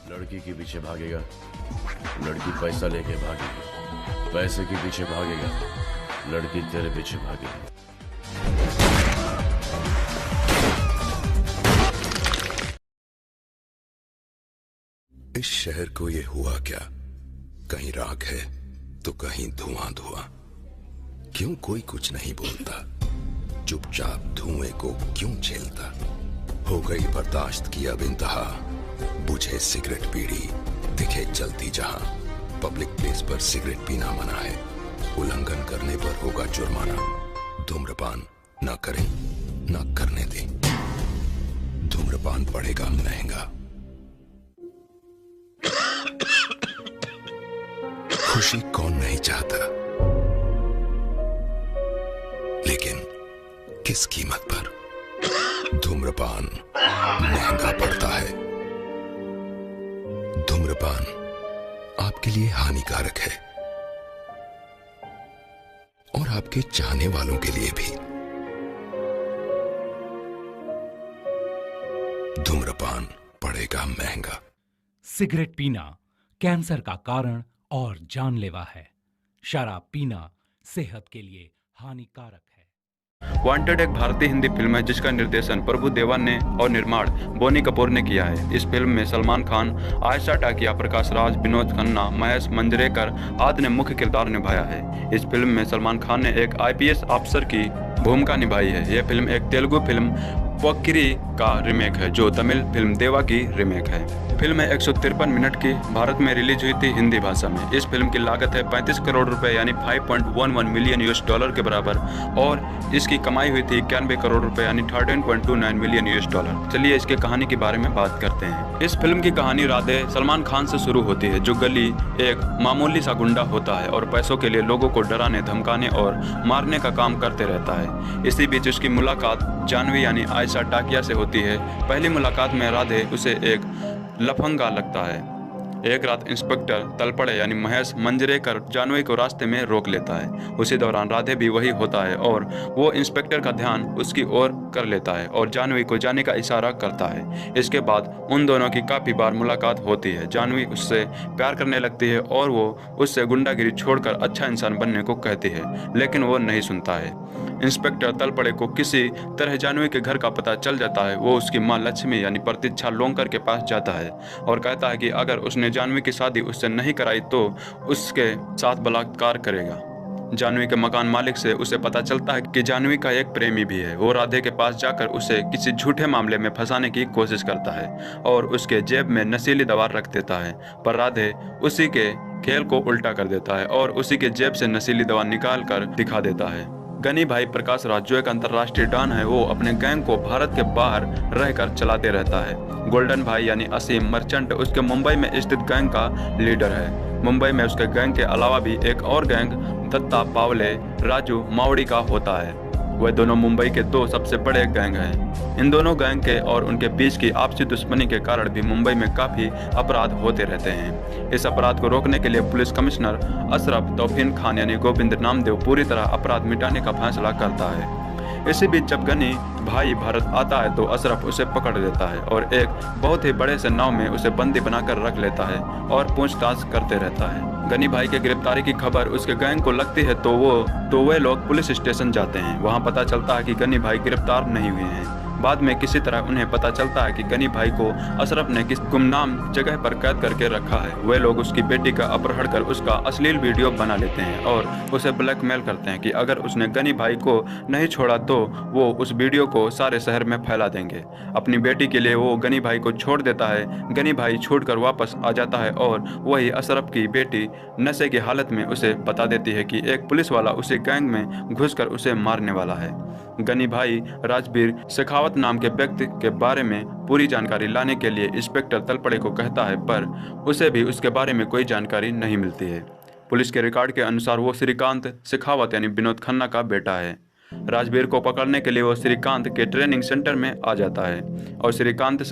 लड़की के पीछे भागेगा, लड़की पैसा लेके भागेगी। पैसे के पीछे भागेगा, लड़की तेरे पीछे भागेगी। इस शहर को ये हुआ क्या? कहीं राख है तो कहीं धुआं धुआं। क्यों कोई कुछ नहीं बोलता? चुपचाप धुएं को क्यों झेलता? हो गई बर्दाश्त की अब इंतहा। बुझे सिगरेट बीड़ी दिखे जलती जहां। पब्लिक प्लेस पर सिगरेट पीना मना है, उल्लंघन करने पर होगा जुर्माना। धूम्रपान ना करें, ना करने दें। धूम्रपान पड़ेगा महंगा। खुशी कौन नहीं चाहता, लेकिन किस कीमत पर? धूम्रपान महंगा पड़ता है। धूम्रपान आपके लिए हानिकारक है और आपके चाहने वालों के लिए भी। धूम्रपान पड़ेगा महंगा। सिगरेट पीना कैंसर का कारण और जानलेवा है। शराब पीना सेहत के लिए हानिकारक है। वांटेड एक भारतीय हिंदी फिल्म है जिसका निर्देशन प्रभु देवा ने और निर्माण बोनी कपूर ने किया है। इस फिल्म में सलमान खान, आयशा टाकिया, प्रकाश राज, विनोद खन्ना, महेश मंजरेकर आदि ने मुख्य किरदार निभाया है। इस फिल्म में सलमान खान ने एक आईपीएस अफसर की भूमिका निभाई है। यह फिल्म एक तेलुगु फिल्म पोक्किरी का रीमेक है जो तमिल फिल्म देवा की रीमेक है। फिल्म 153 मिनट की भारत में रिलीज हुई थी हिंदी भाषा में। इस फिल्म की लागत है 35 करोड़ रुपए यानी 5.11 मिलियन यूएस डॉलर के बराबर और इसकी कमाई हुई थी 91 करोड़ रुपए यानी 13.29 मिलियन यूएस डॉलर। चलिए इसके कहानी के बारे में बात करते हैं। इस फिल्म की कहानी राधे सलमान खान से शुरू होती है जो गली एक मामूली सा गुंडा होता है और पैसों के लिए लोगों को डराने, धमकाने और मारने का काम करते रहता है। इसी बीच उसकी मुलाकात जानवी यानी आयशा टाकिया से होती है। पहली मुलाकात में राधे उसे एक लफंगा लगता है। एक रात इंस्पेक्टर तलपड़े यानी महेश मंजरेकर जानवी को रास्ते में रोक लेता है। उसी दौरान राधे भी वही होता है और वो इंस्पेक्टर का ध्यान उसकी ओर कर लेता है और जानवी को जाने का इशारा करता है। इसके बाद उन दोनों की काफ़ी बार मुलाकात होती है। जानवी उससे प्यार करने लगती है और वो उससे गुंडागिरी छोड़कर अच्छा इंसान बनने को कहती है, लेकिन वो नहीं सुनता है। इंस्पेक्टर तलपड़े को किसी तरह जानवी के घर का पता चल जाता है। वो उसकी माँ लक्ष्मी यानी प्रतीक्षा लोंकर के पास जाता है और कहता है कि अगर उसने जानवी की शादी उससे नहीं कराई तो उसके साथ बलात्कार करेगा। जानवी के मकान मालिक से उसे पता चलता है कि जानवी का एक प्रेमी भी है। वो राधे के पास जाकर उसे किसी झूठे मामले में फंसाने की कोशिश करता है और उसके जेब में नशीली दवा रख देता है, पर राधे उसी के खेल को उल्टा कर देता है और उसी के जेब से नशीली दवा निकाल कर दिखा देता है। गनी भाई प्रकाश राज जो एक अंतर्राष्ट्रीय डॉन है, वो अपने गैंग को भारत के बाहर रहकर चलाते रहता है। गोल्डन भाई यानी असीम मर्चेंट उसके मुंबई में स्थित गैंग का लीडर है। मुंबई में उसके गैंग के अलावा भी एक और गैंग दत्ता पावले राजू मावड़ी का होता है। वह दोनों मुंबई के दो सबसे बड़े गैंग हैं। इन दोनों गैंग के और उनके बीच की आपसी दुश्मनी के कारण भी मुंबई में काफ़ी अपराध होते रहते हैं। इस अपराध को रोकने के लिए पुलिस कमिश्नर अशरफ तौफीन खान यानी गोविंद नामदेव पूरी तरह अपराध मिटाने का फैसला करता है। इसी बीच जब गनी भाई भारत आता है तो अशरफ उसे पकड़ लेता है और एक बहुत ही बड़े से नाव में उसे बंदी बनाकर रख लेता है और पूछताछ करते रहता है। गनी भाई के गिरफ्तारी की खबर उसके गैंग को लगती है तो वे लोग पुलिस स्टेशन जाते हैं। वहां पता चलता है कि गनी भाई गिरफ्तार नहीं हुए हैं। बाद में किसी तरह उन्हें पता चलता है कि गनी भाई को अशरफ ने किस गुमनाम जगह पर कैद करके रखा है। वे लोग उसकी बेटी का अपहरण कर उसका अश्लील वीडियो बना लेते हैं और उसे ब्लैकमेल करते हैं कि अगर उसने गनी भाई को नहीं छोड़ा तो वो उस वीडियो को सारे शहर में फैला देंगे। अपनी बेटी के लिए वो गनी भाई को छोड़ देता है। गनी भाई छूटकर वापस आ जाता है और वही अशरफ की बेटी नशे की हालत में उसे बता देती है कि एक पुलिस वाला उसे गैंग में घुसकर उसे मारने वाला है। गनी भाई राजवीर शेखावत नाम के व्यक्ति के बारे में पूरी जानकारी लाने के लिए इंस्पेक्टर तलपड़े को कहता है, पर उसे भी उसके बारे में कोई जानकारी नहीं मिलती है। पुलिस के रिकॉर्ड के अनुसार वो श्रीकांत शेखावत यानी विनोद खन्ना का बेटा है। राजवीर को पकड़ने के लिए वो श्रीकांत के ट्रेनिंग सेंटर में आ जाता है और श्रीकांत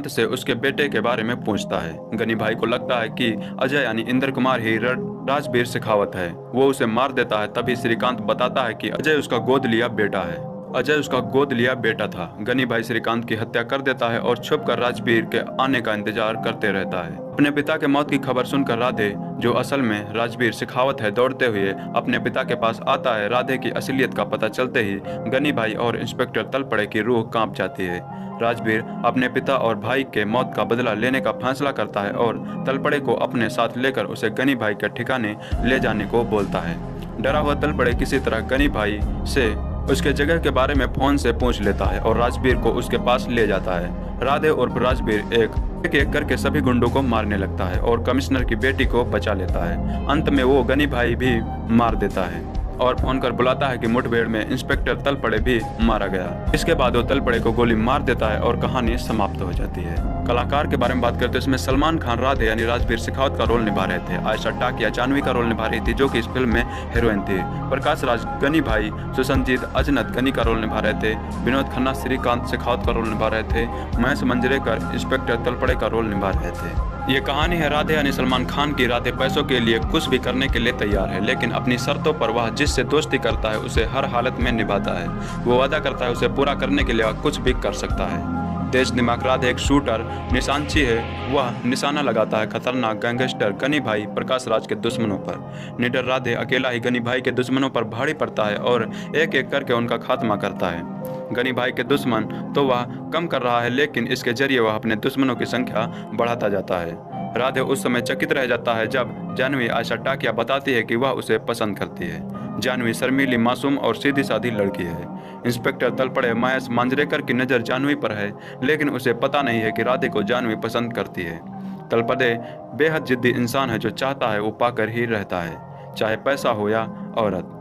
से उसके बेटे के बारे में पूछता है। गनी भाई को लगता है कि अजय यानी इंद्र कुमार ही राजवीर शेखावत है। वो उसे मार देता है। तभी श्रीकांत बताता है कि अजय उसका गोद लिया बेटा है। अजय उसका गोद लिया बेटा था। गनी भाई श्रीकांत की हत्या कर देता है और छुपकर राजवीर के आने का इंतजार करते रहता है। अपने पिता के मौत की खबर सुनकर राधे, जो असल में राजवीर शेखावत है, दौड़ते हुए अपने पिता के पास आता है। राधे की असलियत का पता चलते ही गनी भाई और इंस्पेक्टर तलपड़े की रूह कांप जाती है। राजवीर अपने पिता और भाई के मौत का बदला लेने का फैसला करता है और तलपड़े को अपने साथ लेकर उसे गनी भाई के ठिकाने ले जाने को बोलता है। डरा हुआ तलपड़े किसी तरह गनी भाई से उसके जगह के बारे में फोन से पूछ लेता है और राजवीर को उसके पास ले जाता है। राधे और राजवीर एक एक करके सभी गुंडों को मारने लगता है और कमिश्नर की बेटी को बचा लेता है। अंत में वो गनी भाई भी मार देता है और फोन कर बुलाता है कि मुठभेड़ में इंस्पेक्टर तलपड़े भी मारा गया। इसके बाद वो तलपड़े को गोली मार देता है और कहानी समाप्त हो जाती है। कलाकार के बारे में बात करते हैं, इसमें सलमान खान राधे यानी राजवीर शेखावत का रोल निभा रहे थे। आयशा टाकिया जानवी का रोल निभा रही थी, जो कि इस फिल्म में हीरोइन थी। प्रकाश राज गनी भाई, सुसंजीत अजनत गनी का रोल निभा रहे थे। विनोद खन्ना श्रीकांत शेखावत का रोल निभा रहे थे। महेश मंजरेकर इंस्पेक्टर तलपड़े का रोल निभा रहे थे। ये कहानी है राधे यानी सलमान खान की। राधे पैसों के लिए कुछ भी करने के लिए तैयार है, लेकिन अपनी शर्तों पर वह जिससे दोस्ती करता है उसे हर हालत में निभाता है। वो वादा करता है उसे पूरा करने के लिए वह कुछ भी कर सकता है। तेज दिमाग राधे एक शूटर निशानची है। वह निशाना लगाता है खतरनाक गैंगस्टर गनी भाई प्रकाश राज के दुश्मनों पर। निडर राधे अकेला ही गनी भाई के दुश्मनों पर भारी पड़ता है और एक एक करके उनका खात्मा करता है। गनी भाई के दुश्मन तो वह कम कर रहा है, लेकिन इसके जरिए वह अपने दुश्मनों की संख्या बढ़ाता जाता है। राधे उस समय चकित रह जाता है जब जानवी आयशा टाकिया बताती है कि वह उसे पसंद करती है। जानवी शर्मीली, मासूम और सीधी सादी लड़की है। इंस्पेक्टर तलपड़े महेश मांजरेकर की नज़र जानवी पर है, लेकिन उसे पता नहीं है कि राधे को जानवी पसंद करती है। तलपड़े बेहद जिद्दी इंसान है जो चाहता है वो पाकर ही रहता है, चाहे पैसा हो या औरत।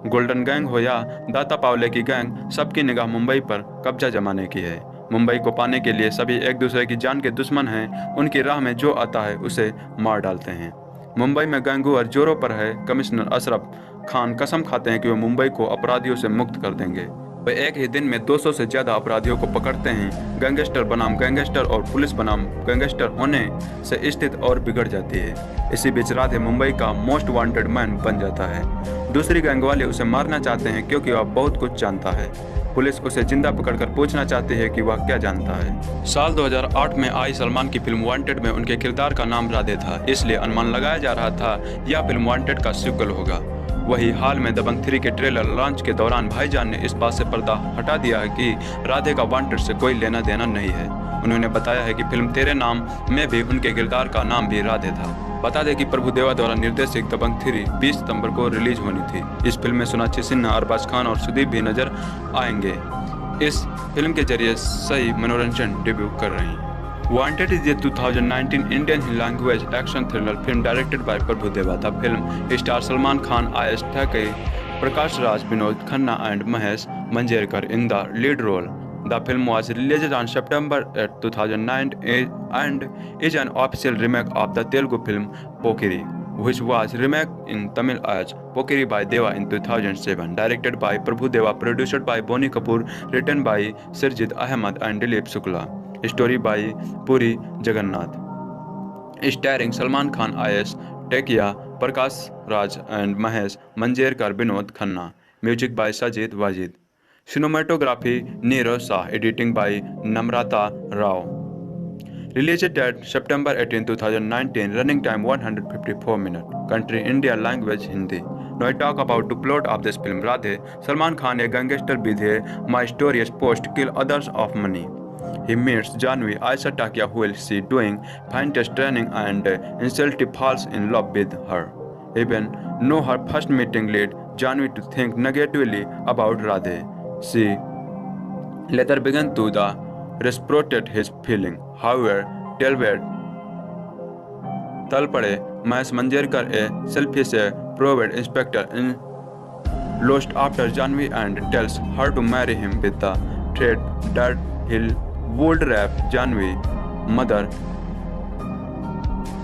गोल्डन गैंग हो या दाता पावले की गैंग, सबकी निगाह मुंबई पर कब्जा जमाने की है। मुंबई को पाने के लिए सभी एक दूसरे की जान के दुश्मन हैं। उनकी राह में जो आता है उसे मार डालते हैं। मुंबई में गैंगुअर जोरों पर है। कमिश्नर अशरफ खान कसम खाते हैं कि वे मुंबई को अपराधियों से मुक्त कर देंगे। वे एक ही दिन में 200 से ज़्यादा अपराधियों को पकड़ते हैं। गैंगस्टर बनाम गैंगस्टर और पुलिस बनाम गैंगस्टर होने से स्थिति और बिगड़ जाती है। इसी बीच राधे मुंबई का मोस्ट वांटेड मैन बन जाता है। दूसरी गैंग वाले उसे मारना चाहते हैं क्योंकि वह बहुत कुछ जानता है। पुलिस उसे जिंदा पकड़कर पूछना चाहती है कि वह क्या जानता है। साल 2008 में आई सलमान की फिल्म वांटेड में उनके किरदार का नाम राधे था, इसलिए अनुमान लगाया जा रहा था यह फिल्म वांटेड का सीक्वल होगा। वही हाल में दबंग 3 के ट्रेलर लॉन्च के दौरान भाईजान ने इस बात से पर्दा हटा दिया है कि राधे का वांटेड से कोई लेना देना नहीं है। उन्होंने बताया है कि फिल्म तेरे नाम में भी उनके किरदार का नाम भी राधे था। बता दें कि प्रभु देवा द्वारा निर्देशित दबंग 3 20 सितंबर को रिलीज होनी थी। इस फिल्म में सोनाक्षी सिन्हा, अरबाज खान और सुदीप भी नजर आएंगे। इस फिल्म के जरिए सही मनोरंजन डेब्यू कर रही हैं। Wanted is a 2019 Indian language action thriller film directed by Prabhu Deva. The film stars Salman Khan, Ayesha Takei, Prakash Raj, Vinod Khanna and Mahesh Manjrekar in the lead role. The film was released on September 2009 and is an official remake of the Telugu film Pokiri, which was remade in Tamil as Pokiri by Deva in 2007. Directed by Prabhu Deva, produced by Bonnie Kapoor, written by Sirjit Ahmed and Dilip Shukla. Story by Puri Jagannath. Starring Salman Khan, Ayesha Takei, Prakash Raj and Mahesh Manjrekar, Vinod Khanna. Music by Sajid Wajid. Cinematography Neerav Shah. Editing by Namrata Rao. Released date September 18, 2019. Running time 154 minutes. Country India. Language Hindi. Now I talk about the plot of this film. Radhe. Salman Khan a gangster with a mysterious post kill others of money. He meets Janvi, Aisha Takia, who will see doing fine test training and instantly falls in love with her. Even though her first meeting led Janvi to think negatively about Radhe, she later began to reciprocate his feeling. However, Talpade, Mahesh Manjrekar, a selfish private inspector, lost after Janvi and tells her to marry him with the threat that he'll would rape Janvi mother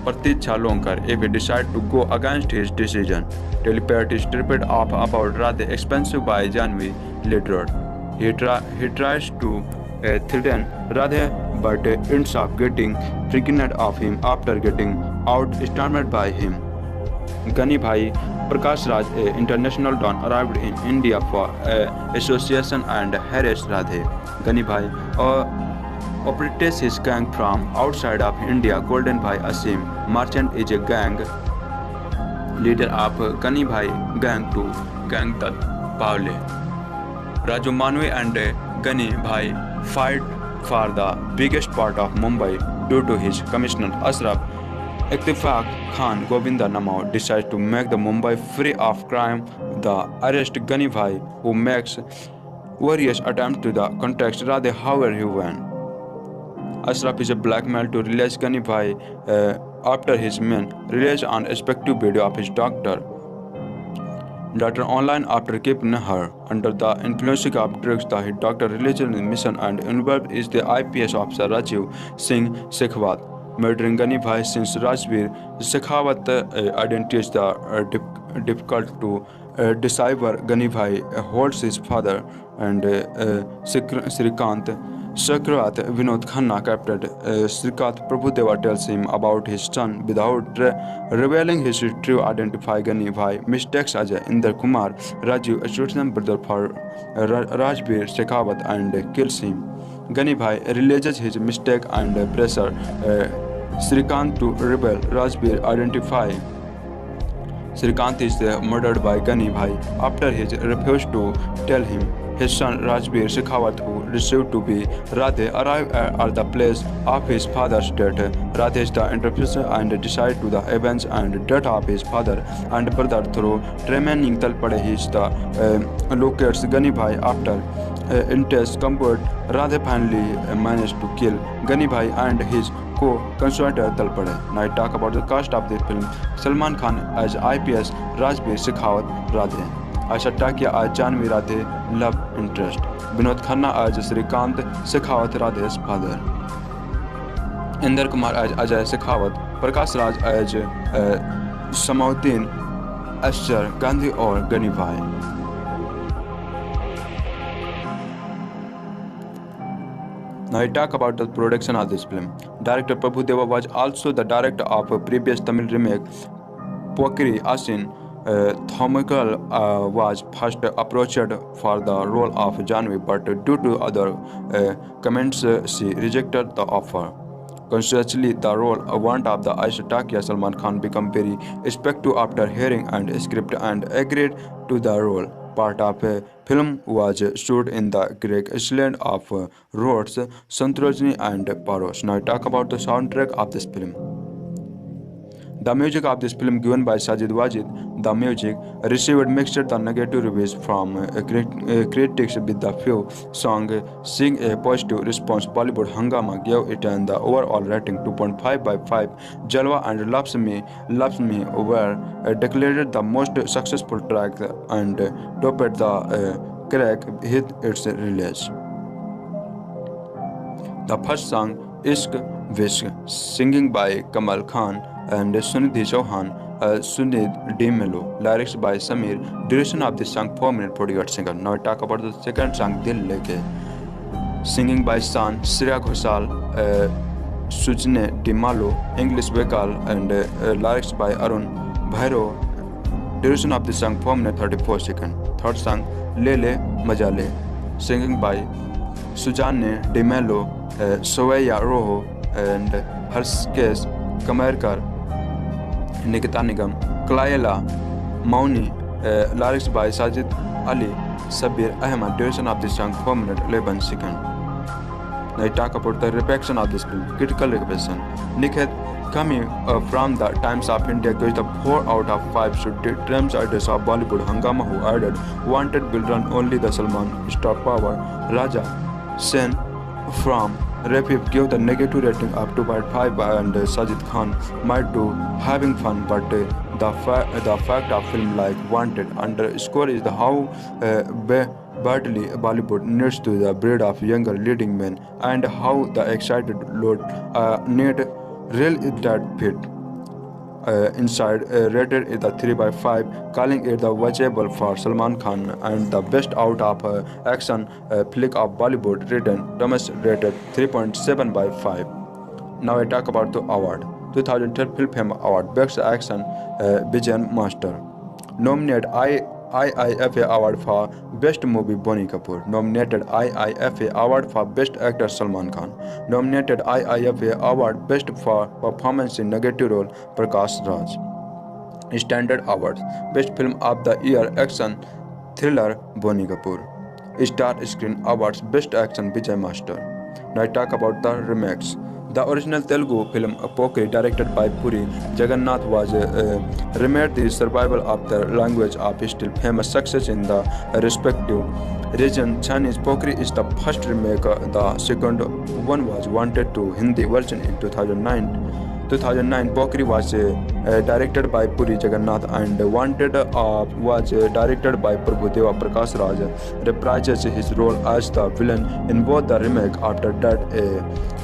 Prateeksha Lonkar if he decide to go against his decision. Telepathy is stripped off about Radhe expensive by Janvi later. He tries to threaten Radhe but ends up getting pregnant of him after getting outsmarted by him. Gani Bhai Prakash Raj, a international don, arrived in India for association and harassed Radhe. Gani Bhai operates his gang from outside of India. Golden Bhai Asim Merchant is a gang leader of Gani Bhai gang to Gang Tat Pawle. Raju Manvi and Gani Bhai fight for the biggest part of Mumbai due to his commissioner Ashraf Ittifaq Khan. Govinda Namao decides to make the Mumbai free of crime. The arrest Gani Bhai, who makes various attempts to the contact Radhe, however he won. Ashraf is blackmailed to release Gani Bhai after his men released an respective video of his daughter online after keeping her under the influence of drugs. The doctor released in mission and involved is the IPS officer Rajiv Singh Shekhawat. Murdering Gani Bhai since Rajveer Shekhawat identity is difficult to decipher. Gani Bhai holds his father and Srikant Sakrat Vinod Khanna captured. Srikanth Prabhudeva tells him about his son without revealing his true identity. Gani Bhai mistakes Ajay Inder Kumar Rajiv, a student brother for Rajveer Shekhawat, and kills him. Gani Bhai realizes his mistake and pressure Srikanth to reveal Rajveer identify. Srikanth is murdered by Gani Bhai after he refused to tell him. His son Rajveer Shekhawat, who received to be Radhe, arrived at the place of his father's death. Radhe is the interpreter and decides to the events and death of his father and brother through remaining Talpade. He is the locates Gani Bhai after intense combat. Radhe finally managed to kill Gani Bhai and his co-conspirator Talpade. Now I talk about the cast of the film. Salman Khan as IPS Rajveer Shekhawat Radhe. Aisha Takia as Janvi Radhe love interest. Vinod Khanna as Srikant Shekhawat Radhe's father. Inder Kumar as Ajay Shekhawat. Prakash Raj as Samauddin Ashar Gandhi or Gani Bhai. Now I talk about the production of this film. Director Prabhu Deva was also the director of a previous Tamil remake Pokiri Asin. Thomakal was first approached for the role of Janvi, but due to other comments, she rejected the offer. Consequently, the role want of the Aisha Takia Salman Khan became very respectful after hearing and script and agreed to the role. Part of a film was shot in the Greek island of Rhodes, Santorini and Paros. Now I talk about the soundtrack of this film. The music of this film given by Sajid Wajid. The music received mixed the negative reviews from critics, with the few songs seeing a positive response. Bollywood Hungama gave it an the overall rating 2.5 by 5. Jalwa and Loves Me were declared the most successful track and topped the crack hit its release. The first song Ishq Vishk, singing by Kamal Khan and Sunidhi Chauhan, Sunid D. Melo, lyrics by Samir. Duration of the song 4 minutes 48 seconds. Now I talk about the second song Dil Leke, singing by San, Shreya Ghoshal, Sujne D. Malo, English vocal and lyrics by Arun Bhairo. Duration of the song 4 minutes 34 seconds. Third song Lele Majale, singing by Sujane D. Melo, Soeya Roho and Harskes Kamerkar, Nikita Nigam, Klayela Mauni, lyrics by Sajid Ali, Sabir Ahmed. Duration of this song 4 minutes 11 seconds. Now I talk about the reception of this film. Critical reception. Nikhet coming from the Times of India gives the 4 out of 5 should terms artists of Bollywood. Hungama, who added wanted will run only the Salman star power. Raja Sen from Refib gave the negative rating of 2.5 and Sajid Khan might do having fun, but the fact of film like wanted underscore is the how badly Bollywood needs to the breed of younger leading men and how the excited load need real that fit. Inside rated it the 3 by 5, calling it the watchable for Salman Khan and the best out of action flick of Bollywood. Written Thomas rated 3.7 by 5. Now I talk about the award. 2012 Filmfare Award Best Action Vijay Master. Nominated IIFA Award for Best Movie Bonnie Kapoor. Nominated IIFA Award for Best Actor Salman Khan. Nominated IIFA Award Best for Performance in Negative Role Prakash Raj. Standard Awards Best Film of the Year Action Thriller Bonnie Kapoor. Star Screen Awards Best Action Vijay Master. Now I talk about the remakes. The original Telugu film Pokri, directed by Puri Jagannath, was remade the survival of the language of still famous success in the respective region. Chinese Pokri is the first remake. The second one was wanted to Hindi version in 2009. Pokri was directed by Puri Jagannath and Wanted was directed by Prabhudeva. Prakash Raj reprises his role as the villain in both the remake. After that,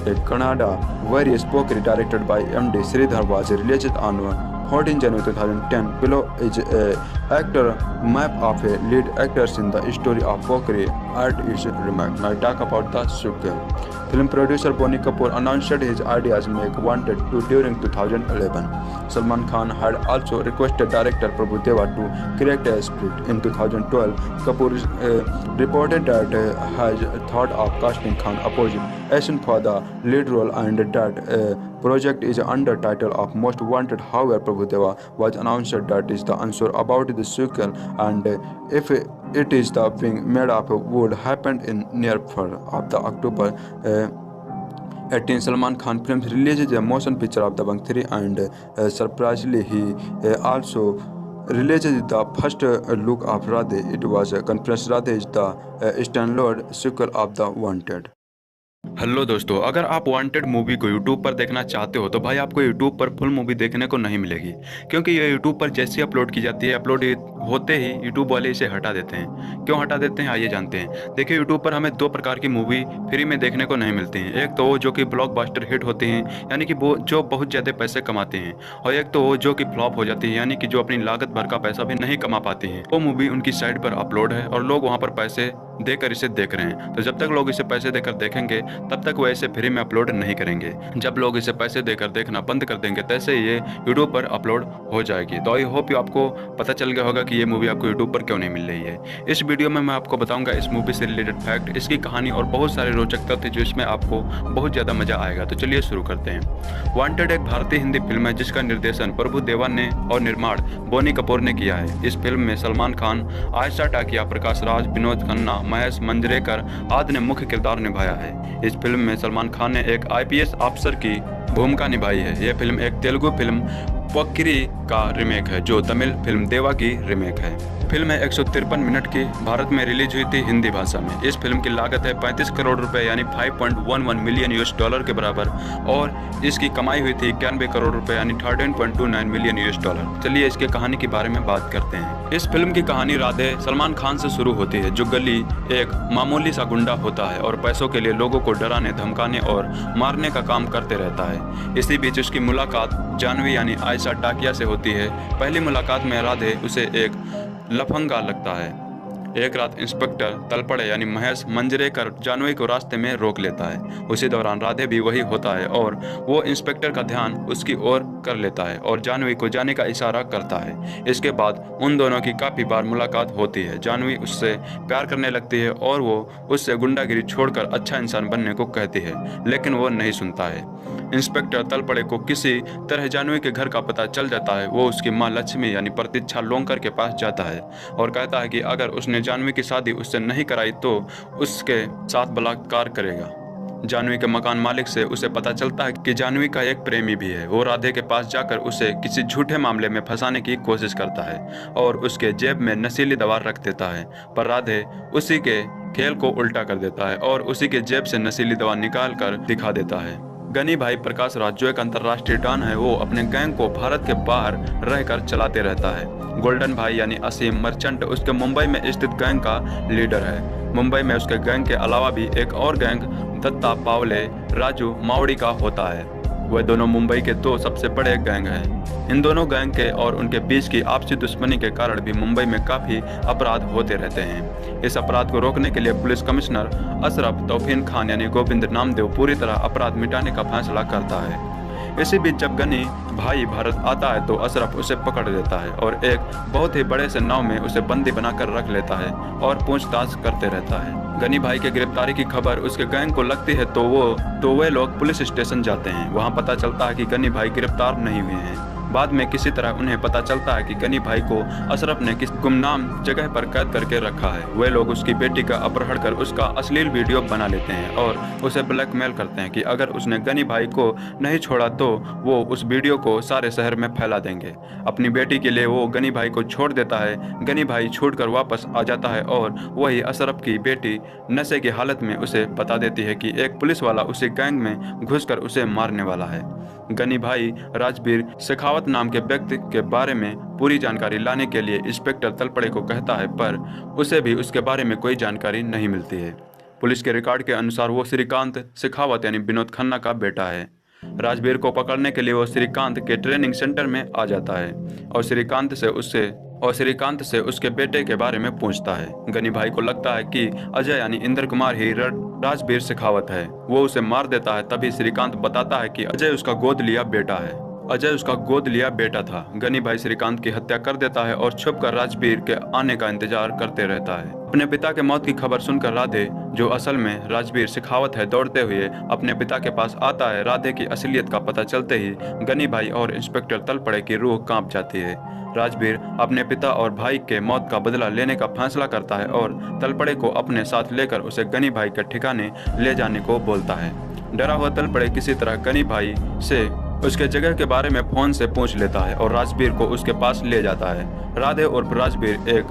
a Kannada various Pokri directed by M.D. Sridhar was released on 14 January 2010. Below is a actor map of a lead actors in the story of Pokri art is remake. Now I talk about the sequel. Film producer Bonnie Kapoor announced his ideas make Wanted 2 during 2011. Salman Khan had also requested director Prabhudeva to create a script. In 2012, Kapoor reported that has thought of casting Khan opposite Asian for the lead role and that project is under title of Most Wanted. However, Prabhudeva was announced that is the unsure about the sequel and if it is the being made up would happen in near of the October 18. Salman Khan films releases a motion picture of the Bang 3 and surprisingly he also releases the first look of Radhe. It was a conference. Radhe is the standalone sequel of the Wanted. Hello दोस्तों, अगर आप wanted movie को YouTube पर देखना चाहते हो तो भाई आपको यूट्यूब पर फुल मूवी देखने को नहीं मिलेगी, क्योंकि ये यूट्यूब पर जैसे अपलोड की जाती है, अपलोड होते ही यूट्यूब वाले इसे हटा देते हैं। क्यों हटा देते हैं आइए जानते हैं। देखिए, यूट्यूब पर हमें 2 प्रकार की मूवी फ्री में देखने को नहीं मिलती हैं। एक तो वो जो कि ब्लॉकबस्टर हिट होते हैं, यानी कि वो जो बहुत ज़्यादा पैसे कमाते हैं, और एक तो वो जो कि फ्लॉप हो जाती है, यानी कि जो अपनी लागत भर का पैसा भी नहीं कमा पाती हैं। वो मूवी उनकी साइट पर अपलोड है और लोग वहाँ पर पैसे देकर इसे देख रहे हैं। तो जब तक लोग इसे पैसे देकर देखेंगे तब तक वो इसे फ्री में अपलोड नहीं करेंगे। जब लोग इसे पैसे देकर देखना बंद कर देंगे तैसे ये यूट्यूब पर अपलोड हो जाएगी। तो आई होप आपको पता चल गया होगा कि ये मूवी आपको यूट्यूब पर क्यों नहीं मिल रही है। इस वीडियो में मैं आपको बताऊंगा इस मूवी से रिलेटेड फैक्ट, इसकी कहानी और बहुत सारे रोचक तथ्य जो इसमें आपको बहुत ज़्यादा मजा आएगा। तो चलिए शुरू करते हैं। वांटेड एक भारतीय हिंदी फिल्म है जिसका निर्देशन प्रभु देवा ने और निर्माण बोनी कपूर ने किया है। इस फिल्म में सलमान खान, आयशा टाकिया, प्रकाश राज, विनोद खन्ना, महेश मंजरेकर आदि ने मुख्य किरदार निभाया है। इस फिल्म में सलमान खान ने एक IPS अफसर की भूमिका निभाई है। यह फिल्म एक तेलुगु फिल्म पोक्किरी का रीमेक है जो तमिल फिल्म देवा की रीमेक है। फिल्म 153 मिनट की भारत में रिलीज हुई थी हिंदी भाषा में। इस फिल्म की लागत है 35 करोड़ रुपए यानी 5.11 मिलियन $US के बराबर और इसकी कमाई हुई थी 91 करोड़ रुपए यानी 13.29 मिलियन $। चलिए इसके कहानी के बारे में बात करते हैं। इस फिल्म की कहानी राधे सलमान खान से शुरू होती है जो गली एक मामूली सा गुंडा होता है और पैसों के लिए लोगों को डराने, धमकाने और मारने का काम करते रहता है। इसी बीच उसकी मुलाकात जानवी यानी आयशा टाकिया से होती है। पहली मुलाकात में राधे उसे एक लफंगा लगता है। एक रात इंस्पेक्टर तलपड़े यानी महेश मंजरेकर जानवी को रास्ते में रोक लेता है। उसी दौरान राधे भी वही होता है और वो इंस्पेक्टर का ध्यान उसकी ओर कर लेता है और जानवी को जाने का इशारा करता है। इसके बाद उन दोनों की काफ़ी बार मुलाकात होती है। जानवी उससे प्यार करने लगती है और वो उससे गुंडागिरी छोड़कर अच्छा इंसान बनने को कहती है, लेकिन वो नहीं सुनता है। इंस्पेक्टर तलपड़े को किसी तरह जानवी के घर का पता चल जाता है। वो उसकी माँ लक्ष्मी यानी प्रतीक्षा लोंकर के पास जाता है और कहता है कि अगर उसने जानवी की शादी उससे नहीं कराई तो उसके साथ बलात्कार करेगा। जानवी के मकान मालिक से उसे पता चलता है कि जानवी का एक प्रेमी भी है। वो राधे के पास जाकर उसे किसी झूठे मामले में फंसाने की कोशिश करता है और उसके जेब में नशीली दवा रख देता है, पर राधे उसी के खेल को उल्टा कर देता है और उसी के जेब से नशीली दवा निकाल कर दिखा देता है। गनी भाई प्रकाश राज जो एक अंतर्राष्ट्रीय डॉन है, वो अपने गैंग को भारत के बाहर रहकर चलाते रहता है। गोल्डन भाई यानी असीम मर्चेंट उसके मुंबई में स्थित गैंग का लीडर है। मुंबई में उसके गैंग के अलावा भी एक और गैंग दत्ता पावले राजू मावड़ी का होता है। वह दोनों मुंबई के 2 सबसे बड़े गैंग हैं। इन दोनों गैंग के और उनके बीच की आपसी दुश्मनी के कारण भी मुंबई में काफ़ी अपराध होते रहते हैं। इस अपराध को रोकने के लिए पुलिस कमिश्नर अशरफ तौफीन खान यानी गोविंद नामदेव पूरी तरह अपराध मिटाने का फैसला करता है। इसी बीच जब गनी भाई भारत आता है तो अशरफ उसे पकड़ लेता है और एक बहुत ही बड़े से नाव में उसे बंदी बनाकर रख लेता है और पूछताछ करते रहता है। गनी भाई के गिरफ्तारी की खबर उसके गैंग को लगती है तो वे लोग पुलिस स्टेशन जाते हैं। वहां पता चलता है कि गनी भाई गिरफ्तार नहीं हुए हैं। बाद में किसी तरह उन्हें पता चलता है कि गनी भाई को अशरफ ने किस गुमनाम जगह पर कैद करके रखा है। वे लोग उसकी बेटी का अपहरण कर उसका अश्लील वीडियो बना लेते हैं और उसे ब्लैकमेल करते हैं कि अगर उसने गनी भाई को नहीं छोड़ा तो वो उस वीडियो को सारे शहर में फैला देंगे। अपनी बेटी के लिए वो गनी भाई को छोड़ देता है। गनी भाई छूटकर वापस आ जाता है और वही अशरफ की बेटी नशे की हालत में उसे बता देती है कि एक पुलिस वाला उसी गैंग में घुसकर उसे मारने वाला है। गनी भाई राजबीर शेखावत नाम के व्यक्ति के बारे में पूरी जानकारी लाने के लिए इंस्पेक्टर तलपड़े को कहता है, पर उसे भी उसके बारे में कोई जानकारी नहीं मिलती है। पुलिस के रिकॉर्ड के अनुसार वो श्रीकांत शेखावत यानी विनोद खन्ना का बेटा है। राजबीर को पकड़ने के लिए वो श्रीकांत के ट्रेनिंग सेंटर में आ जाता है और श्रीकांत से उसके बेटे के बारे में पूछता है। गनी भाई को लगता है कि अजय यानी इंद्र कुमार ही राजबीर शेखावत है। वो उसे मार देता है। तभी श्रीकांत बताता है कि अजय उसका गोद लिया बेटा था। गनी भाई श्रीकांत की हत्या कर देता है और छुपकर राजबीर के आने का इंतजार करते रहता है। अपने पिता के मौत की खबर सुनकर राधे, जो असल में राजबीर शेखावत है, दौड़ते हुए अपने पिता के पास आता है। राधे की असलियत का पता चलते ही गनी भाई और इंस्पेक्टर तलपड़े की रूह कांप जाती है। राजबीर अपने पिता और भाई के मौत का बदला लेने का फैसला करता है और तलपड़े को अपने साथ लेकर उसे गनी भाई के ठिकाने ले जाने को बोलता है। डरा हुआ तलपड़े किसी तरह गनी भाई से उसके जगह के बारे में फोन से पूछ लेता है और राजबीर को उसके पास ले जाता है। राधे और राजबीर एक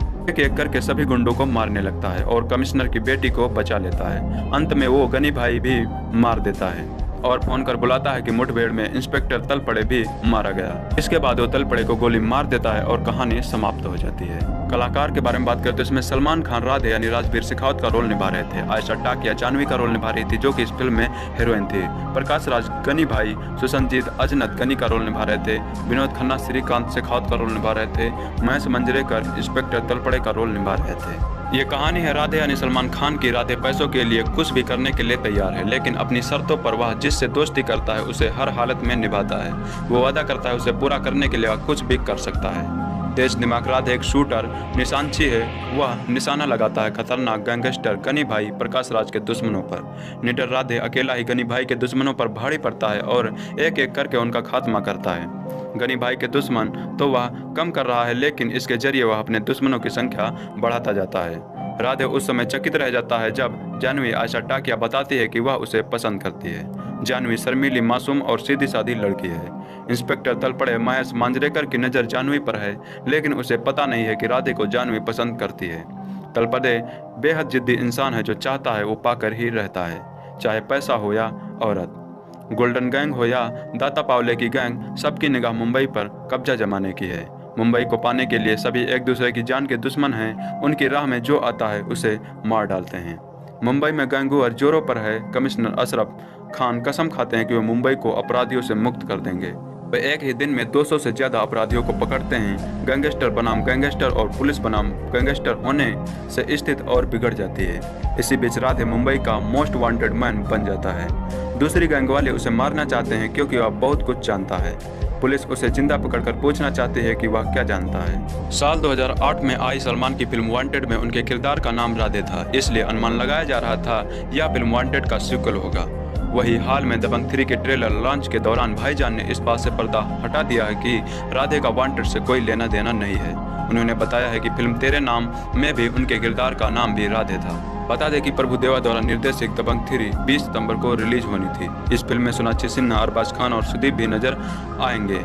करके सभी गुंडों को मारने लगता है और कमिश्नर की बेटी को बचा लेता है। अंत में वो गनी भाई भी मार देता है और फोन कर बुलाता है कि मुठभेड़ में इंस्पेक्टर तलपड़े भी मारा गया। इसके बाद वो तलपड़े को गोली मार देता है और कहानी समाप्त हो जाती है। कलाकार के बारे में बात करते हैं, इसमें सलमान खान राधे यानी राजबीर शेखावत का रोल निभा रहे थे। आयशा टाकिया जानवी का रोल निभा रही थी, जो कि इस फिल्म में हीरोइन थी। प्रकाश राज गनी भाई, सुसंजीत अजनत गनी का रोल निभा रहे थे। विनोद खन्ना श्रीकांत शेखावत का रोल निभा रहे थे। महेश मंजरेकर इंस्पेक्टर तलपड़े का रोल निभा रहे थे। ये कहानी है राधे यानी सलमान खान की। राधे पैसों के लिए कुछ भी करने के लिए तैयार है, लेकिन अपनी शर्तों पर वह जिससे दोस्ती करता है उसे हर हालत में निभाता है। वो वादा करता है उसे पूरा करने के लिए वह कुछ भी कर सकता है। तेज दिमाग राधे एक शूटर निशानची है। वह निशाना लगाता है खतरनाक गैंगस्टर गनी भाई प्रकाश राज के दुश्मनों पर। निडर राधे अकेला ही गनी भाई के दुश्मनों पर भारी पड़ता है और एक एक करके उनका खात्मा करता है। गनी भाई के दुश्मन तो वह कम कर रहा है, लेकिन इसके जरिए वह अपने दुश्मनों की संख्या बढ़ाता जाता है। राधे उस समय चकित रह जाता है जब जानवी आयशा टाकिया बताती है कि वह उसे पसंद करती है। जानवी शर्मीली, मासूम और सीधी सादी लड़की है। इंस्पेक्टर तलपड़े महेश मांजरेकर की नज़र जानवी पर है, लेकिन उसे पता नहीं है कि राधे को जानवी पसंद करती है। तलपड़े बेहद जिद्दी इंसान है, जो चाहता है वो पाकर ही रहता है, चाहे पैसा हो या औरत। गोल्डन गैंग हो या दाता पावले की गैंग, सबकी निगाह मुंबई पर कब्जा जमाने की है। मुंबई को पाने के लिए सभी एक दूसरे की जान के दुश्मन हैं। उनकी राह में जो आता है उसे मार डालते हैं। मुंबई में गैंगुअर जोरों पर है। कमिश्नर अशरफ खान कसम खाते हैं कि वे मुंबई को अपराधियों से मुक्त कर देंगे। वे एक ही दिन में 200 से ज़्यादा अपराधियों को पकड़ते हैं। गैंगस्टर बनाम गैंगस्टर और पुलिस बनाम गैंगस्टर होने से स्थिति और बिगड़ जाती है। इसी बीच राधे मुंबई का मोस्ट वांटेड मैन बन जाता है। दूसरी गैंग वाले उसे मारना चाहते हैं क्योंकि वह बहुत कुछ जानता है। पुलिस उसे जिंदा पकड़कर पूछना चाहती है कि वह क्या जानता है। साल 2008 में आई सलमान की फिल्म वांटेड में उनके किरदार का नाम राधे था, इसलिए अनुमान लगाया जा रहा था यह फिल्म वांटेड का सीक्वल होगा। वही हाल में दबंग 3 के ट्रेलर लॉन्च के दौरान भाईजान ने इस बात से पर्दा हटा दिया है कि राधे का वांटेड से कोई लेना देना नहीं है। उन्होंने बताया है कि फिल्म तेरे नाम में भी उनके किरदार का नाम भी राधे था। बता दें कि प्रभु देवा द्वारा निर्देशित दबंग 3 20 सितंबर को रिलीज होनी थी। इस फिल्म में सोनाक्षी सिन्हा, अरबाज खान और सुदीप भी नजर आएंगे।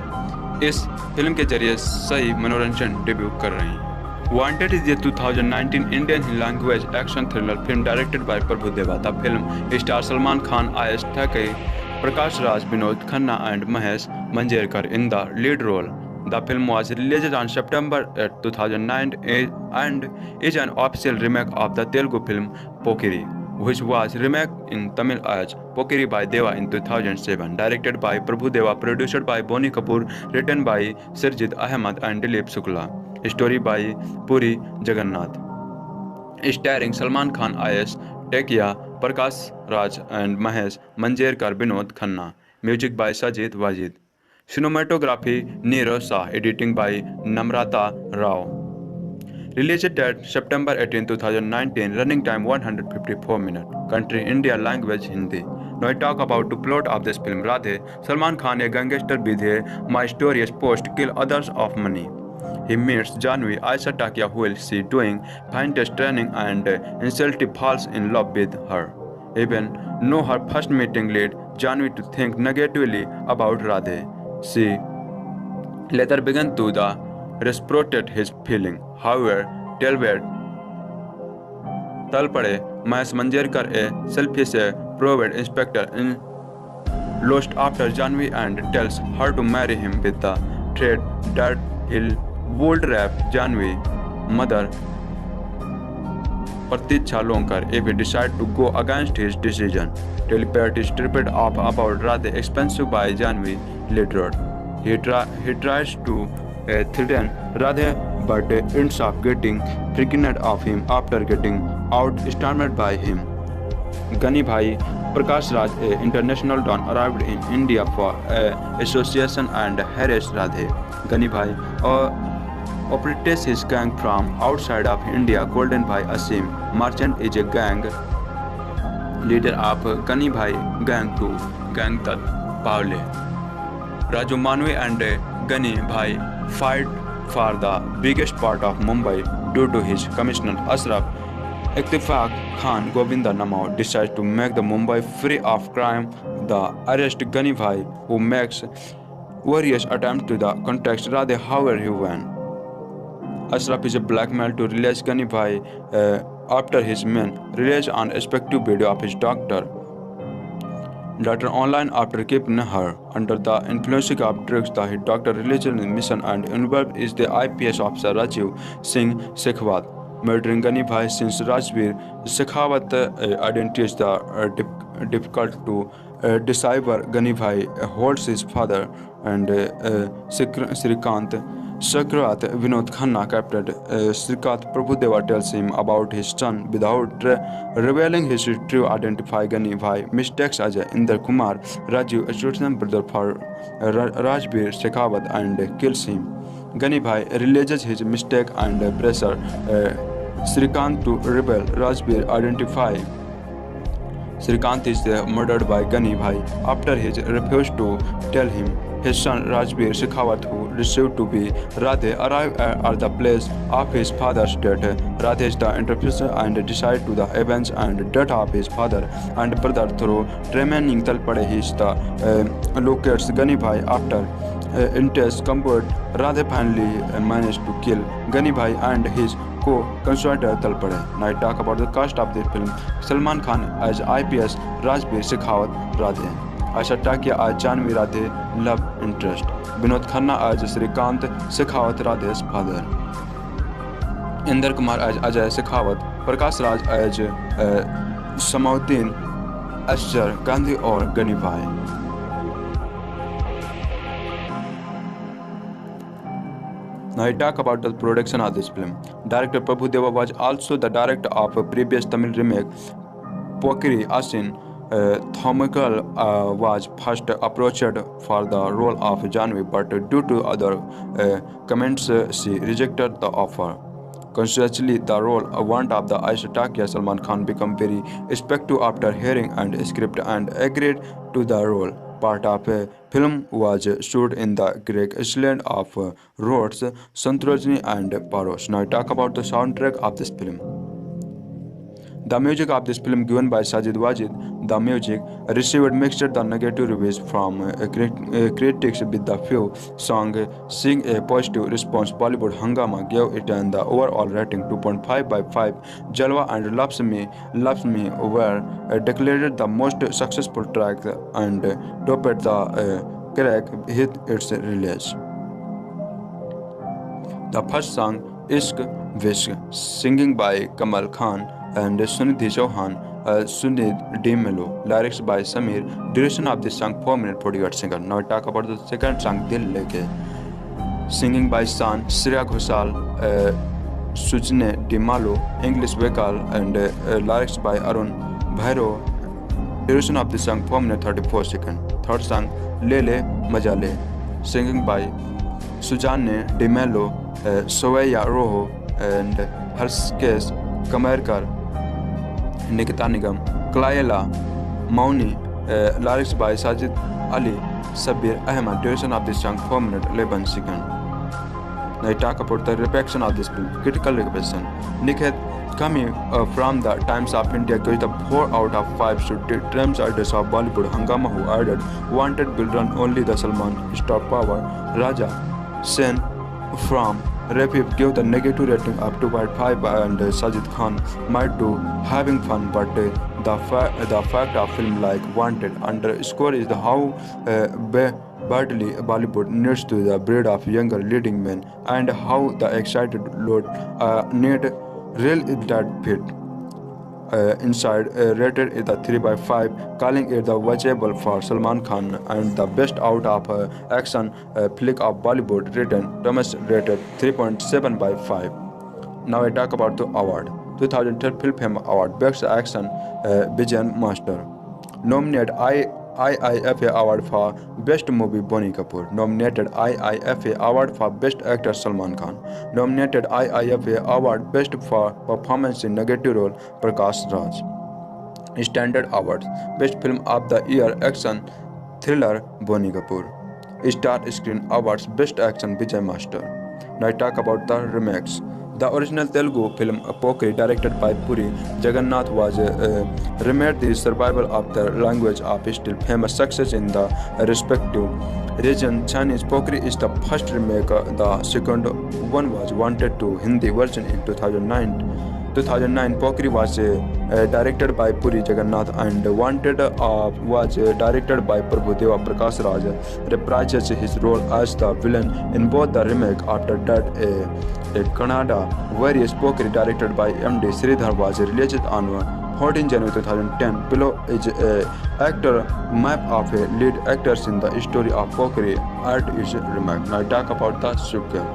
इस फिल्म के जरिए सही मनोरंजन डेब्यू कर रही हैं। Wanted is a 2019 Indian language action thriller film directed by Prabhu Deva. The film stars Salman Khan, Ayesha Thakkar, Prakash Raj, Vinod Khanna and Mahesh Manjrekar in the lead role. The film was released on September 8, 2009 and is an official remake of the Telugu film Pokiri, which was remade in Tamil as Pokiri by Deva in 2007. Directed by Prabhu Deva, produced by Bonnie Kapoor, written by Sirjit Ahmed and Dilip Shukla. Story by Puri Jagannath. Starring Salman Khan, Ayesha Thakkar, Prakash Raj and Mahesh Manjrekar, Vinod Khanna. Music by Sajid Wajid. Cinematography Neerav Shah. Editing by Namrata Rao. Released date September 18, 2019. Running time 154 minutes. Country India. Language Hindi. Now I talk about the plot of this film. Radhe. Salman Khan, a gangster with a mysterious post to kill others of money. He meets Janvi, Aisha Takia, who will see doing fine test training and instantly falls in love with her. Even though her first meeting led Janvi to think negatively about Radhe, she later began to reciprocate his feeling. However, तल पड़े Mahesh Manjrekar, a selfish private inspector, in lost after Janvi and tells her to marry him with the threat that he'll bold rap Janvi mother Pratiksha Lonkar if he decides to go against his decision. Telepathy is tripped up about Radhe expensive by Janvi later. He tries to threaten Radhe but ends up getting pregnant of him after getting outsmarted by him. Gani Bhai Prakash Raj, a international don, arrived in India for association and harassed Radhe. Gani Bhai operates his gang from outside of India. Golden Bhai Asim Merchant is a gang leader of Gani Bhai gang to gang Tat Paule. Raju Manvi and Gani Bhai fight for the biggest part of Mumbai due to his commissioner Ashraf Ittefaq Khan. Govinda Namao decides to make the Mumbai free of crime. The arrest Gani Bhai, who makes various attempts to contact Radhe, however he won. Ashraf is blackmailed to release Gani Bhai after his men release an respective video of his daughter online after keeping her under the influence of drugs. The doctor releases his mission and involved is the IPS officer Rajiv Singh Shekhawat. Murdering Gani Bhai since Rajveer Shekhawat identity is difficult to decipher. Gani Bhai holds his father and Srikant Sakrat Vinod Khanna captured. Srikant Prabhudeva tells him about his son without revealing his true identity. Gani Bhai mistakes Ajay Inder Kumar Rajiv, a chosen brother for Rajveer Shekhawat, and kills him. Gani Bhai realizes his mistake and pressure Srikant to reveal Rajveer identify. Srikant is murdered by Gani Bhai after he refused to tell him. His son Rajveer Shekhawat, who received to be Radhe, arrived at the place of his father's death. Radhe is the interpreter and decides to the events and death of his father and brother through remaining Talpade. He locates Gani Bhai after intense combat. Radhe finally managed to kill Gani Bhai and his co-conspirator Talpade. Now I talk about the cast of this film. Salman Khan as IPS Rajveer Shekhawat Radhe. Aisha Takia as Janvi Radhe love interest. Vinod Khanna as Srikant Shekhawat Radhe's father. Inder Kumar as Ajay Shekhawat. Prakash Raj as Samauddin Asghar Gandhi or Gani Bhai. Now I talk about the production of this film. Director Prabhu Deva was also the director of a previous Tamil remake Pokiri Asin. Thomakal was first approached for the role of Janvi, but due to other comments, she rejected the offer. Consequently, the role warrant of the Aisha Takia Salman Khan became very respectful after hearing and script and agreed to the role. Part of a film was shot in the Greek island of Rhodes, Santorini and Paros. Now I talk about the soundtrack of this film. The music of this film given by Sajid Wajid. The music received mixed the negative reviews from critics, with the few songs seeing a positive response. Bollywood Hungama gave it an overall rating 2.5 by 5. Jalwa and Loves Me were declared the most successful track and topped the crack hit its release. The first song, Ishq Vishk, singing by Kamal Khan and Sunidhi Chauhan, Sunid D. Melo, lyrics by Samir. Duration of this song 4 minutes 48 seconds. Now I talk about the second song, Dil Leke, singing by San, Shreya Ghoshal, Sujne D. Malo, English vocal and lyrics by Arun Bhairo Duration of the song 4 minutes 34 seconds. Third song Le Le Maja Le, singing by Suzanne Di Mello, Soeya Rojo, and Harskes Kamerkar, Nikita Nigam, Klayla Mauni, lyrics by Sajid Ali Sabir Ahmed. Duration of this song 4 minutes 11 seconds. Now I talk about the reception of this film. Critical reception. Nikhat coming from the Times of India gives the 4 out of 5 to terms artists of Bollywood. Hangama, who added wanted will run only the Salman star power. Raja Sen from Refib gave the negative rating of 2.5 and Sajid Khan might do having fun, but the fact of film like Wanted underscore is the how badly Bollywood needs to the breed of younger leading men, and how the excited load need real that fit inside. Rated is the 3/5, calling it the watchable for Salman Khan and the best out of action flick of Bollywood. Written Thomas rated 3.7/5. Now I talk about the award. 2012 Filmfare Award Best Action Bijan Master. Nominated IIFA Award for Best Movie Bonnie Kapoor. Nominated IIFA Award for Best Actor Salman Khan. Nominated IIFA Award Best for Performance in Negative Role Prakash Raj. Standard Awards Best Film of the Year Action Thriller Bonnie Kapoor. Star Screen Awards Best Action Vijay Master. Now I talk about the remakes. The original Telugu film Pokri, directed by Puri Jagannath, was remade the survival of the language of still famous success in the respective region. Chinese Pokri is the first remake. The second one was Wanted to Hindi version in 2009. Pokri was directed by Puri Jagannath, and Wanted was directed by Prabhudeva. Prakash Raj reprises his role as the villain in both the remake. After that, a Kannada variant Pokri directed by M.D. Sridhar was released on 14 January 2010. Below is a actor map of lead actors in the story of Pokri at its remake. Now I talk about the sequel.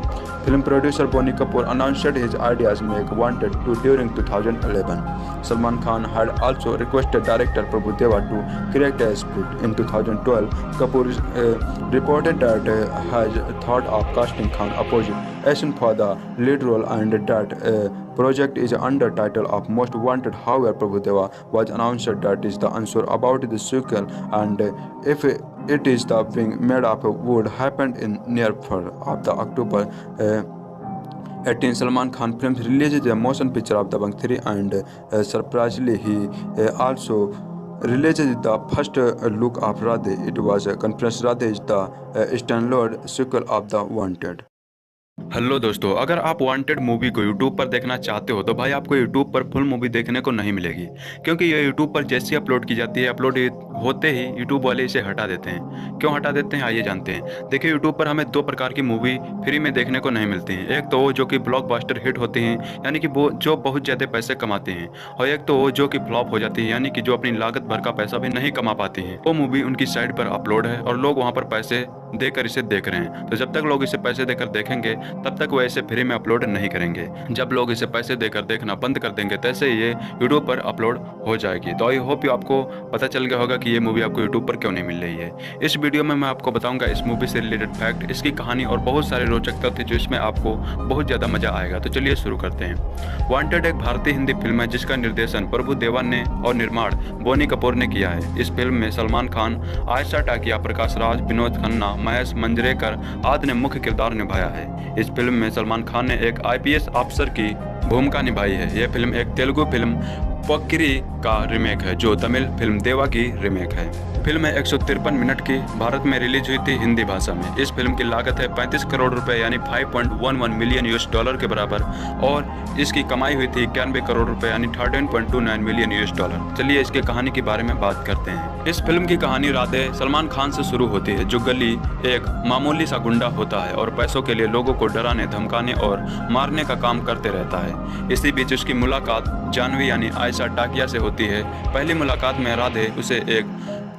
Film producer Bonnie Kapoor announced his ideas make Wanted 2 during 2011. Salman Khan had also requested director Prabhudeva to create a script. In 2012, Kapoor reported that has thought of casting Khan opposite Asian for the lead role, and that project is under title of Most Wanted. However, Prabhudeva was announced that is the answer about the sequel, and if it is the being made up would happen in near of the October 18. Salman Khan Films released a motion picture of Dabangg 3, and surprisingly he also released the first look of Radhe. It was a conference. Radhe is the standalone sequel of the Wanted. Hello दोस्तों, अगर आप wanted movie को YouTube पर देखना चाहते हो तो भाई आपको यूट्यूब पर फुल मूवी देखने को नहीं मिलेगी, क्योंकि ये यूट्यूब पर जैसे अपलोड की जाती है, अपलोड होते ही यूट्यूब वाले इसे हटा देते हैं। क्यों हटा देते हैं आइए जानते हैं। देखिए, यूट्यूब पर हमें 2 प्रकार की मूवी फ्री में देखने को नहीं मिलती हैं। एक तो वो जो कि ब्लॉकबस्टर हिट होती हैं, यानी कि वो जो बहुत ज़्यादा पैसे कमाते हैं, और एक तो वो जो कि फ्लॉप हो जाती है, यानी कि जो अपनी लागत भर का पैसा भी नहीं कमा पाती हैं। वो मूवी उनकी साइट पर अपलोड है और लोग वहाँ पर पैसे देकर इसे देख रहे हैं। तो जब तक लोग इसे पैसे देकर देखेंगे तब तक वो इसे फ्री में अपलोड नहीं करेंगे। जब लोग इसे पैसे देकर देखना बंद कर देंगे तैसे ये यूट्यूब पर अपलोड हो जाएगी। तो आई होप यू आपको पता चल गया होगा कि ये मूवी आपको यूट्यूब पर क्यों नहीं मिल रही है। इस वीडियो में मैं आपको बताऊंगा इस मूवी से रिलेटेड फैक्ट, इसकी कहानी और बहुत सारे रोचक तथ्य जो इसमें आपको बहुत ज़्यादा मजा आएगा। तो चलिए शुरू करते हैं। वांटेड एक भारतीय हिंदी फिल्म है जिसका निर्देशन प्रभु देवा ने और निर्माण बोनी कपूर ने किया है। इस फिल्म में सलमान खान, आयशा टाकिया, प्रकाश राज, विनोद खन्ना, महेश मंजरेकर आदि ने मुख्य किरदार निभाया है। इस फिल्म में सलमान खान ने एक IPS अफसर की भूमिका निभाई है। यह फिल्म एक तेलुगु फिल्म पोक्किरी का रीमेक है जो तमिल फिल्म देवा की रीमेक है। फिल्म 153 मिनट की भारत में रिलीज हुई थी हिंदी भाषा में। इस फिल्म की लागत है 35 करोड़ रुपए यानी 5.11 मिलियन US डॉलर के बराबर, और इसकी कमाई हुई थी 91 करोड़ रुपए यानी 13.29 मिलियन US। चलिए इसके कहानी के बारे में बात करते हैं। इस फिल्म की कहानी राधे सलमान खान से शुरू होती है, जो गली एक मामूली सा गुंडा होता है और पैसों के लिए लोगों को डराने, धमकाने और मारने का काम करते रहता है। इसी बीच उसकी मुलाकात जानवी यानी आयशा टाकिया से होती है। पहली मुलाकात में राधे उसे एक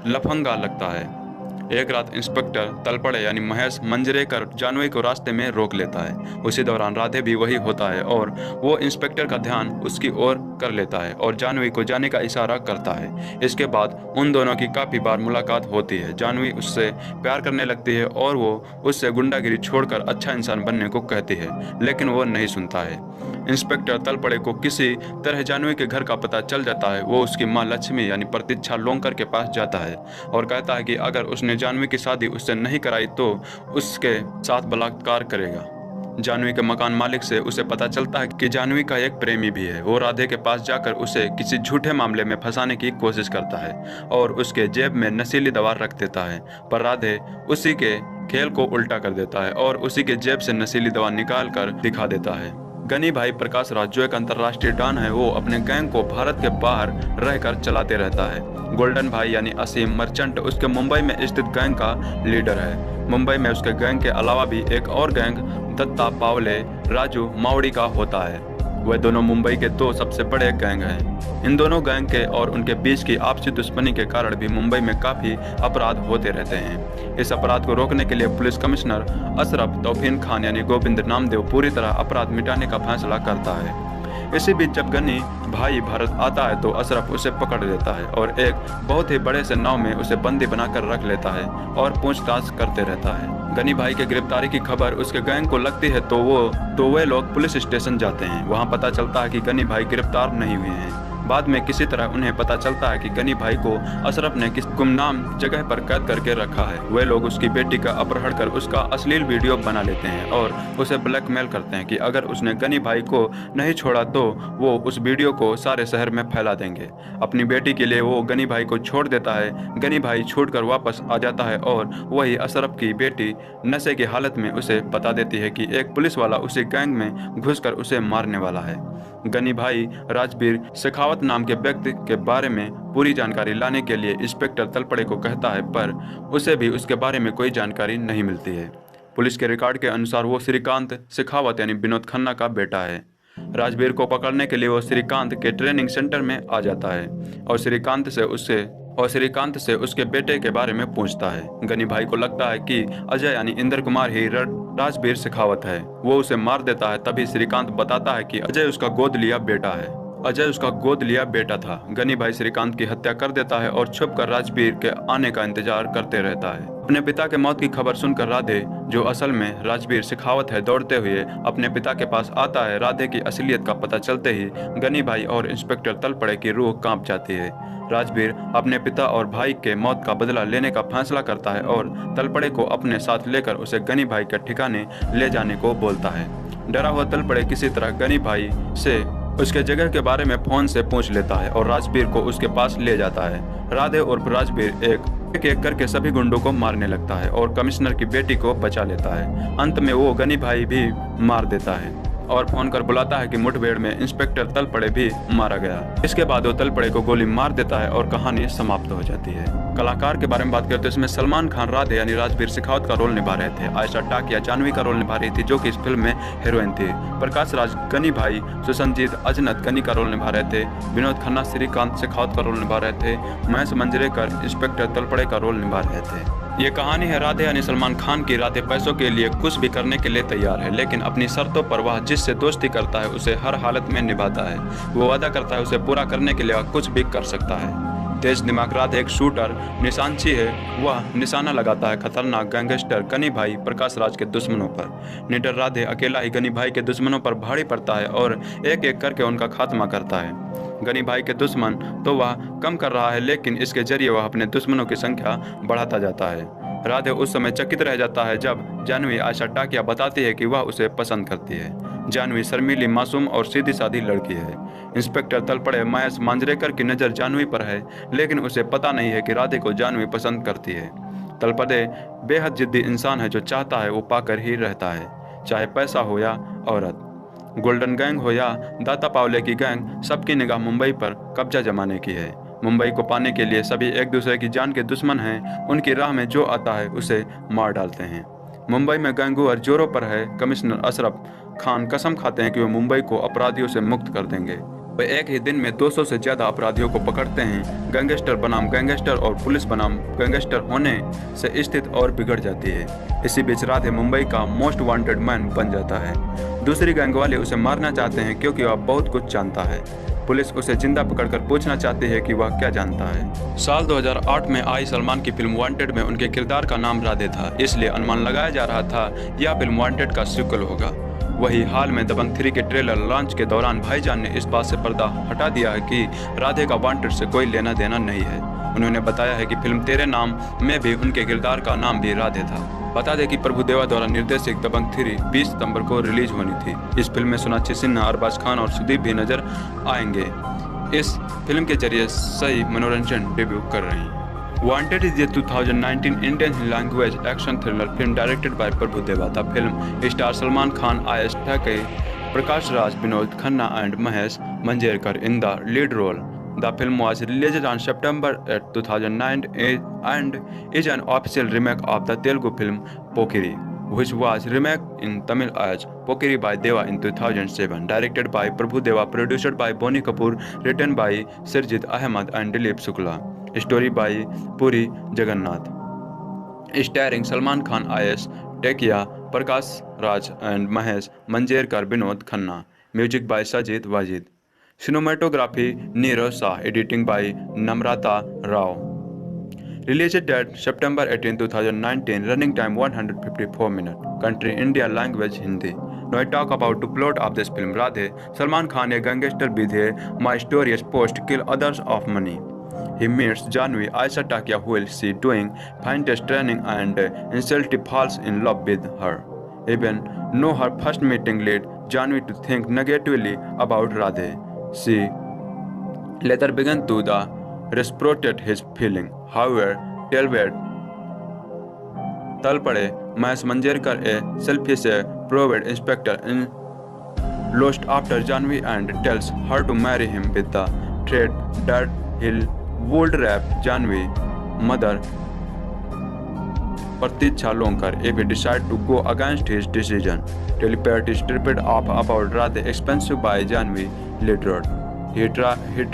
लफंगा लगता है एक रात इंस्पेक्टर तलपड़े यानी महेश मंजरेकर जानवी को रास्ते में रोक लेता है। उसी दौरान राधे भी वही होता है और वो इंस्पेक्टर का ध्यान उसकी ओर कर लेता है और जानवी को जाने का इशारा करता है। इसके बाद उन दोनों की काफ़ी बार मुलाकात होती है। जानवी उससे प्यार करने लगती है और वो उससे गुंडागिरी छोड़कर अच्छा इंसान बनने को कहती है, लेकिन वो नहीं सुनता है। इंस्पेक्टर तलपड़े को किसी तरह जानवी के घर का पता चल जाता है। वो उसकी माँ लक्ष्मी यानी प्रतीक्षा लोंकर के पास जाता है और कहता है कि अगर उसने जानवी की शादी उससे नहीं कराई तो उसके साथ बलात्कार करेगा। जानवी के मकान मालिक से उसे पता चलता है कि जानवी का एक प्रेमी भी है। वो राधे के पास जाकर उसे किसी झूठे मामले में फंसाने की कोशिश करता है और उसके जेब में नशीली दवा रख देता है, पर राधे उसी के खेल को उल्टा कर देता है और उसी के जेब से नशीली दवा निकाल कर दिखा देता है। गनी भाई प्रकाश राज जो एक अंतर्राष्ट्रीय डॉन है, वो अपने गैंग को भारत के बाहर रहकर चलाते रहता है। गोल्डन भाई यानी असीम मर्चेंट उसके मुंबई में स्थित गैंग का लीडर है। मुंबई में उसके गैंग के अलावा भी एक और गैंग दत्ता पावले राजू मावड़ी का होता है। वे दोनों मुंबई के दो सबसे बड़े गैंग हैं। इन दोनों गैंग के और उनके बीच की आपसी दुश्मनी के कारण भी मुंबई में काफ़ी अपराध होते रहते हैं। इस अपराध को रोकने के लिए पुलिस कमिश्नर अशरफ तौफीन खान यानी गोविंद नामदेव पूरी तरह अपराध मिटाने का फैसला करता है। इसी बीच जब गनी भाई भारत आता है तो अशरफ उसे पकड़ लेता है और एक बहुत ही बड़े से नाव में उसे बंदी बनाकर रख लेता है और पूछताछ करते रहता है। गनी भाई के गिरफ्तारी की खबर उसके गैंग को लगती है तो वे लोग पुलिस स्टेशन जाते हैं। वहां पता चलता है कि गनी भाई गिरफ्तार नहीं हुए हैं। बाद में किसी तरह उन्हें पता चलता है कि गनी भाई को अशरफ ने किस गुमनाम जगह पर कैद करके रखा है। वे लोग उसकी बेटी का अपहरण कर उसका अश्लील वीडियो बना लेते हैं और उसे ब्लैकमेल करते हैं कि अगर उसने गनी भाई को नहीं छोड़ा तो वो उस वीडियो को सारे शहर में फैला देंगे। अपनी बेटी के लिए वो गनी भाई को छोड़ देता है। गनी भाई छूटकर वापस आ जाता है और वही अशरफ की बेटी नशे की हालत में उसे बता देती है कि एक पुलिस वाला उसी गैंग में घुसकर उसे मारने वाला है। गनी भाई राजवीर शेखावत नाम के व्यक्ति के बारे में पूरी जानकारी लाने के लिए इंस्पेक्टर तलपड़े को कहता है, पर उसे भी उसके बारे में कोई जानकारी नहीं मिलती है। पुलिस के रिकॉर्ड के अनुसार वो श्रीकांत शेखावत यानी विनोद खन्ना का बेटा है। राजवीर को पकड़ने के लिए वो श्रीकांत के ट्रेनिंग सेंटर में आ जाता है और श्रीकांत से उसके बेटे के बारे में पूछता है। गनी भाई को लगता है कि अजय यानी इंद्र कुमार ही राजवीर शेखावत है। वो उसे मार देता है। तभी श्रीकांत बताता है कि अजय उसका गोद लिया बेटा था। गनी भाई श्रीकांत की हत्या कर देता है और छुपकर राजवीर के आने का इंतजार करते रहता है। अपने पिता के मौत की खबर सुनकर राधे, जो असल में राजवीर शेखावत है, दौड़ते हुए अपने पिता के पास आता है। राधे की असलियत का पता चलते ही गनी भाई और इंस्पेक्टर तलपड़े की रूह कांप जाती है। राजवीर अपने पिता और भाई के मौत का बदला लेने का फैसला करता है और तलपड़े को अपने साथ लेकर उसे गनी भाई के ठिकाने ले जाने को बोलता है। डरा हुआ तलपड़े किसी तरह गनी भाई से उसके जगह के बारे में फोन से पूछ लेता है और राजवीर को उसके पास ले जाता है। राधे और राजवीर एक एक करके सभी गुंडों को मारने लगता है और कमिश्नर की बेटी को बचा लेता है। अंत में वो गनी भाई भी मार देता है और फोन कर बुलाता है कि मुठभेड़ में इंस्पेक्टर तलपड़े भी मारा गया। इसके बाद वो तलपड़े को गोली मार देता है और कहानी समाप्त हो जाती है। कलाकार के बारे में बात करते हैं, इसमें सलमान खान राधे यानी राजवीर शेखावत का रोल निभा रहे थे। आयशा टाकिया जानवी का रोल निभा रही थी, जो कि इस फिल्म में हीरोइन थी। प्रकाश राज गनी भाई, सुसंजीत अजनत गनी का रोल निभा रहे थे। विनोद खन्ना श्रीकांत शेखावत का रोल निभा रहे थे। महेश मंजरेकर इंस्पेक्टर तलपड़े का रोल निभा रहे थे। ये कहानी है राधे यानी सलमान खान की। राधे पैसों के लिए कुछ भी करने के लिए तैयार है, लेकिन अपनी शर्तों पर वह जिससे दोस्ती करता है उसे हर हालत में निभाता है। वो वादा करता है उसे पूरा करने के लिए वह कुछ भी कर सकता है। तेज दिमाग राधे एक शूटर निशानची है। वह निशाना लगाता है खतरनाक गैंगस्टर गनी भाई प्रकाश राज के दुश्मनों पर। निडर राधे अकेला ही गनी भाई के दुश्मनों पर भारी पड़ता है और एक एक करके उनका खात्मा करता है। गनी भाई के दुश्मन तो वह कम कर रहा है, लेकिन इसके जरिए वह अपने दुश्मनों की संख्या बढ़ाता जाता है। राधे उस समय चकित रह जाता है जब जानवी आयशा टाकिया बताती है कि वह उसे पसंद करती है। जानवी शर्मीली, मासूम और सीधी सादी लड़की है। इंस्पेक्टर तलपड़े महेश मांजरेकर की नज़र जानवी पर है, लेकिन उसे पता नहीं है कि राधे को जानवी पसंद करती है। तलपड़े बेहद जिद्दी इंसान है जो चाहता है वो पाकर ही रहता है, चाहे पैसा हो या औरत। गोल्डन गैंग हो या दाता पावले की गैंग, सबकी निगाह मुंबई पर कब्जा जमाने की है। मुंबई को पाने के लिए सभी एक दूसरे की जान के दुश्मन हैं। उनकी राह में जो आता है उसे मार डालते हैं। मुंबई में गैंगुअर जोरों पर है। कमिश्नर अशरफ खान कसम खाते हैं कि वे मुंबई को अपराधियों से मुक्त कर देंगे। वे एक ही दिन में 200 से ज़्यादा अपराधियों को पकड़ते हैं। गैंगस्टर बनाम गैंगस्टर और पुलिस बनाम गैंगस्टर होने से स्थिति और बिगड़ जाती है। इसी बीच राधे मुंबई का मोस्ट वांटेड मैन बन जाता है। दूसरी गैंग वाले उसे मारना चाहते हैं क्योंकि वह बहुत कुछ जानता है। पुलिस उसे जिंदा पकड़कर पूछना चाहती है कि वह क्या जानता है। साल 2008 में आई सलमान की फिल्म वांटेड में उनके किरदार का नाम राधे था, इसलिए अनुमान लगाया जा रहा था यह फिल्म वांटेड का सीक्वल होगा। वही हाल में दबंग 3 के ट्रेलर लॉन्च के दौरान भाईजान ने इस बात से पर्दा हटा दिया है कि राधे का वांटेड से कोई लेना देना नहीं है। उन्होंने बताया है कि फिल्म तेरे नाम में भी उनके किरदार का नाम भी राधे था। बता दें कि प्रभु देवा द्वारा निर्देशित दबंग 3 20 सितंबर को रिलीज होनी थी। इस फिल्म में सोनाक्षी सिन्हा, अरबाज खान और सुदीप भी नजर आएंगे। इस फिल्म के जरिए सही मनोरंजन डेब्यू कर रही हैं। Wanted is a 2019 Indian language action thriller film directed by Prabhu Deva. The film stars Salman Khan, Ayush Thackeray, Prakash Raj, Vinod Khanna and Mahesh Manjrekar in the lead role. The film was released on September 2009 and is an official remake of the Telugu film Pokiri, which was remade in Tamil as Pokiri by Deva in 2007. Directed by Prabhu Deva, produced by Bonnie Kapoor, written by Sarjit Ahmed and Dilip Shukla. Story by Puri Jagannath. Starring Salman Khan, Ayush Thackeray, Prakash Raj and Mahesh Manjrekar, Vinod Khanna. Music by Sajid Wajid. Cinematography Neerav Shah. Editing by Namrata Rao. Released date September 18, 2019. Running time 154 minutes. Country India. Language Hindi. Now I talk about the plot of this film. Radhe. Salman Khan a gangster with a mysterious post to kill others of money. He meets Janvi, Ayesha Thackeray, who will see doing fine test training and instantly falls in love with her. Even though her first meeting led Janvi to think negatively about Radhe, she later began to reciprocate his feeling. However, Talpade Mahesh Manjrekar, a selfish private inspector, lost after Janvi and tells her to marry him with the threat that he'll would rap Janvi mother Pratiksha Lonkar if he decide to go against his decision. Telepathy is stripped off about Radhe expensive by Janvi later. He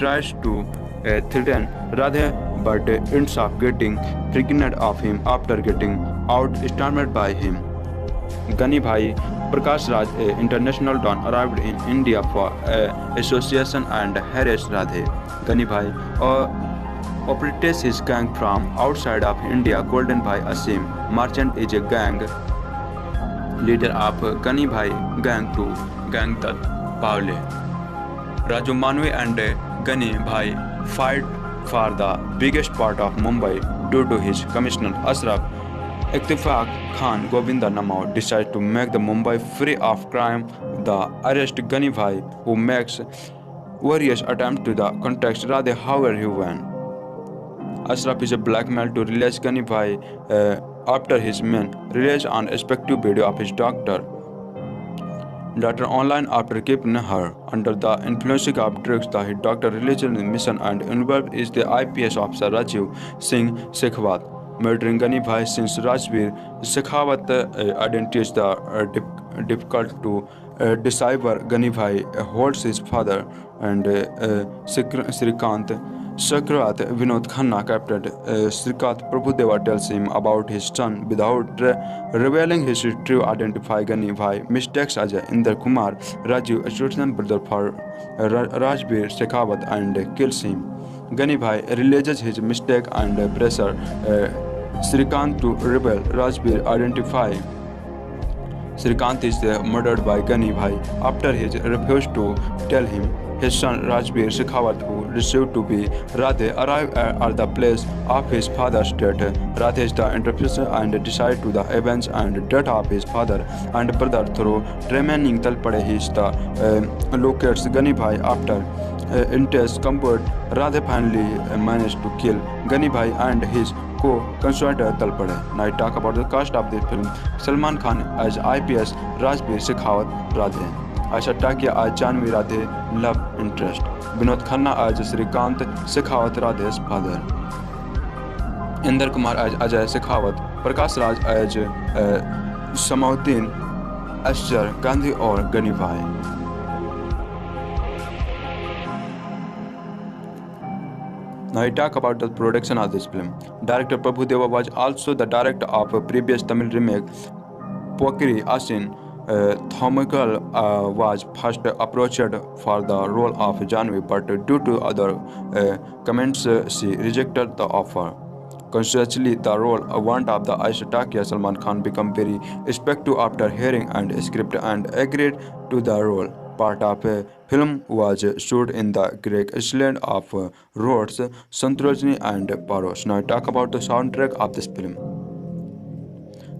tries to threaten Radhe but ends up getting pregnant of him after getting outsmarted by him. Gani Bhai Prakash Raj, a international don, arrived in India for association and harassed Radhe. Gani Bhai operates his gang from outside of India. Golden Bhai Asim Merchant is a gang leader of Gani Bhai gang to gang Tat Pawle. Raju Manvi and Gani Bhai fight for the biggest part of Mumbai due to his commissioner Ashraf Ittefaq Khan. Govinda Namao decides to make the Mumbai free of crime. The arrest Gani Bhai, who makes various attempts to contact Radhe, however he won. Ashraf is blackmailed to release Gani Bhai after his men released an respective video of his daughter online after keeping her under the influence of drugs. The doctor released in the mission and involved is the IPS officer Rajiv Singh Shekhawat. Murdering Gani Bhai since Rajveer Shekhawat identities the difficult to decipher. Gani Bhai holds his father and Srikant Sakrat Vinod Khanna captured. Srikant Prabhu Deva tells him about his son without revealing his true identity. Gani Bhai mistakes Ajay Inder Kumar Rajiv, associate brother for Rajveer Shekhawat, and kills him. Gani Bhai realizes his mistake and pressure Srikant to reveal Rajveer identify. Srikant is murdered by Gani Bhai after he refused to tell him. His son Rajveer Shekhawat, who received to be Radhe, arrived at the place of his father's death. Radhe is the interpreter and decides to avenge and death of his father and brother through remaining Talpade. He locates Gani Bhai after intense combat. Radhe finally managed to kill Gani Bhai and his co-conspirator Talpade. Now I talk about the cast of this film. Salman Khan as IPS, Rajveer Shekhawat Radhe. Ayesha Thackeray as Janvi Radhe love interest. Vinod Khanna as Srikant Shekhawat Radhe's father. Inder Kumar as Ajay Shekhawat. Prakash Raj as Samauddin Ashjar Gandhi or Gani Bhai. Now I talk about the production of this film. Director Prabhu Deva was also the director of a previous Tamil remake Pokiri Asin. Thomakal was first approached for the role of Janvi, but due to other comments, she rejected the offer. Consequently, the role want of the Aisha Takia Salman Khan became very respectful after hearing and script and agreed to the role. Part of a film was shot in the Greek island of Rhodes, Santorini and Paros. Now I talk about the soundtrack of this film.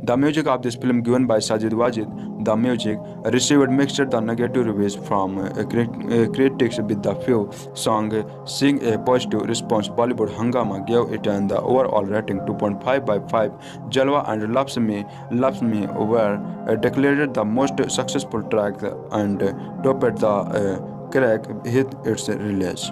The music of this film given by Sajid Wajid, the music received mixed the negative reviews from critics with the few songs seeing a positive response. Bollywood Hangama gave it an the overall rating 2.5 by 5. Jalwa and Loves Me were declared the most successful track and topped the crack hit its release.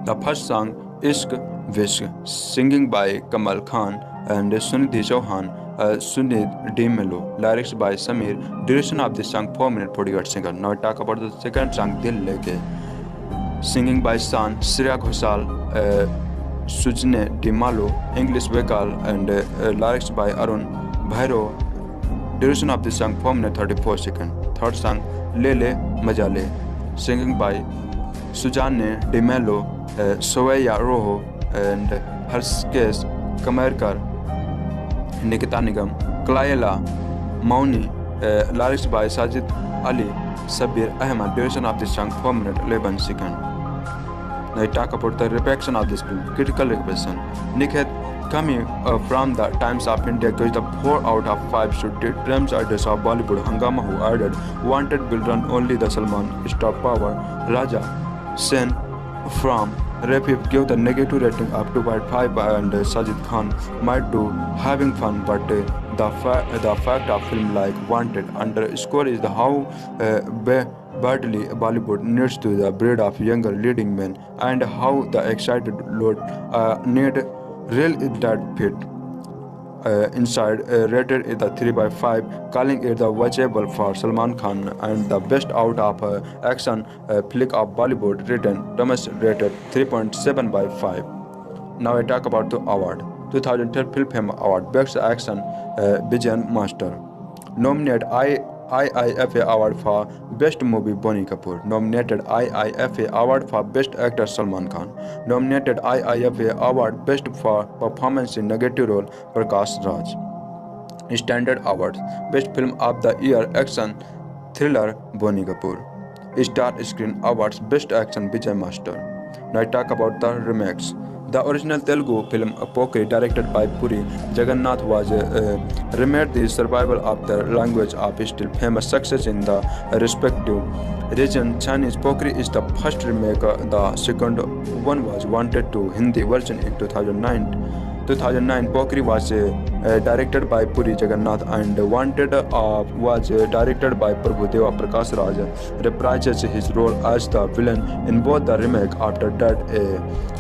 The first song, Ishq Vishk, singing by Kamal Khan and Sunidhi Chauhan, Sunid D. Melo, lyrics by Samir, duration of the song 4 minutes 48 seconds. Now I talk about the second song, Dil Leke, singing by San, Shreya Ghoshal, Sujne D. Malo, English vocal and lyrics by Arun Bhairo, duration of the song 4 minutes 34 seconds. Third song, Lele Majale, singing by Sujane D. Melo, Soeya Roho and Harskes Kamerkar, Nikita Nigam, Klayla Mauni, lyrics by Sajid Ali, Sabir Ahmed, duration of this song 4 minutes 11 seconds. Now I talk about the reception of this film. Critical reception. Nikhet coming from the Times of India gives the 4 out of 5 should terms artists of Bollywood Hangama, who added wanted will run only the Salman star power. Raja Sen from Refib gave the negative rating of 2.5 and Sajid Khan might do having fun, but the fact of film like wanted underscore is the how badly Bollywood needs to the breed of younger leading men and how the excited load need real that fit. Inside rated it the 3 by 5, calling it the watchable for Salman Khan and the best out of action flick of Bollywood. Written Thomas rated 3.7 by 5. Now I talk about the award. 2010 Film Award Best Action Bijan Master. Nominated IIFA Award for Best Movie Bonnie Kapoor. Nominated IIFA Award for Best Actor Salman Khan. Nominated IIFA Award Best for Performance in Negative Role Prakash Raj. Standard Awards Best Film of the Year Action Thriller Bonnie Kapoor. Star Screen Awards Best Action Vijay Master. Now I talk about the remakes. The original Telugu film Pokiri, directed by Puri Jagannath, was remade the survival of the language of still famous success in the respective region. Chinese Pokiri is the first remake. The second one was wanted to Hindi version in 2009. Pokiri was directed by Puri Jagannath and wanted was directed by Prabhu Deva. Prakash Raj reprises his role as the villain in both the remake. After that,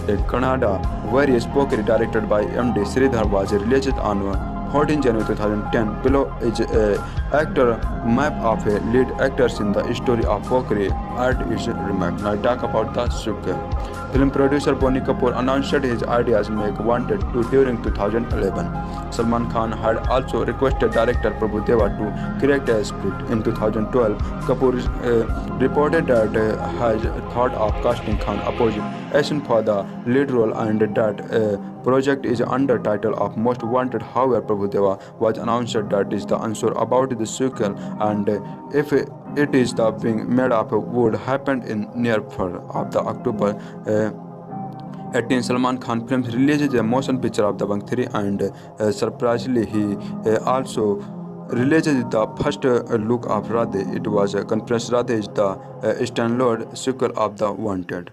a Kannada various Pokiri directed by MD Sridhar was released on 14 January 2010. Below is a actor map of a lead actors in the story of Pokiri and its remake. Now I talk about the sequel. Film producer Bonnie Kapoor announced his ideas make Wanted 2 during 2011. Salman Khan had also requested director Prabhu Deva to create a script. In 2012, Kapoor reported that has thought of casting Khan opposite Asian for the lead role and that project is under title of Most Wanted. However, Prabhu Deva was announced that is the answer about the sequel and if it is the being made up would happen in near of the October 18. Salman Khan films releases a motion picture of the Bang 3 and surprisingly he also releases the first look of Radhe. It was a conference. Radhe is the standalone sequel of the Wanted.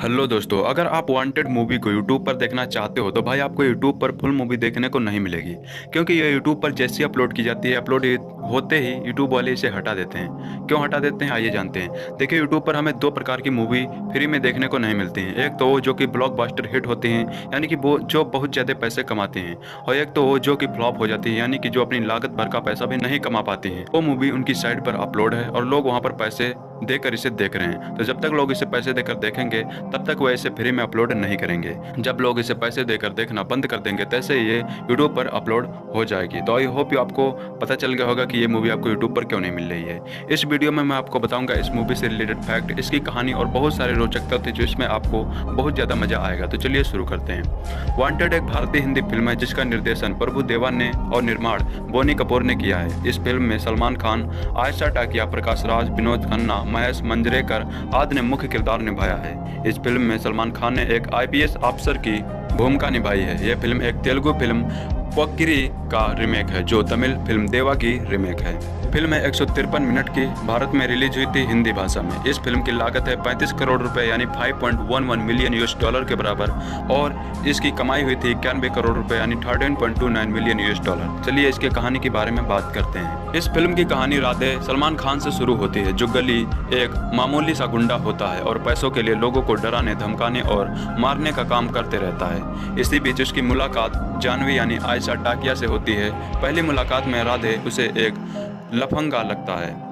Hello दोस्तों, अगर आप wanted movie को YouTube पर देखना चाहते हो तो भाई आपको यूट्यूब पर फुल मूवी देखने को नहीं मिलेगी, क्योंकि ये यूट्यूब पर जैसी अपलोड की जाती है अपलोड होते ही यूट्यूब वाले इसे हटा देते हैं। क्यों हटा देते हैं आइए जानते हैं। देखिए, यूट्यूब पर हमें 2 प्रकार की मूवी फ्री में देखने को नहीं मिलती हैं। एक तो वो जो कि ब्लॉकबस्टर हिट होते हैं, यानी कि वो जो बहुत ज़्यादा पैसे कमाते हैं, और एक तो वो जो कि फ्लॉप हो जाती है, यानी कि जो अपनी लागत भर का पैसा भी नहीं कमा पाती हैं। वो मूवी उनकी साइट पर अपलोड है और लोग वहाँ पर पैसे देकर इसे देख रहे हैं। तो जब तक लोग इसे पैसे देकर देखेंगे तब तक वो इसे फ्री में अपलोड नहीं करेंगे। जब लोग इसे पैसे देकर देखना बंद कर देंगे तैसे ये यूट्यूब पर अपलोड हो जाएगी। तो आई होप आपको पता चल गया होगा कि ये मूवी आपको यूट्यूब पर क्यों नहीं मिल रही है। इस वीडियो में मैं आपको बताऊंगा इस मूवी से रिलेटेड फैक्ट, इसकी कहानी और बहुत सारे रोचक तथ्य जो इसमें आपको बहुत ज़्यादा मजा आएगा। तो चलिए शुरू करते हैं। वांटेड एक भारतीय हिंदी फिल्म है जिसका निर्देशन प्रभु देवा ने और निर्माण बोनी कपूर ने किया है। इस फिल्म में सलमान खान, आयशा टाकिया, प्रकाश राज, विनोद खन्ना, महेश मंजरेकर आदि ने मुख्य किरदार निभाया है। इस फिल्म में सलमान खान ने एक IPS अफसर की भूमिका निभाई है। यह फिल्म एक तेलुगु फिल्म पोक्किरी का रीमेक है जो तमिल फिल्म देवा की रीमेक है। फिल्म 153 मिनट की भारत में रिलीज हुई थी हिंदी भाषा में। इस फिल्म की लागत है 35 करोड़ रुपए यानी 5.11 मिलियन US$ के बराबर और इसकी कमाई हुई थी 91 करोड़ रुपए यानी 13.29 मिलियन US$। चलिए इसके कहानी के बारे में बात करते हैं। इस फिल्म की कहानी राधे सलमान खान से शुरू होती है जो गली एक मामूली सा गुंडा होता है और पैसों के लिए लोगों को डराने, धमकाने और मारने का काम करते रहता है। इसी बीच उसकी मुलाकात जानवी यानी आयशा टाकिया से होती है। पहली मुलाकात में राधे उसे एक लफंगा लगता है।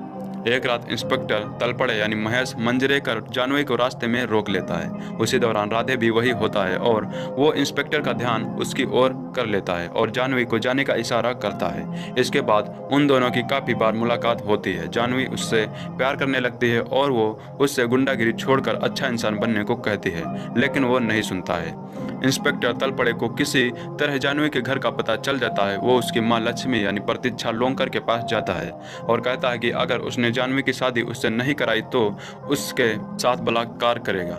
एक रात इंस्पेक्टर तलपड़े यानी महेश मंजरेकर जानवी को रास्ते में रोक लेता है। उसी दौरान राधे भी वही होता है और वो इंस्पेक्टर का ध्यान उसकी ओर कर लेता है और जानवी को जाने का इशारा करता है। इसके बाद उन दोनों की काफ़ी बार मुलाकात होती है। जानवी उससे प्यार करने लगती है और वो उससे गुंडागिरी छोड़कर अच्छा इंसान बनने को कहती है, लेकिन वो नहीं सुनता है। इंस्पेक्टर तलपड़े को किसी तरह जानवी के घर का पता चल जाता है। वो उसकी माँ लक्ष्मी यानी प्रतीक्षा लोंकर के पास जाता है और कहता है कि अगर उसने जानवी की शादी उससे नहीं कराई तो उसके साथ बलात्कार करेगा।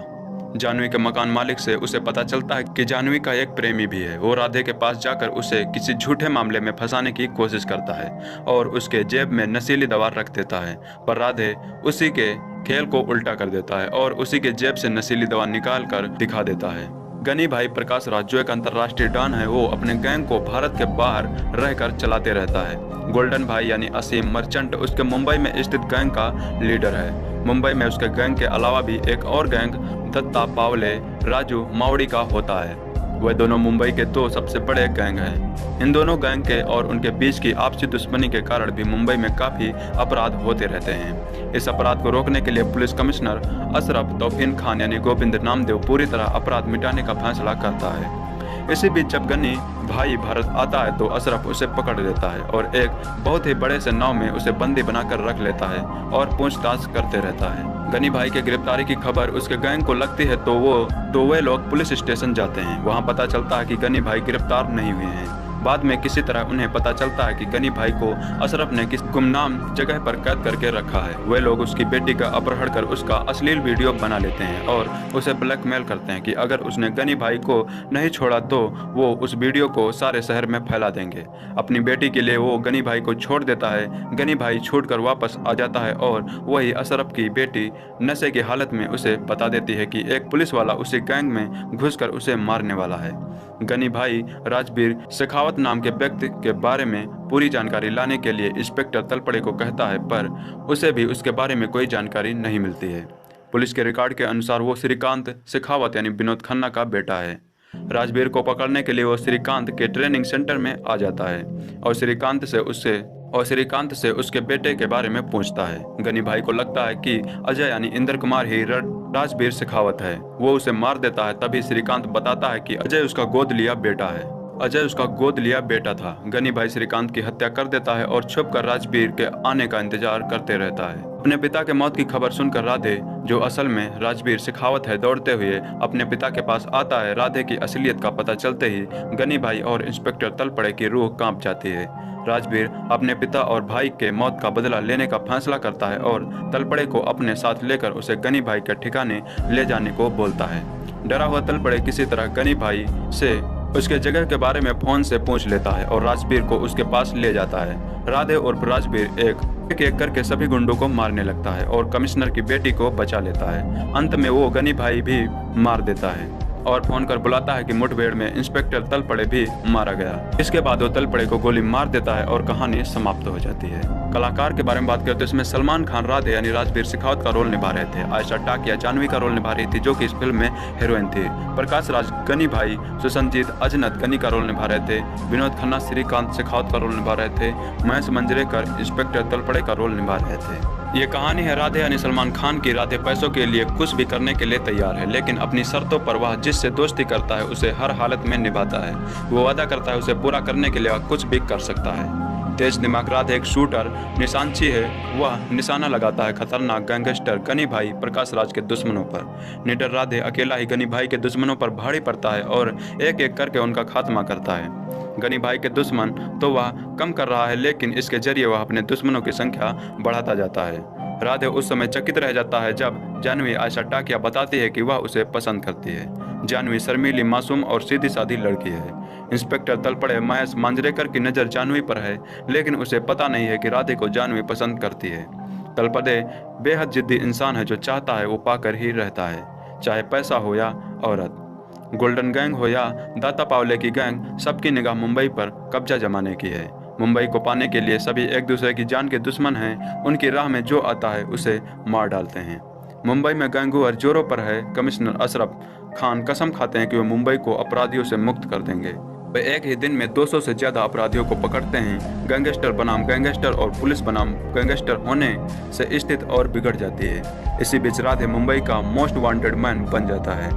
जानवी के मकान मालिक से उसे पता चलता है कि जानवी का एक प्रेमी भी है। वो राधे के पास जाकर उसे किसी झूठे मामले में फंसाने की कोशिश करता है और उसके जेब में नशीली दवा रख देता है, पर राधे उसी के खेल को उल्टा कर देता है और उसी के जेब से नशीली दवा निकाल कर दिखा देता है। गनी भाई प्रकाश राज जो एक अंतर्राष्ट्रीय डॉन है, वो अपने गैंग को भारत के बाहर रहकर चलाते रहता है। गोल्डन भाई यानी असीम मर्चेंट उसके मुंबई में स्थित गैंग का लीडर है। मुंबई में उसके गैंग के अलावा भी एक और गैंग दत्ता पावले राजू मावड़ी का होता है। वह दोनों मुंबई के दो सबसे बड़े गैंग हैं। इन दोनों गैंग के और उनके बीच की आपसी दुश्मनी के कारण भी मुंबई में काफ़ी अपराध होते रहते हैं। इस अपराध को रोकने के लिए पुलिस कमिश्नर अशरफ तौफीन खान यानी गोविंद नामदेव पूरी तरह अपराध मिटाने का फैसला करता है। इसी बीच जब गनी भाई भारत आता है तो अशरफ उसे पकड़ लेता है और एक बहुत ही बड़े से नाव में उसे बंदी बनाकर रख लेता है और पूछताछ करते रहता है। गनी भाई के गिरफ्तारी की खबर उसके गैंग को लगती है तो वे लोग पुलिस स्टेशन जाते हैं। वहां पता चलता है कि गनी भाई गिरफ्तार नहीं हुए हैं। बाद में किसी तरह उन्हें पता चलता है कि गनी भाई को अशरफ ने किसी गुमनाम जगह पर कैद करके रखा है। वे लोग उसकी बेटी का अपहरण कर उसका अश्लील वीडियो बना लेते हैं और उसे ब्लैकमेल करते हैं कि अगर उसने गनी भाई को नहीं छोड़ा तो वो उस वीडियो को सारे शहर में फैला देंगे। अपनी बेटी के लिए वो गनी भाई को छोड़ देता है। गनी भाई छूटकर वापस आ जाता है और वही अशरफ की बेटी नशे की हालत में उसे बता देती है कि एक पुलिस वाला उसी गैंग में घुसकर उसे मारने वाला है। गनी भाई राजवीर शेखावत नाम के व्यक्ति के बारे में पूरी जानकारी लाने के लिए इंस्पेक्टर तलपड़े को कहता है, पर उसे भी उसके बारे में कोई जानकारी नहीं मिलती है। पुलिस के रिकॉर्ड के अनुसार वो श्रीकांत शेखावत यानी विनोद खन्ना का बेटा है। राजवीर को पकड़ने के लिए वो श्रीकांत के ट्रेनिंग सेंटर में आ जाता है और श्रीकांत से उसके बेटे के बारे में पूछता है। गनी भाई को लगता है कि अजय यानी इंद्र कुमार ही राजवीर शेखावत है। वो उसे मार देता है। तभी श्रीकांत बताता है कि अजय उसका गोद लिया बेटा था। गनी भाई श्रीकांत की हत्या कर देता है और छुपकर राजवीर के आने का इंतजार करते रहता है। अपने पिता के मौत की खबर सुनकर राधे, जो असल में राजवीर शेखावत है, दौड़ते हुए अपने पिता के पास आता है। राधे की असलियत का पता चलते ही गनी भाई और इंस्पेक्टर तलपड़े की रूह कांप जाती है। राजवीर अपने पिता और भाई के मौत का बदला लेने का फैसला करता है और तलपड़े को अपने साथ लेकर उसे गनी भाई के ठिकाने ले जाने को बोलता है। डरा हुआ तलपड़े किसी तरह गनी भाई से उसके जगह के बारे में फोन से पूछ लेता है और राजवीर को उसके पास ले जाता है। राधे और राजवीर एक एक करके सभी गुंडों को मारने लगता है और कमिश्नर की बेटी को बचा लेता है। अंत में वो गनी भाई भी मार देता है और फोन कर बुलाता है कि मुठभेड़ में इंस्पेक्टर तलपड़े भी मारा गया। इसके बाद वो तलपड़े को गोली मार देता है और कहानी समाप्त हो जाती है। कलाकार के बारे में बात करते हैं, इसमें सलमान खान राधे यानी राजवीर शेखावत का रोल निभा रहे थे। आयशा टाकिया जानवी का रोल निभा रही थी जो कि इस फिल्म में हीरोइन थी। प्रकाश राज गनी भाई, सुसंजीत अजनत गनी का रोल निभा रहे थे। विनोद खन्ना श्रीकांत शेखावत का रोल निभा रहे थे। महेश मंजरेकर इंस्पेक्टर तलपड़े का रोल निभा रहे थे। ये कहानी है राधे यानी सलमान खान की। राधे पैसों के लिए कुछ भी करने के लिए तैयार है, लेकिन अपनी शर्तों पर वह जिससे दोस्ती करता है उसे हर हालत में निभाता है। वो वादा करता है उसे पूरा करने के लिए वह कुछ भी कर सकता है। तेज दिमाग राधे एक शूटर निशानची है। वह निशाना लगाता है खतरनाक गैंगस्टर गनी भाई प्रकाश राज के दुश्मनों पर। निडर राधे अकेला ही गनी भाई के दुश्मनों पर भारी पड़ता है और एक एक करके उनका खात्मा करता है। गनी भाई के दुश्मन तो वह कम कर रहा है, लेकिन इसके जरिए वह अपने दुश्मनों की संख्या बढ़ाता जाता है। राधे उस समय चकित रह जाता है जब जानवी आयशा टाकिया बताती है कि वह उसे पसंद करती है। जानवी शर्मीली, मासूम और सीधी सादी लड़की है। इंस्पेक्टर तलपड़े महेश मांजरेकर की नज़र जानवी पर है, लेकिन उसे पता नहीं है कि राधे को जानवी पसंद करती है। तलपड़े बेहद जिद्दी इंसान है जो चाहता है वो पाकर ही रहता है, चाहे पैसा हो या औरत। गोल्डन गैंग हो या दाता पावले की गैंग, सबकी निगाह मुंबई पर कब्जा जमाने की है। मुंबई को पाने के लिए सभी एक दूसरे की जान के दुश्मन हैं। उनकी राह में जो आता है उसे मार डालते हैं। मुंबई में गैंगवार जोरों पर है। कमिश्नर अशरफ खान कसम खाते हैं कि वे मुंबई को अपराधियों से मुक्त कर देंगे। वे एक ही दिन में 200 से ज़्यादा अपराधियों को पकड़ते हैं। गैंगस्टर बनाम गैंगस्टर और पुलिस बनाम गैंगस्टर होने से स्थिति और बिगड़ जाती है। इसी बीच राधे मुंबई का मोस्ट वांटेड मैन बन जाता है।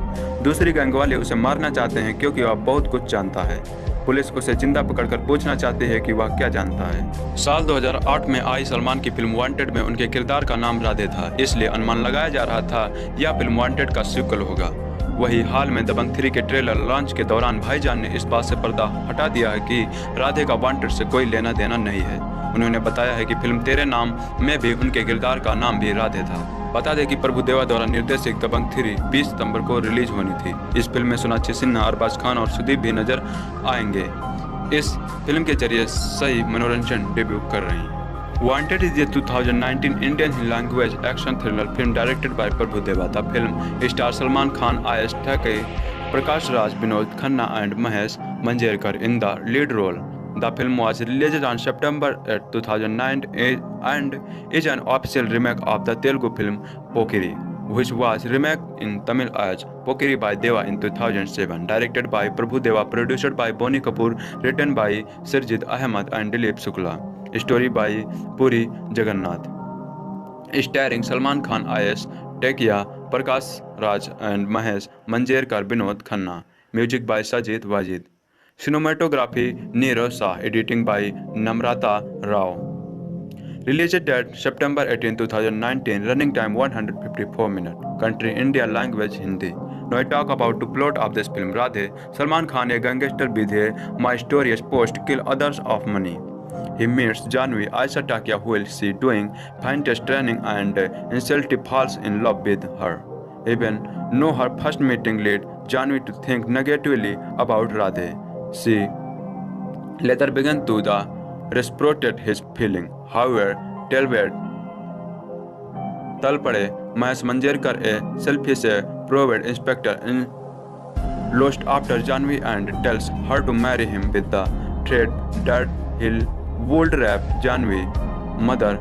दूसरी गैंग वाले उसे मारना चाहते हैं क्योंकि वह बहुत कुछ जानता है। पुलिस उसे जिंदा पकड़कर पूछना चाहती है कि वह क्या जानता है। साल 2008 में आई सलमान की फिल्म वांटेड में उनके किरदार का नाम राधे था, इसलिए अनुमान लगाया जा रहा था यह फिल्म वांटेड का सीक्वल होगा। वही हाल में दबंग 3 के ट्रेलर लॉन्च के दौरान भाईजान ने इस बात से पर्दा हटा दिया है कि राधे का वांटेड से कोई लेना देना नहीं है। उन्होंने बताया है कि फिल्म तेरे नाम में भी उनके किरदार का नाम भी राधे था। बता दें कि प्रभु देवा द्वारा निर्देशित दबंग 3 20 सितंबर को रिलीज होनी थी। इस फिल्म में सोनाक्षी सिन्हा, अरबाज खान और सुदीप भी नजर आएंगे। इस फिल्म के जरिए सही मनोरंजन डेब्यू कर रही हैं। Wanted is a 2019 Indian language action thriller film directed by Prabhu Deva. The film stars Salman Khan, Ayush Thackeray, Prakash Raj, Vinod Khanna and Mahesh Manjrekar in the lead role. The film was released on September 2009 and is an official remake of the Telugu film Pokiri, which was remade in Tamil as Pokiri by Deva in 2007. Directed by Prabhu Deva, produced by Bonnie Kapoor, written by Sirjit Ahmed and Dilip Shukla. Story by Puri Jagannath. Starring Salman Khan, Ayush Thackeray, Prakash Raj and Mahesh Manjrekar, Vinod Khanna. Music by Sajid Wajid. Cinematography Neerav Shah. Editing by Namrata Rao. Release date September 18, 2019. Running time 154 minutes. Country India. Language Hindi. Now I talk about the plot of this film. Radhe, Salman Khan a gangster with a mysterious post kill others of money. He meets Janvi Aisha Takia while she doing fine-test training and instantly falls in love with her. Even though her first meeting led Janvi to think negatively about Radhe, she later began to reciprocate his feeling. However, Talpade Mahesh Manjrekar, a selfish private inspector, lost after Janvi and tells her to marry him with the threat that he'll would rap Janvi mother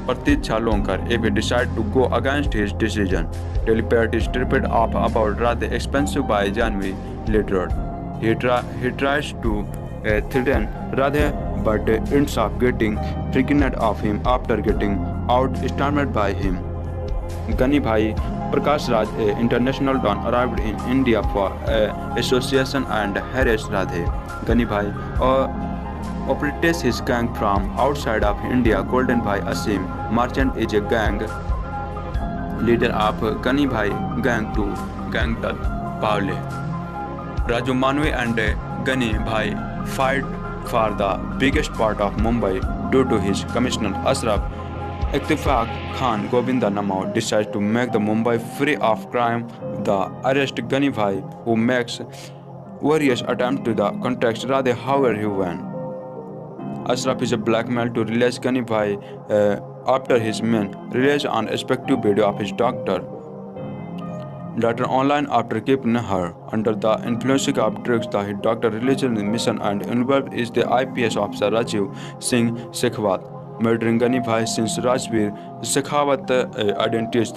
Pratiksha Lonkar if he decide to go against his decision. Telepathy is tripped off about Radhe expensive by Janvi later. He tries to threaten Radhe but ends up getting pregnant of him after getting outsmarted by him. Gani Bhai Prakash Raj, a international don, arrived in India for association and harassed Radhe. Gani Bhai operates his gang from outside of India. Golden Bhai Asim Merchant is a gang leader of Gani Bhai gang to gang Tat Pawle. Raju Manvi and Gani Bhai fight for the biggest part of Mumbai due to his commissioner Ashraf Ittefaq Khan. Govinda Namao decides to make the Mumbai free of crime. The arrest Gani Bhai, who makes various attempts to the contact Radhe, however he won. Ashraf is blackmailed to release Gani Bhai after his men release an respective video of his daughter online after keeping her under the influence of drugs. The doctor released in the mission and involved is the IPS officer Rajiv Singh Shekhawat. Murdering Gani Bhai since Rajveer Shekhawat identity is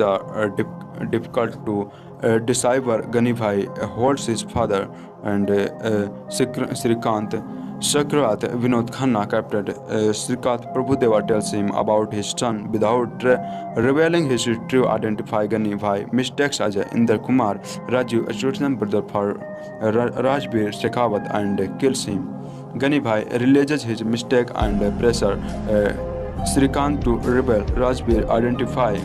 difficult to decipher. Gani Bhai holds his father and Srikant Sakrat Vinod Khanna captured Srikanth Prabhudeva tells him about his son without revealing his true identity. Gani Bhai mistakes Ajay Inder Kumar Raju, a chosen brother for Rajbir Shekhawat, and kills him. Gani Bhai realizes his mistake and pressure Srikanth to rebel. Rajbir identify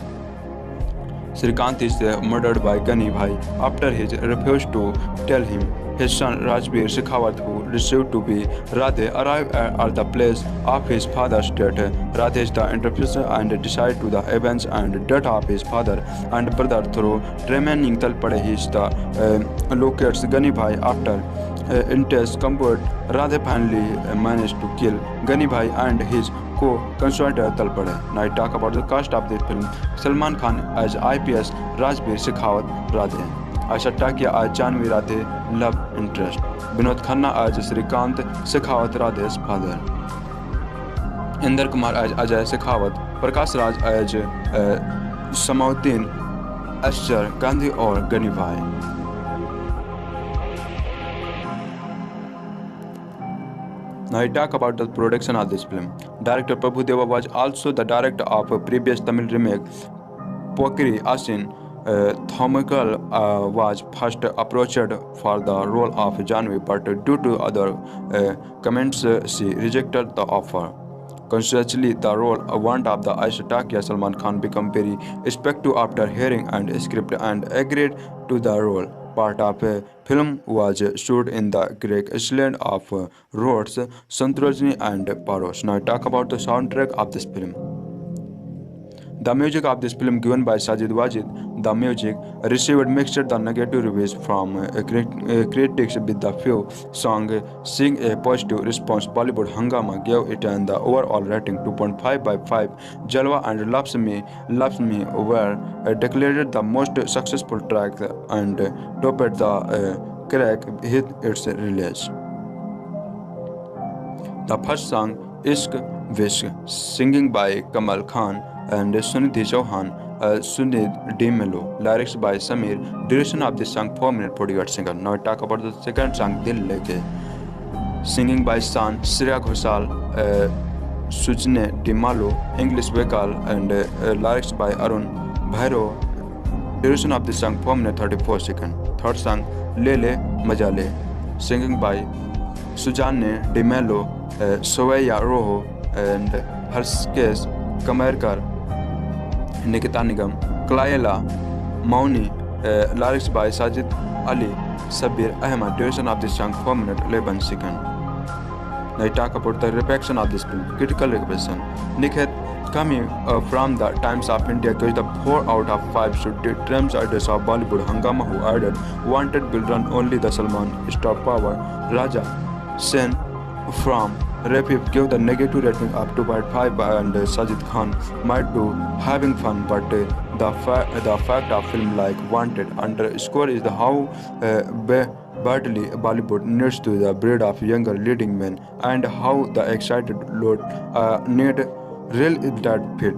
Srikanth is murdered by Gani Bhai after he refused to tell him. His son Rajbir Shekhawat, who received to be Radhe, arrived at the place of his father's death. Radhe is the interpreter and decides to the events and death of his father and brother through remaining Talpade. He is the locates Gani Bhai after intense combat. Radhe finally managed to kill Gani Bhai and his co-conspirator Talpade. Now I talk about the cast of this film. Salman Khan as IPS Rajbir Shekhawat Radhe. Aisha Takia as Janvi Radhe love interest. Vinod Khanna as Srikanth Shekhawat Radhe's father. Inder Kumar as Ajay Shekhawat. Prakash Raj as Samauddin Asghar Gandhi or Gani Bhai. Now I talk about the production of this film. Director Prabhu Deva was also the director of a previous Tamil remake Pokiri Asin. Thomakal was first approached for the role of Janvi, but due to other comments, she rejected the offer. Consequently, the role want of the Aisha Takia Salman Khan became very expectant after hearing and script and agreed to the role. Part of a film was shot in the Greek island of Rhodes, Santorini and Paros. Now I talk about the soundtrack of this film. The music of this film given by Sajid Wajid. The music received mixed the negative reviews from critics, with the few songs seeing a positive response. Bollywood Hungama gave it an overall rating 2.5 by 5. Jalwa and Loves Me were declared the most successful track and topped the crack hit its release. The first song, Ishq Vishk, singing by Kamal Khan and Sunidhi Chauhan, Sunid D. Melo, lyrics by Samir, duration of this song 4 minutes 48 seconds. Now I talk about the second song, Dil Leke, singing by San, Shreya Ghoshal, Sujne D. Malo, English vocal and lyrics by Arun Bhairo, duration of this song 4 minutes 34 seconds. Third song, Lele Majale, singing by Sujane D. Melo, Soweya Roho and Harshkesh Kamarkar, Nikita Nigam, Klayela Mauni, lyrics by Sajid Ali, Sabir Ahmed, duration of this song 4 minutes 11 seconds. Now I talk about the reception of this film. Critical reception. Nikhet coming from the Times of India gave the 4 out of 5 should terms ideas of Bollywood. Hungama, who added wanted will run only the Salman star power. Raja Sen from Refif gave the negative rating of 2.5 and Sajid Khan might do having fun, but the fact of film like wanted underscore is the how badly Bollywood needs to the breed of younger leading men and how the excited load need real that fit.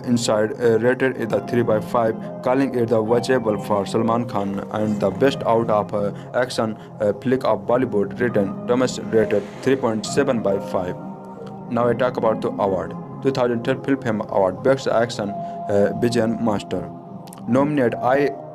Inside rated it the 3 by 5, calling it the watchable for Salman Khan and the best out of action flick of Bollywood. Written Thomas rated 3.7 by 5. Now I talk about the award. 2012 Filmfare Award Best Action Vijayan Master. Nominated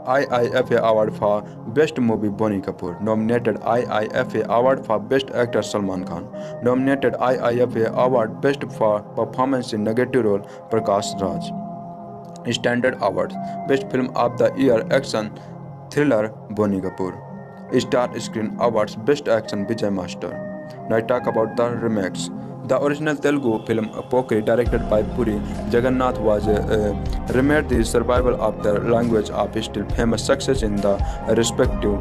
IIFA Award for Best Movie Bonnie Kapoor. Nominated IIFA Award for Best Actor Salman Khan. Nominated IIFA Award Best for Performance in Negative Role Prakash Raj. Standard Awards Best Film of the Year Action Thriller Bonnie Kapoor. Star Screen Awards Best Action Vijay Master. Now I talk about the remakes. The original Telugu film Pokiri, directed by Puri Jagannath, was remade the survival of the language of still famous success in the respective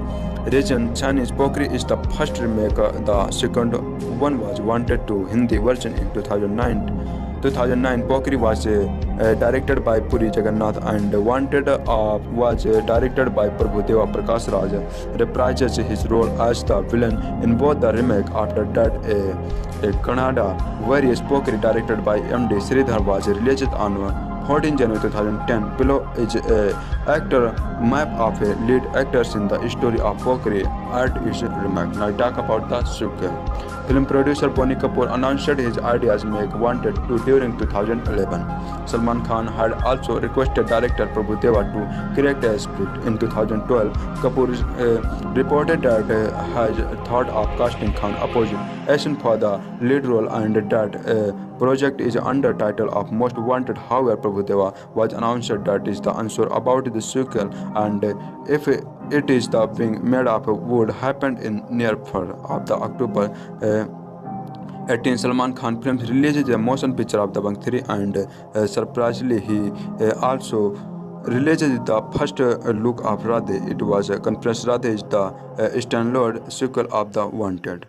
region. Chinese Pokiri is the first remake. The second one was wanted to Hindi version in 2009. Pokiri was directed by Puri Jagannath and wanted was directed by Prabhu Deva. Prakash Raj reprises his role as the villain in both the remake. After that, a Kannada various Pokiri directed by MD Sridhar was released on 14 January 2010. Below is a actor map of a lead actors in the story of Pokri at its remake. Now talk about the sequel. Film producer Bonnie Kapoor announced his ideas make Wanted 2 during 2011. Salman Khan had also requested director Prabhu Deva to correct a script. In 2012, Kapoor reported that has thought of casting Khan opposite Asian for the lead role and that project is under title of Most Wanted. However, Prabhu Deva was announced that is the answer about the sequel and if it is the being made up would happen in near of the October 18. Salman Khan films releases a motion picture of the Bang 3 and surprisingly he also releases the first look of Radhe. It was a conference. Radhe is the standalone sequel of the Wanted.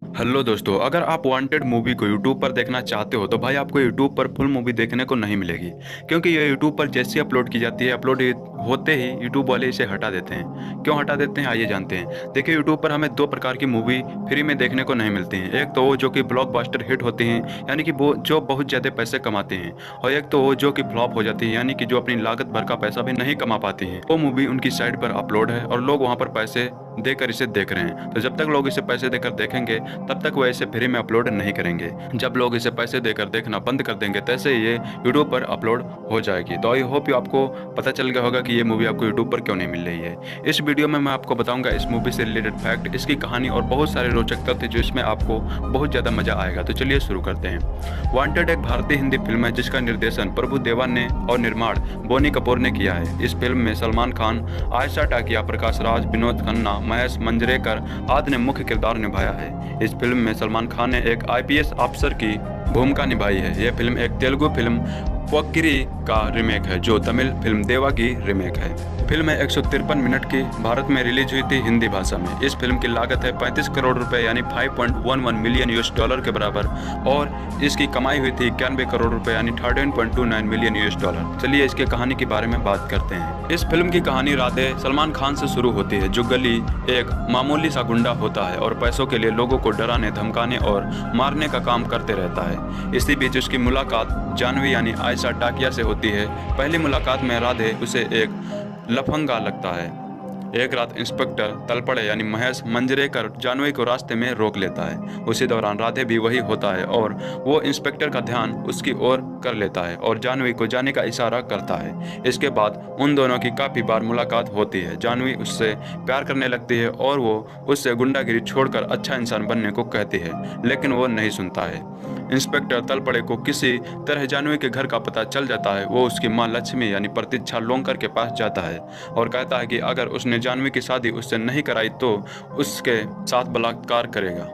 Hello दोस्तों, अगर आप wanted movie को YouTube पर देखना चाहते हो तो भाई आपको यूट्यूब पर फुल मूवी देखने को नहीं मिलेगी, क्योंकि ये यूट्यूब पर जैसे अपलोड की जाती है अपलोड होते ही यूट्यूब वाले इसे हटा देते हैं। क्यों हटा देते हैं आइए जानते हैं। देखिए, यूट्यूब पर हमें दो प्रकार की मूवी फ्री में देखने को नहीं मिलती हैं। एक तो वो जो कि ब्लॉकबस्टर हिट होती हैं, यानी कि वो जो बहुत ज़्यादा पैसे कमाते हैं, और एक तो वो जो कि फ्लॉप हो जाती है, यानी कि जो अपनी लागत भर का पैसा भी नहीं कमा पाती हैं। वो मूवी उनकी साइट पर अपलोड है और लोग वहाँ पर पैसे देकर इसे देख रहे हैं। तो जब तक लोग इसे पैसे देकर देखेंगे तब तक वो इसे फ्री में अपलोड नहीं करेंगे। जब लोग इसे पैसे देकर देखना बंद कर देंगे तैसे ये यूट्यूब पर अपलोड हो जाएगी। तो आई होप यू आपको पता चल गया होगा कि ये मूवी आपको यूट्यूब पर क्यों नहीं मिल रही है। इस वीडियो में मैं आपको बताऊंगा इस मूवी से रिलेटेड फैक्ट, इसकी कहानी और बहुत सारे रोचक तथ्य जो इसमें आपको बहुत ज़्यादा मजा आएगा। तो चलिए शुरू करते हैं। वांटेड एक भारतीय हिंदी फिल्म है जिसका निर्देशन प्रभु देवा ने और निर्माण बोनी कपूर ने किया है। इस फिल्म में सलमान खान, आयशा टाकिया, प्रकाश राज, विनोद खन्ना, महेश मंजरेकर आदि ने मुख्य किरदार निभाया है। इस फिल्म में सलमान खान ने एक IPS अफसर की भूमिका निभाई है। यह फिल्म एक तेलुगु फिल्म पोक्किरी का रीमेक है जो तमिल फिल्म देवा की रीमेक है। फिल्म 153 मिनट की भारत में रिलीज हुई थी हिंदी भाषा में। इस फिल्म की लागत है 35 करोड़ रुपए यानी 5.11 मिलियन US डॉलर के बराबर और इसकी कमाई हुई थी 91 करोड़ रुपए यानी 13.29 मिलियन US। चलिए इसके कहानी के बारे में बात करते हैं। इस फिल्म की कहानी राधे सलमान खान से शुरू होती है जो गली एक मामूली सा गुंडा होता है और पैसों के लिए लोगों को डराने, धमकाने और मारने का काम करते रहता है। इसी बीच उसकी मुलाकात जानवी यानी आयशा टाकिया से होती है। पहली मुलाकात में राधे उसे एक लफंगा लगता है। एक रात इंस्पेक्टर तलपड़े यानी महेश मंजरेकर जानवी को रास्ते में रोक लेता है। उसी दौरान राधे भी वही होता है और वो इंस्पेक्टर का ध्यान उसकी ओर कर लेता है और जानवी को जाने का इशारा करता है। इसके बाद उन दोनों की काफ़ी बार मुलाकात होती है। जानवी उससे प्यार करने लगती है और वो उससे गुंडागिरी छोड़कर अच्छा इंसान बनने को कहती है, लेकिन वो नहीं सुनता है। इंस्पेक्टर तलपड़े को किसी तरह जानवी के घर का पता चल जाता है। वो उसकी माँ लक्ष्मी यानी प्रतीक्षा लोंकर के पास जाता है और कहता है कि अगर उसने जानवी की शादी उससे नहीं कराई तो उसके साथ बलात्कार करेगा।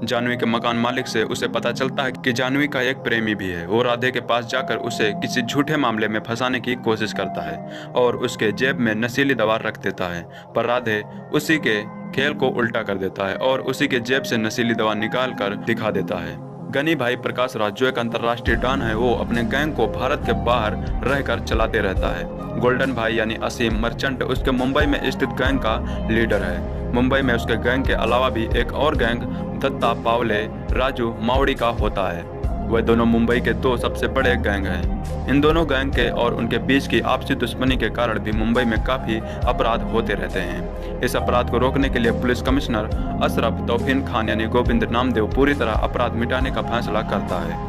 जानवी के मकान मालिक से उसे पता चलता है कि जानवी का एक प्रेमी भी है। वो राधे के पास जाकर उसे किसी झूठे मामले में फंसाने की कोशिश करता है और उसके जेब में नशीली दवा रख देता है, पर राधे उसी के खेल को उल्टा कर देता है और उसी के जेब से नशीली दवा निकाल कर दिखा देता है। गनी भाई प्रकाश राज जो एक अंतर्राष्ट्रीय डॉन है, वो अपने गैंग को भारत के बाहर रहकर चलाते रहता है। गोल्डन भाई यानी असीम मर्चेंट उसके मुंबई में स्थित गैंग का लीडर है। मुंबई में उसके गैंग के अलावा भी एक और गैंग दत्ता पावले राजू मावड़ी का होता है। वह दोनों मुंबई के दो सबसे बड़े गैंग हैं। इन दोनों गैंग के और उनके बीच की आपसी दुश्मनी के कारण भी मुंबई में काफ़ी अपराध होते रहते हैं। इस अपराध को रोकने के लिए पुलिस कमिश्नर अशरफ तौफीन खान यानी गोविंद नामदेव पूरी तरह अपराध मिटाने का फैसला करता है।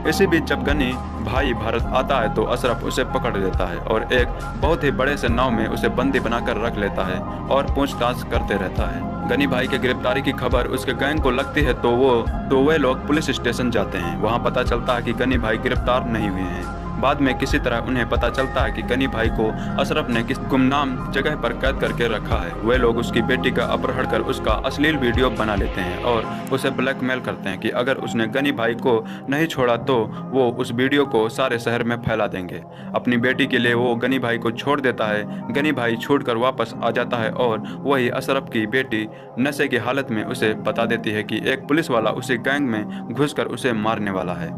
इसी बीच जब गनी भाई भारत आता है तो अशरफ उसे पकड़ लेता है और एक बहुत ही बड़े से नाव में उसे बंदी बनाकर रख लेता है और पूछताछ करते रहता है। गनी भाई के गिरफ्तारी की खबर उसके गैंग को लगती है तो वे लोग पुलिस स्टेशन जाते हैं। वहां पता चलता है कि गनी भाई गिरफ्तार नहीं हुए हैं। बाद में किसी तरह उन्हें पता चलता है कि गनी भाई को अशरफ ने किस गुमनाम जगह पर कैद करके रखा है। वे लोग उसकी बेटी का अपहरण कर उसका अश्लील वीडियो बना लेते हैं और उसे ब्लैकमेल करते हैं कि अगर उसने गनी भाई को नहीं छोड़ा तो वो उस वीडियो को सारे शहर में फैला देंगे। अपनी बेटी के लिए वो गनी भाई को छोड़ देता है। गनी भाई छोड़कर वापस आ जाता है और वही अशरफ की बेटी नशे की हालत में उसे बता देती है कि एक पुलिस वाला उसे गैंग में घुसकर उसे मारने वाला है।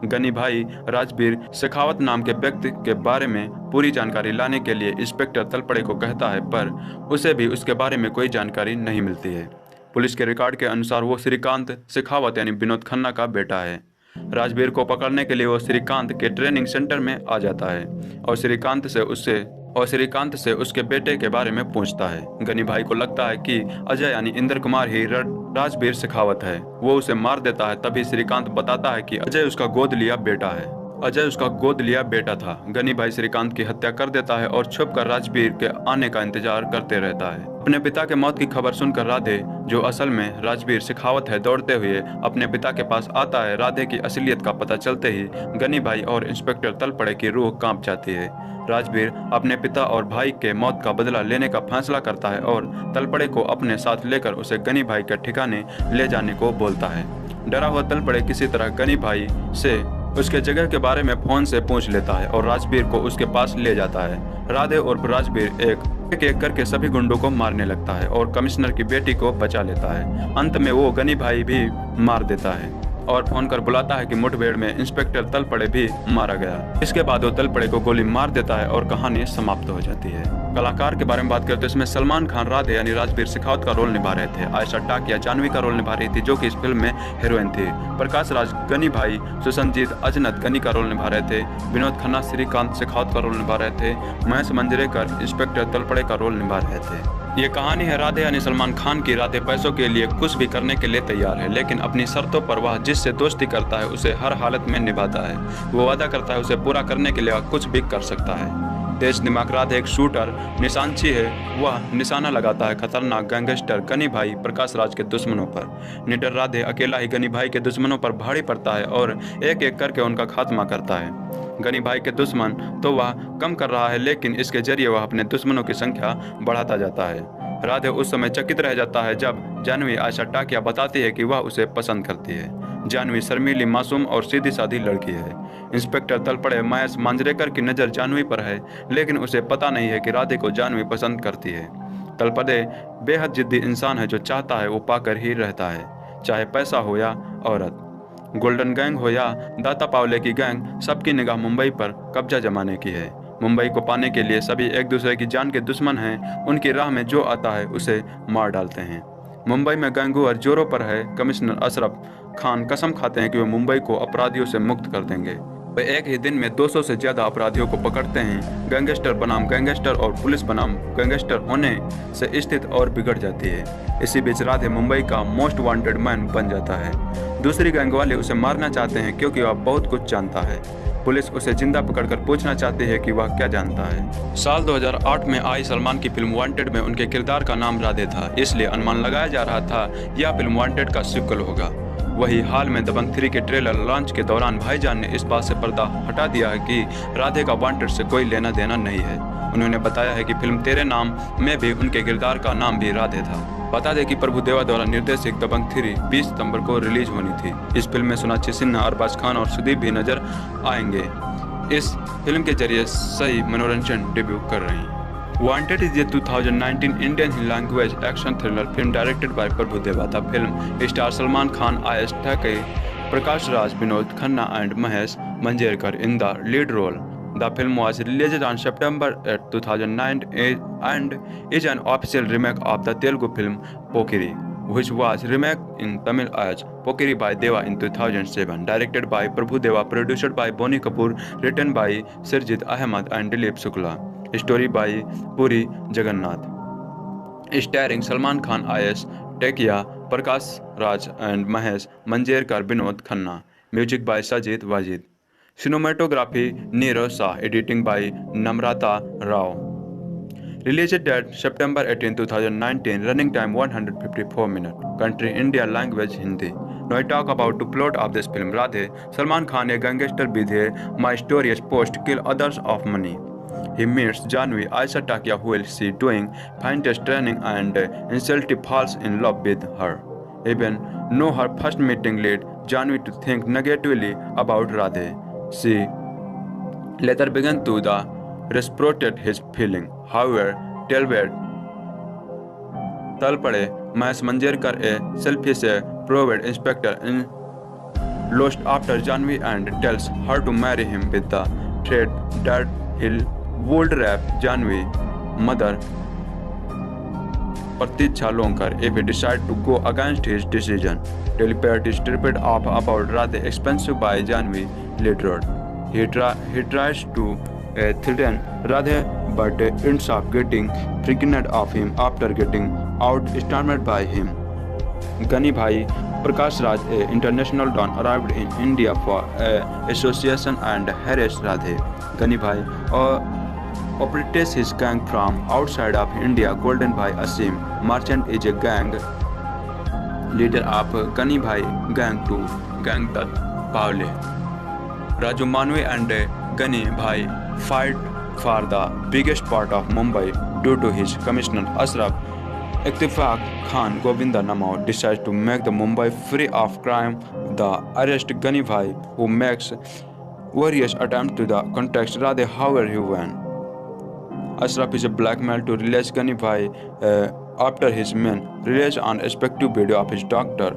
गनी भाई राजवीर शेखावत नाम के व्यक्ति के बारे में पूरी जानकारी लाने के लिए इंस्पेक्टर तलपड़े को कहता है, पर उसे भी उसके बारे में कोई जानकारी नहीं मिलती है। पुलिस के रिकॉर्ड के अनुसार वो श्रीकांत शेखावत यानी विनोद खन्ना का बेटा है। राजवीर को पकड़ने के लिए वो श्रीकांत के ट्रेनिंग सेंटर में आ जाता है और श्रीकांत से उससे और श्रीकांत से उसके बेटे के बारे में पूछता है। गनी भाई को लगता है कि अजय यानी इंद्र कुमार ही राजवीर शेखावत है। वो उसे मार देता है। तभी श्रीकांत बताता है कि अजय उसका गोद लिया बेटा था। गनी भाई श्रीकांत की हत्या कर देता है और छुपकर राजवीर के आने का इंतजार करते रहता है। अपने पिता के मौत की खबर सुनकर राधे, जो असल में राजवीर शेखावत है, दौड़ते हुए अपने पिता के पास आता है। राधे की असलियत का पता चलते ही गनी भाई और इंस्पेक्टर तलपड़े की रूह कांप जाती है। राजवीर अपने पिता और भाई के मौत का बदला लेने का फैसला करता है और तलपड़े को अपने साथ लेकर उसे गनी भाई के ठिकाने ले जाने को बोलता है। डरा हुआ तलपड़े किसी तरह गनी भाई से उसके जगह के बारे में फोन से पूछ लेता है और राजवीर को उसके पास ले जाता है। राधे और राजवीर एक एक करके सभी गुंडों को मारने लगता है और कमिश्नर की बेटी को बचा लेता है। अंत में वो गनी भाई भी मार देता है और फोन कर बुलाता है कि मुठभेड़ में इंस्पेक्टर तलपड़े भी मारा गया। इसके बाद वो तलपड़े को गोली मार देता है और कहानी समाप्त हो जाती है। कलाकार के बारे में बात करें तो इसमें सलमान खान राधे यानी राजवीर शेखावत का रोल निभा रहे थे। आयशा टाकिया जानवी का रोल निभा रही थी, जो कि इस फिल्म में हीरोइन थी। प्रकाश राज गनी भाई, सुसंजीत अजनत गनी का रोल निभा रहे थे। विनोद खन्ना श्रीकांत शेखावत का रोल निभा रहे थे। महेश मंजरेकर इंस्पेक्टर तलपड़े का रोल निभा रहे थे। ये कहानी है राधे यानी सलमान खान की। राधे पैसों के लिए कुछ भी करने के लिए तैयार है, लेकिन अपनी शर्तों पर वह जिससे दोस्ती करता है उसे हर हालत में निभाता है। वो वादा करता है उसे पूरा करने के लिए वह कुछ भी कर सकता है। तेज दिमाग राधे एक शूटर निशानची है। वह निशाना लगाता है खतरनाक गैंगस्टर गनी भाई प्रकाश राज के दुश्मनों पर। निडर राधे अकेला ही गनी भाई के दुश्मनों पर भारी पड़ता है और एक एक करके उनका खात्मा करता है। गनी भाई के दुश्मन तो वह कम कर रहा है, लेकिन इसके जरिए वह अपने दुश्मनों की संख्या बढ़ाता जाता है। राधे उस समय चकित रह जाता है जब जानवी आयशा टाकिया बताती है कि वह उसे पसंद करती है। जानवी शर्मीली, मासूम और सीधी सादी लड़की है। इंस्पेक्टर तलपड़े महेश मांजरेकर की नज़र जानवी पर है, लेकिन उसे पता नहीं है कि राधे को जानवी पसंद करती है। तलपड़े बेहद जिद्दी इंसान है जो चाहता है वो पाकर ही रहता है, चाहे पैसा हो या औरत। गोल्डन गैंग हो या दाता पावले की गैंग, सबकी निगाह मुंबई पर कब्जा जमाने की है। मुंबई को पाने के लिए सभी एक दूसरे की जान के दुश्मन हैं। उनकी राह में जो आता है उसे मार डालते हैं। मुंबई में गैंगुअर जोरों पर है। कमिश्नर अशरफ खान कसम खाते हैं कि वे मुंबई को अपराधियों से मुक्त कर देंगे। वे एक ही दिन में 200 से ज्यादा अपराधियों को पकड़ते हैं। गैंगस्टर बनाम गैंगस्टर और पुलिस बनाम गैंगस्टर होने से स्थिति और बिगड़ जाती है। इसी बीच राधे मुंबई का मोस्ट वांटेड मैन बन जाता है। दूसरी गैंग वाले उसे मारना चाहते हैं क्योंकि वह बहुत कुछ जानता है। पुलिस उसे जिंदा पकड़कर पूछना चाहती है कि वह क्या जानता है। साल 2008 में आई सलमान की फिल्म वांटेड में उनके किरदार का नाम राधे था, इसलिए अनुमान लगाया जा रहा था यह फिल्म वांटेड का सीक्वल होगा। वही हाल में दबंग 3 के ट्रेलर लॉन्च के दौरान भाईजान ने इस बात से पर्दा हटा दिया है कि राधे का वांटेड से कोई लेना देना नहीं है। उन्होंने बताया है कि फिल्म तेरे नाम में भी उनके किरदार का नाम भी राधे था। बता दें कि प्रभु देवा द्वारा निर्देशित दबंग 3 20 सितंबर को रिलीज होनी थी। इस फिल्म में सोनाक्षी सिन्हा, अरबाज खान और सुदीप भी नजर आएंगे। इस फिल्म के जरिए सही मनोरंजन डेब्यू कर रही हैं। Wanted is a 2019 Indian language action thriller film directed by Prabhu Deva. The film stars Salman Khan, Ayesha Takei, Prakash Raj, Vinod Khanna and Mahesh Manjrekar in the lead role. The film was released on September 8, 2009 and is an official remake of the Telugu film Pokiri, which was remade in Tamil as Pokiri by Deva in 2007. Directed by Prabhu Deva, produced by Bonnie Kapoor, written by Sirjit Ahmed and Dilip Shukla. Story by Puri Jagannath. Starring Salman Khan, Ayesha Takei, Prakash Raj and Mahesh Manjrekar, Vinod Khanna. Music by Sajid Wajid. Cinematography Neerav Shah. Editing by Namrata Rao. Release date September 18, 2019. Running time 154 minutes. Country India. Language Hindi. Now I talk about the plot of this film. Radhe. Salman Khan a gangster with a mysterious post kill others of money. He meets Janvi, Aisha Takia, who will see doing fine test training, and instantly falls in love with her. Even though her first meeting led Janvi to think negatively about Radhe, she later began to reciprocate his feeling. However, Talpade Mahesh Manjrekar, a selfish private inspector, lost after Janvi and tells her to marry him with the threat that he'll would rap Janvi mother Prateeksha Lonkar if he decide to go against his decision. Telepathy is stripped off about Radhe expensive by Janvi later. He tries to threaten Radhe, but ends up getting pregnant of him after getting outsmarted by him. Gani Bhai Prakash Raj, a international don, arrived in India for association and harassed Radhe. Gani Bhai operates his gang from outside of India. Golden Bhai Asim Merchant is a gang leader of Gani Bhai gang to Gang Tat Pawle. Raju Manvi and Gani Bhai fight for the biggest part of Mumbai due to his commissioner Ashraf Ittifaq Khan Govinda Namao decides to make the Mumbai free of crime. The arrest Gani Bhai, who makes various attempts to the contact Radhe, however he won. Ashraf is blackmailed to release Gani Bhai after his men released an respective video of his daughter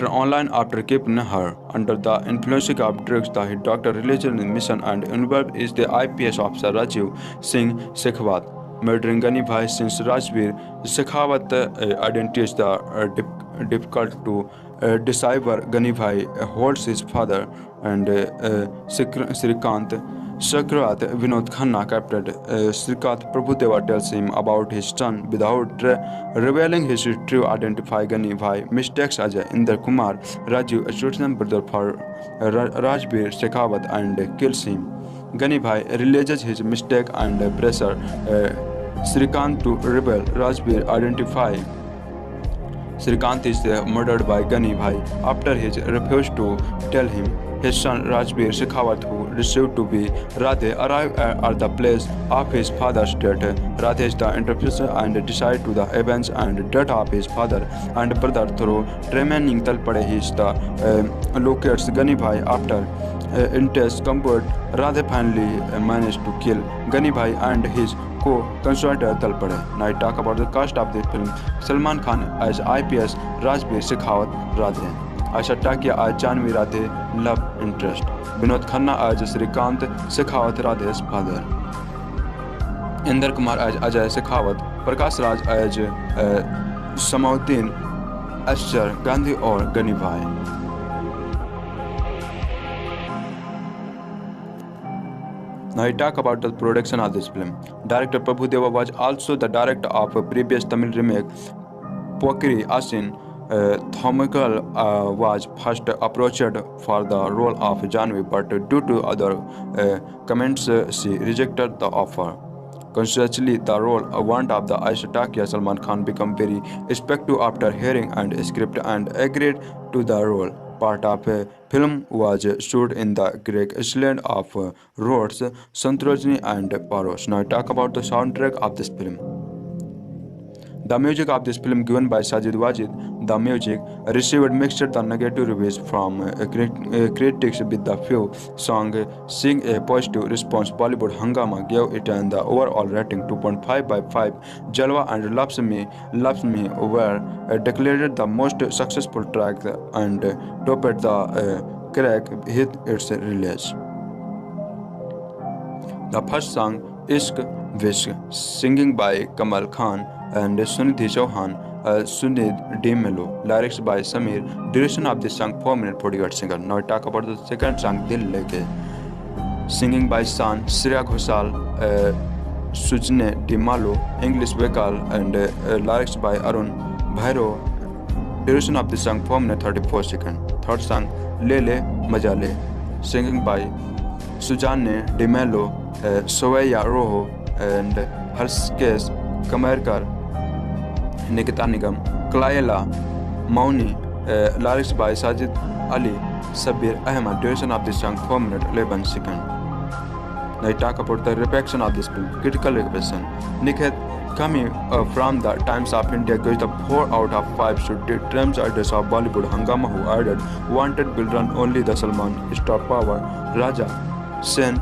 online after keeping her under the influence of drugs. The doctor released in mission and involved is the IPS officer Rajiv Singh Shekhawat. Murdering Gani Bhai since Rajveer Shekhawat identities the difficult to decipher. Gani Bhai holds his father and Srikant Chakrawat Vinod Khanna captured. Srikant Prabhudeva tells him about his son without revealing his true identity. Gani Bhai mistakes Ajay Inder Kumar Rajiv, a student brother for Rajveer Shekhawat, and kills him. Gani Bhai realizes his mistake and pressure Srikant to reveal Rajveer identify. Srikant is murdered by Gani Bhai after he refused to tell him. His son Rajveer Shekhawat, who received to be Radhe, arrived at the place of his father's death. Radhe is the interpreter and decides to the events and death of his father and brother through remaining Talpade. He is the locates Gani Bhai after intense combat. Radhe finally managed to kill Gani Bhai and his co-conspirator Talpade. Now I talk about the cast of this film. Salman Khan as IPS Rajveer Shekhawat Radhe. Aisha Takia as Janvi Radhe love interest. Vinod Khanna as Srikant Shekhawat Radhe's father. Inder Kumar as Ajay Shekhawat. Prakash Raj as Samauddin Ashar Gandhi or Gani Bhai. Now I talk about the production of this film. Director Prabhu Deva was also the director of a previous Tamil remake Pokiri Asin. Thomakal was first approached for the role of Janvi, but due to other comments she rejected the offer. Consequently, the role want of the Aisha Takia Salman Khan became very respectful after hearing and script and agreed to the role. Part of a film was shot in the Greek island of Rhodes, Santorini and Paros. Now I talk about the soundtrack of this film. The music of this film given by Sajid Wajid. The music received mixed the negative reviews from critics, with the few songs seeing a positive response. Bollywood Hungama gave it an the overall rating 2.5 by 5. Jalwa and Loves Me were declared the most successful track and topped the crack hit its release. The first song Ishq Vishk, singing by Kamal Khan and Sunidhi Chauhan, Sunid D. Melo, lyrics by Samir, duration of the song 4 minutes 48 seconds. Now I talk about the second song Dil Leke, singing by San, Shreya Ghoshal, Sujne D. Malo, English vocal and lyrics by Arun Bhairo, duration of the song 4 minutes 34 seconds. Third song Lele Majale, singing by Sujane D. Melo, Soeya Roho and Harskes Kamerkar, Nikita Nigam, Klayela Mauni, lyrics by Sajid Ali, Sabir Ahmed, duration of this song 4 minutes 11 seconds. Now I talk about the reaction of this film. Critical reaction. Nikhet coming from the Times of India gives the 4 out of 5 should terms address of Bollywood Hungama, who added wanted will run only the Salman star power. Raja Sen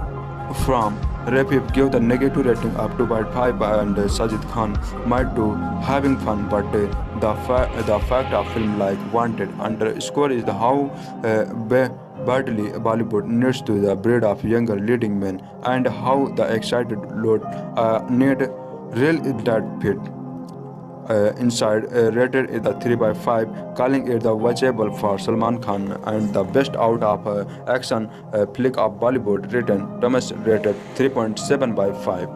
from Rapip gave the negative rating of 2.5 and Sajid Khan might do having fun, but the fact of film like wanted underscore is the how badly Bollywood needs to the breed of younger leading men and how the excited load need real that fit. Inside rated it the 3/5, calling it the watchable for Salman Khan and the best out of action flick of Bollywood. Written Thomas rated 3.7/5.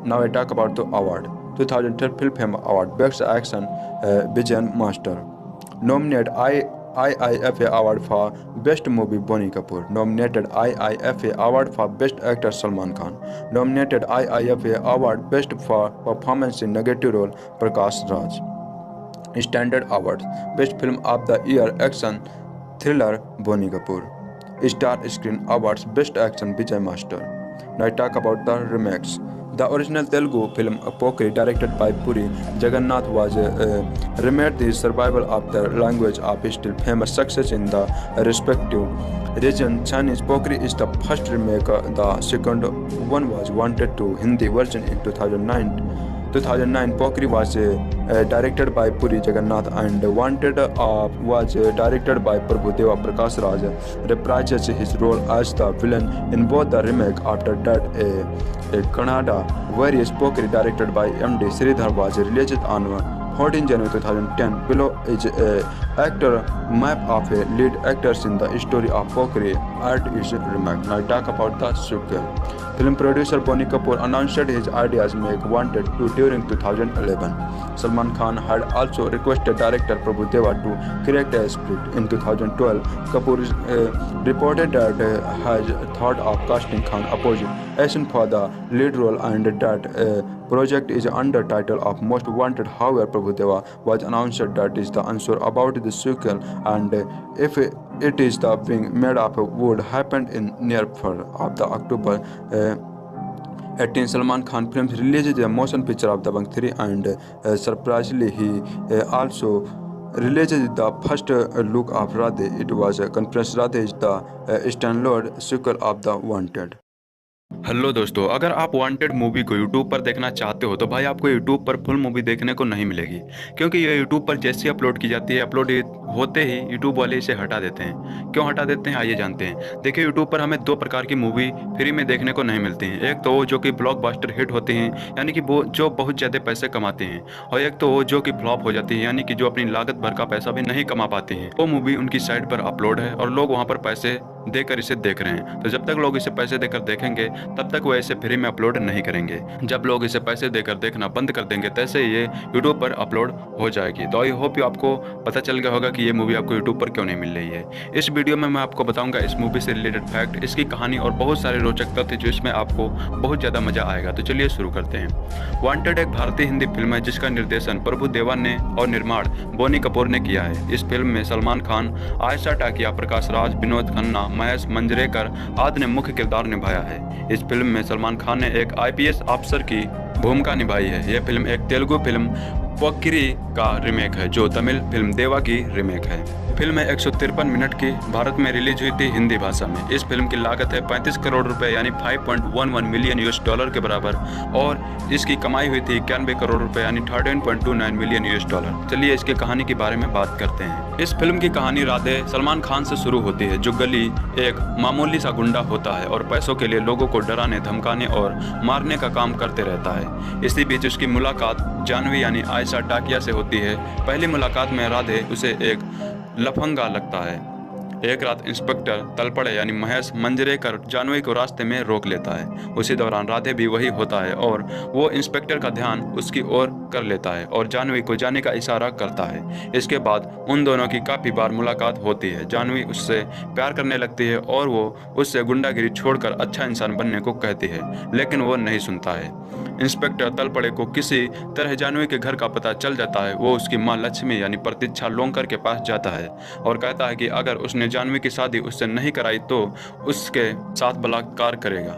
Now I talk about the award. 2012 Filmfare Award Best Action Vijay Master. Nominated IIFA Award for Best Movie Bonnie Kapoor. Nominated IIFA Award for Best Actor Salman Khan. Nominated IIFA Award Best for Performance in Negative Role Prakash Raj. Standard Awards Best Film of the Year Action Thriller Bonnie Kapoor. Star Screen Awards Best Action Vijay Master. Now I talk about the remakes. The original Telugu film Pokri, directed by Puri Jagannath, was remade the survival of the language of still famous success in the respective region. Chinese Pokri is the first remake. The second one was Wanted to Hindi version in 2009. Pokri was directed by Puri Jagannath and Wanted was directed by Prabhudeva. Prakash Raj reprises his role as the villain in both the remake. After that, a Kannada version Pokri directed by MD Sridhar was released on 14 January 2010. Below is a actor map of lead actors in the story of Pokri art is remake. Now I talk about the sequel. Film producer Bonnie Kapoor announced his ideas make Wanted 2 during 2011. Salman Khan had also requested director Prabhudeva to correct a script. In 2012, Kapoor reported that has thought of casting Khan opposite Asian for the lead role and that project is under title of Most Wanted. However, Prabhudeva was announced that is the answer about the sequel and if it is the being made up would happen in near of the October 18. Salman Khan films released a motion picture of Dabangg 3 and surprisingly he also released the first look of Radhe. It was a conference. Radhe is the standalone sequel of the Wanted. Hello दोस्तों, अगर आप wanted movie को YouTube पर देखना चाहते हो तो भाई आपको यूट्यूब पर फुल मूवी देखने को नहीं मिलेगी, क्योंकि ये यूट्यूब पर जैसे अपलोड की जाती है, अपलोड होते ही यूट्यूब वाले इसे हटा देते हैं। क्यों हटा देते हैं आइए जानते हैं। देखिए, यूट्यूब पर हमें 2 प्रकार की मूवी फ्री में देखने को नहीं मिलती हैं। एक तो वो जो कि ब्लॉकबस्टर हिट होते हैं, यानी कि वो जो बहुत ज़्यादा पैसे कमाते हैं, और एक तो वो जो कि फ्लॉप हो जाती है, यानी कि जो अपनी लागत भर का पैसा भी नहीं कमा पाते हैं। वो मूवी उनकी साइट पर अपलोड है और लोग वहाँ पर पैसे देकर इसे देख रहे हैं। तो जब तक लोग इसे पैसे देकर देखेंगे तब तक वो इसे फ्री में अपलोड नहीं करेंगे। जब लोग इसे पैसे देकर देखना बंद कर देंगे तैसे ये यूट्यूब पर अपलोड हो जाएगी। तो आई होप आपको पता चल गया होगा कि ये मूवी आपको यूट्यूब पर क्यों नहीं मिल रही है। इस वीडियो में मैं आपको बताऊंगा इस मूवी से रिलेटेड फैक्ट, इसकी कहानी और बहुत सारे रोचक तथ्य जो इसमें आपको बहुत ज़्यादा मजा आएगा। तो चलिए शुरू करते हैं। वांटेड एक भारतीय हिंदी फिल्म है जिसका निर्देशन प्रभु देवा ने और निर्माण बोनी कपूर ने किया है। इस फिल्म में सलमान खान, आयशा टाकिया, प्रकाश राज, विनोद खन्ना, महेश मंजरेकर आदि ने मुख्य किरदार निभाया है। इस फिल्म में सलमान खान ने एक IPS अफसर की भूमिका निभाई है। यह फिल्म एक तेलुगु फिल्म पोक्किरी का रीमेक है जो तमिल फिल्म देवा की रीमेक है। फिल्म 153 मिनट की भारत में रिलीज हुई थी हिंदी भाषा में। इस फिल्म की लागत है 35 करोड़ रुपए यानी $5.11 मिलियन US के बराबर और इसकी कमाई हुई थी 91 करोड़ रुपए यानी $13.29 मिलियन US। चलिए इसकी कहानी के बारे में बात करते हैं। इस फिल्म की कहानी राधे सलमान खान से शुरू होती है जो गली एक मामूली सा गुंडा होता है और पैसों के लिए लोगों को डराने, धमकाने और मारने का काम करते रहता है। इसी बीच उसकी मुलाकात जानवी यानी आयशा टाकिया से होती है। पहली मुलाकात में राधे उसे एक लफंगा लगता है। एक रात इंस्पेक्टर तलपड़े यानी महेश मंजरेकर जानवी को रास्ते में रोक लेता है। उसी दौरान राधे भी वही होता है और वो इंस्पेक्टर का ध्यान उसकी ओर कर लेता है और जानवी को जाने का इशारा करता है। इसके बाद उन दोनों की काफ़ी बार मुलाकात होती है। जानवी उससे प्यार करने लगती है और वो उससे गुंडागिरी छोड़कर अच्छा इंसान बनने को कहती है, लेकिन वो नहीं सुनता है। इंस्पेक्टर तलपड़े को किसी तरह जानवी के घर का पता चल जाता है। वो उसकी माँ लक्ष्मी यानी प्रतीक्षा लोंकर के पास जाता है और कहता है कि अगर उसने जानवी की शादी उससे नहीं कराई तो उसके साथ बलात्कार करेगा।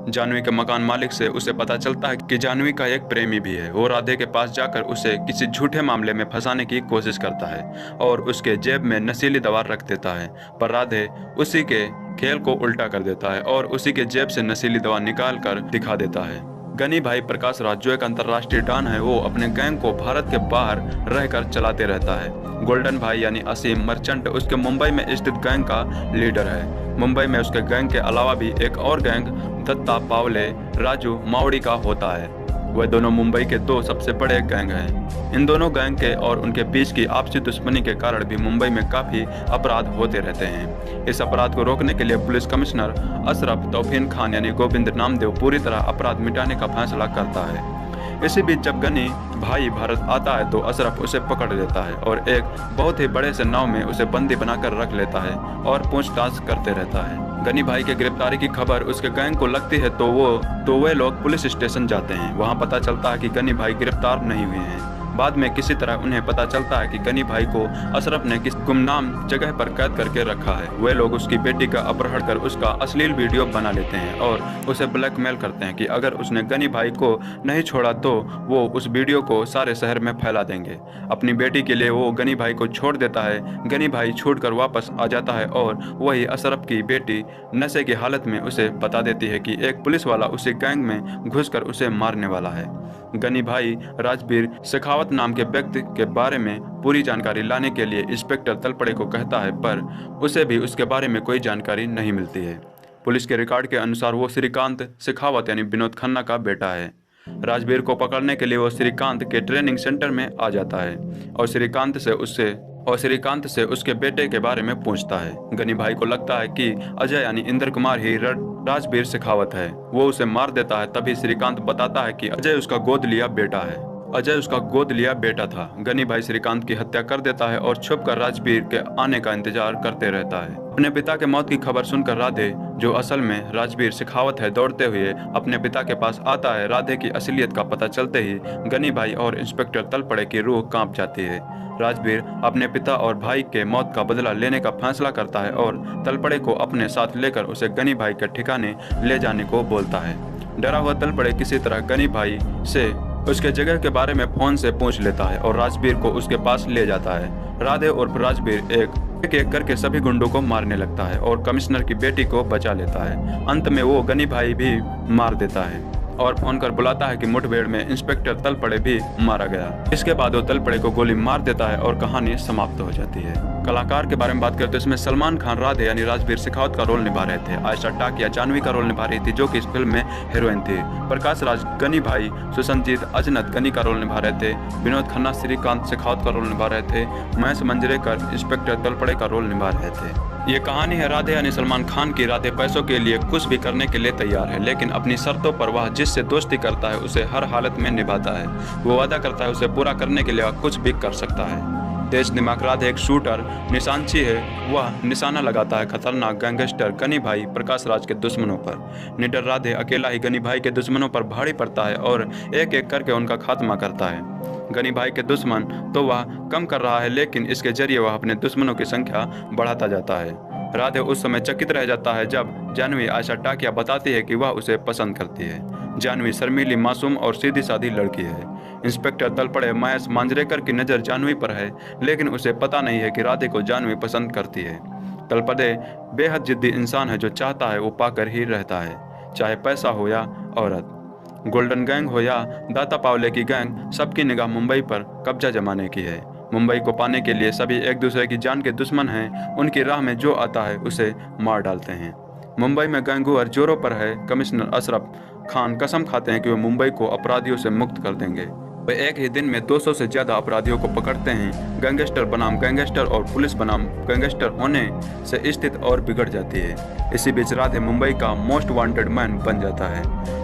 जानवी के मकान मालिक से उसे पता चलता है कि जानवी का एक प्रेमी भी है। वो राधे के पास जाकर उसे किसी झूठे मामले में फंसाने की कोशिश करता है और उसके जेब में नशीली दवा रख देता है, पर राधे उसी के खेल को उल्टा कर देता है और उसी के जेब से नशीली दवा निकाल कर दिखा देता है। गनी भाई प्रकाश राज जो एक अंतर्राष्ट्रीय डॉन है, वो अपने गैंग को भारत के बाहर रहकर चलाते रहता है। गोल्डन भाई यानी असीम मर्चेंट उसके मुंबई में स्थित गैंग का लीडर है। मुंबई में उसके गैंग के अलावा भी एक और गैंग दत्ता पावले राजू मावड़ी का होता है। वह दोनों मुंबई के दो सबसे बड़े गैंग हैं। इन दोनों गैंग के और उनके बीच की आपसी दुश्मनी के कारण भी मुंबई में काफ़ी अपराध होते रहते हैं। इस अपराध को रोकने के लिए पुलिस कमिश्नर अशरफ तौफीन खान यानी गोविंद नामदेव पूरी तरह अपराध मिटाने का फैसला करता है। इसी बीच जब गनी भाई भारत आता है तो अशरफ उसे पकड़ लेता है और एक बहुत ही बड़े से नाव में उसे बंदी बनाकर रख लेता है और पूछताछ करते रहता है। गनी भाई के गिरफ्तारी की खबर उसके गैंग को लगती है तो वे लोग पुलिस स्टेशन जाते हैं। वहां पता चलता है कि गनी भाई गिरफ्तार नहीं हुए हैं। बाद में किसी तरह उन्हें पता चलता है कि गनी भाई को अशरफ ने किस गुमनाम जगह पर कैद करके रखा है। वे लोग उसकी बेटी का अपहरण कर उसका अश्लील वीडियो बना लेते हैं और उसे ब्लैकमेल करते हैं कि अगर उसने गनी भाई को नहीं छोड़ा तो वो उस वीडियो को सारे शहर में फैला देंगे। अपनी बेटी के लिए वो गनी भाई को छोड़ देता है। गनी भाई छूटकर वापस आ जाता है और वही अशरफ की बेटी नशे की हालत में उसे बता देती है कि एक पुलिस वाला उसी गैंग में घुसकर उसे मारने वाला है। गनी भाई राजबीर शेखावत नाम के व्यक्ति के बारे में पूरी जानकारी लाने के लिए इंस्पेक्टर तलपड़े को कहता है, पर उसे भी उसके बारे में कोई जानकारी नहीं मिलती है। पुलिस के रिकॉर्ड के अनुसार वो श्रीकांत शेखावत यानी विनोद खन्ना का बेटा है। राजबीर को पकड़ने के लिए वो श्रीकांत के ट्रेनिंग सेंटर में आ जाता है और श्रीकांत से उसके बेटे के बारे में पूछता है। गनी भाई को लगता है कि अजय यानी इंद्र कुमार ही राजबीर शेखावत है। वो उसे मार देता है। तभी श्रीकांत बताता है कि अजय उसका गोद लिया बेटा था। गनी भाई श्रीकांत की हत्या कर देता है और छुपकर राजबीर के आने का इंतजार करते रहता है। अपने पिता के मौत की खबर सुनकर राधे, जो असल में राजबीर शेखावत है, दौड़ते हुए अपने पिता के पास आता है। राधे की असलियत का पता चलते ही गनी भाई और इंस्पेक्टर तलपड़े की रूह कांप जाती है। राजबीर अपने पिता और भाई के मौत का बदला लेने का फैसला करता है और तलपड़े को अपने साथ लेकर उसे गनी भाई के ठिकाने ले जाने को बोलता है। डरा हुआ तलपड़े किसी तरह गनी भाई से उसके जगह के बारे में फोन से पूछ लेता है और राजबीर को उसके पास ले जाता है। राधे उर्फ राजबीर एक करके सभी गुंडों को मारने लगता है और कमिश्नर की बेटी को बचा लेता है। अंत में वो गनी भाई भी मार देता है और फोन कर बुलाता है कि मुठभेड़ में इंस्पेक्टर तलपड़े भी मारा गया। इसके बाद वो तलपड़े को गोली मार देता है और कहानी समाप्त हो जाती है। कलाकार के बारे में बात करते हैं, इसमें सलमान खान राधे यानी राजबीर शेखावत का रोल निभा रहे थे। आयशा टाकिया जानवी का रोल निभा रही थी, जो कि इस फिल्म में हीरोइन थी। प्रकाश राज गनी भाई, सुसंजीत अजनत गनी का रोल निभा रहे थे। विनोद खन्ना श्रीकांत शेखावत का रोल निभा रहे थे। महेश मंजरेकर इंस्पेक्टर तलपड़े का रोल निभा रहे थे। ये कहानी है राधे यानी सलमान खान की। राधे पैसों के लिए कुछ भी करने के लिए तैयार है, लेकिन अपनी शर्तों पर वह जिससे दोस्ती करता है उसे हर हालत में निभाता है। वो वादा करता है उसे पूरा करने के लिए कुछ भी कर सकता है। तेज दिमाग राधे एक शूटर निशानची है। वह निशाना लगाता है खतरनाक गैंगस्टर गनी भाई प्रकाश राज के दुश्मनों पर। निडर राधे अकेला ही गनी भाई के दुश्मनों पर भारी पड़ता है और एक एक करके उनका खात्मा करता है। गनी भाई के दुश्मन तो वह कम कर रहा है, लेकिन इसके जरिए वह अपने दुश्मनों की संख्या बढ़ाता जाता है। राधे उस समय चकित रह जाता है जब जानवी आयशा टाकिया बताती है कि वह उसे पसंद करती है। जानवी शर्मीली, मासूम और सीधी सादी लड़की है। इंस्पेक्टर तलपड़े महेश मांजरेकर की नज़र जानवी पर है, लेकिन उसे पता नहीं है कि राधे को जानवी पसंद करती है। तलपड़े बेहद जिद्दी इंसान है, जो चाहता है वो पाकर ही रहता है, चाहे पैसा हो या औरत। गोल्डन गैंग हो या दाता पावले की गैंग, सबकी निगाह मुंबई पर कब्जा जमाने की है। मुंबई को पाने के लिए सभी एक दूसरे की जान के दुश्मन हैं। उनकी राह में जो आता है उसे मार डालते हैं। मुंबई में गैंगुअर जोरों पर है। कमिश्नर अशरफ खान कसम खाते हैं कि वे मुंबई को अपराधियों से मुक्त कर देंगे। वे एक ही दिन में 200 से ज़्यादा अपराधियों को पकड़ते हैं। गैंगस्टर बनाम गैंगस्टर और पुलिस बनाम गैंगस्टर होने से स्थिति और बिगड़ जाती है। इसी बीच राधे मुंबई का मोस्ट वांटेड मैन बन जाता है।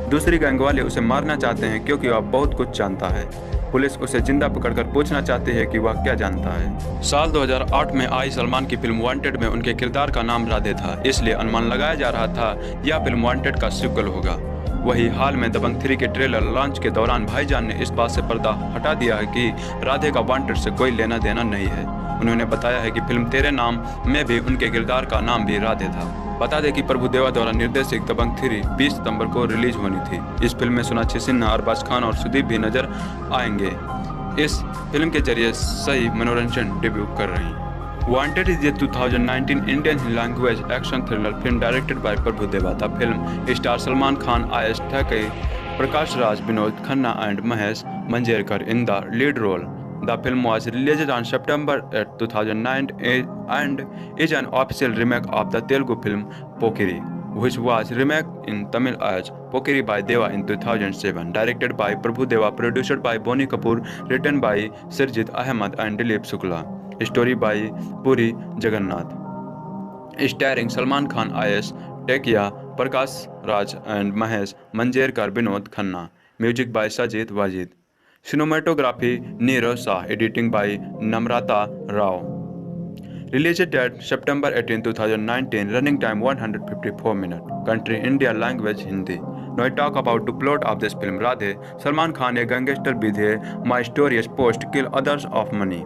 दूसरी गैंग वाले उसे मारना चाहते हैं क्योंकि वह बहुत कुछ जानता है। पुलिस उसे जिंदा पकड़कर पूछना चाहती है कि वह क्या जानता है। साल 2008 में आई सलमान की फिल्म वांटेड में उनके किरदार का नाम राधे था, इसलिए अनुमान लगाया जा रहा था यह फिल्म वांटेड का सीक्वल होगा। वही हाल में दबंग 3 के ट्रेलर लॉन्च के दौरान भाईजान ने इस बात से पर्दा हटा दिया है कि राधे का वांटेड से कोई लेना देना नहीं है। उन्होंने बताया है कि फिल्म तेरे नाम में भी उनके किरदार का नाम भी राधे था। बता दें कि प्रभु देवा द्वारा निर्देशित दबंग 3 20 सितंबर को रिलीज होनी थी। इस फिल्म में सोनाक्षी सिन्हा, अरबाज खान और सुदीप भी नजर आएंगे। इस फिल्म के जरिए सही मनोरंजन डेब्यू कर रही हैं। Wanted is a 2019 Indian language action thriller film directed by Prabhu Deva. The film stars Salman Khan, Ayesha Takei, Prakash Raj, Vinod Khanna and Mahesh Manjrekar in the lead role. The film was released on September 8, 2009 and is an official remake of the Telugu film Pokiri. which was remade in Tamil as Pokeri by Deva in 2007, directed by Prabhu Deva, produced by Boni Kapoor, written by Sirjit Ahmed and Dilip Shukla, story by Puri Jagannath, starring Salman Khan as Tekia, Prakash Raj and Mahesh Manjrekar, Vinod Khanna, music by Sajid Wajid, cinematography Neerav Shah, editing by Namrata Rao. Release date September 18, 2019. Running time 154 minutes. Country India. Language Hindi. Now I talk about the plot of this film. Radhe, Salman Khan a gangster with a mysterious post to kill others of money.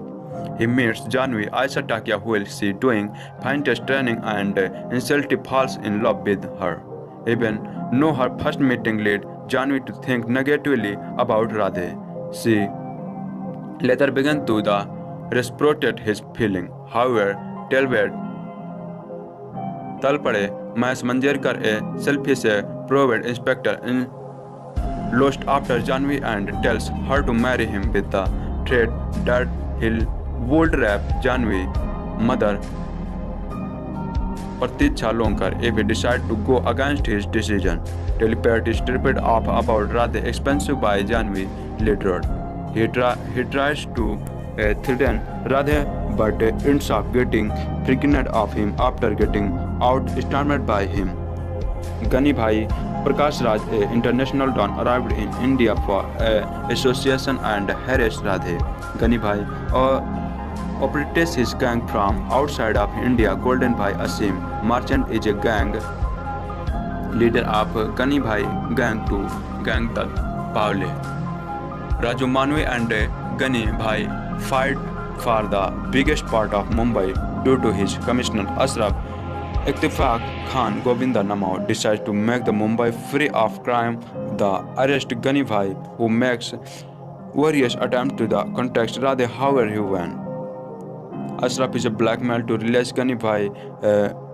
He meets Janvi, Aisha Takia, who will see doing finest training and instantly falls in love with her. Even though her first meeting led Janvi to think negatively about Radhe, she later began to reciprocate his feeling. However, Talpade Mahesh Manjrekar, a selfish private inspector, lost after Janvi and tells her to marry him with the threat that he would rape Janvi mother Pratiksha Lonkar if he decided to go against his decision. Telepath is tripped off about Radhe expensive by Janvi later. He tries to threaten Radhe but ends up getting pregnant of him after getting outsmarted by him. Gani Bhai Prakash Raj, an international don, arrived in India for association and harassed Radhe. Gani Bhai operates his gang from outside of India. Golden Bhai Asim Merchant is a gang leader of Gani Bhai gang to Gang Dal Paule. Raju Manvi and Gani Bhai fight for the biggest part of Mumbai due to his commissioner Ashraf Ittefaq Khan. Govinda Namao decides to make the Mumbai free of crime. The arrest Gani Bhai, who makes various attempts to the contact Radhe, however he won. Ashraf is blackmailed to release Gani Bhai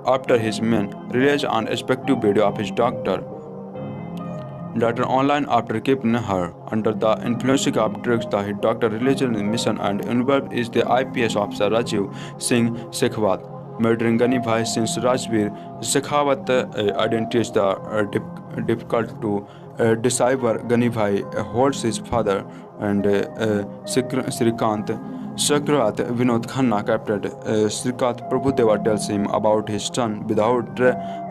after his men release an respective video of his daughter online after keeping her under the influence of drugs. The doctor releases his mission and involved is the IPS officer Rajiv Singh Shekhawat, murdering Gani Bhai since Rajveer Shekhawat identity is difficult to decipher. Gani Bhai holds his father and Srikant Shakrat Vinod Khanna captured. Srikant Prabhu Deva tells him about his son without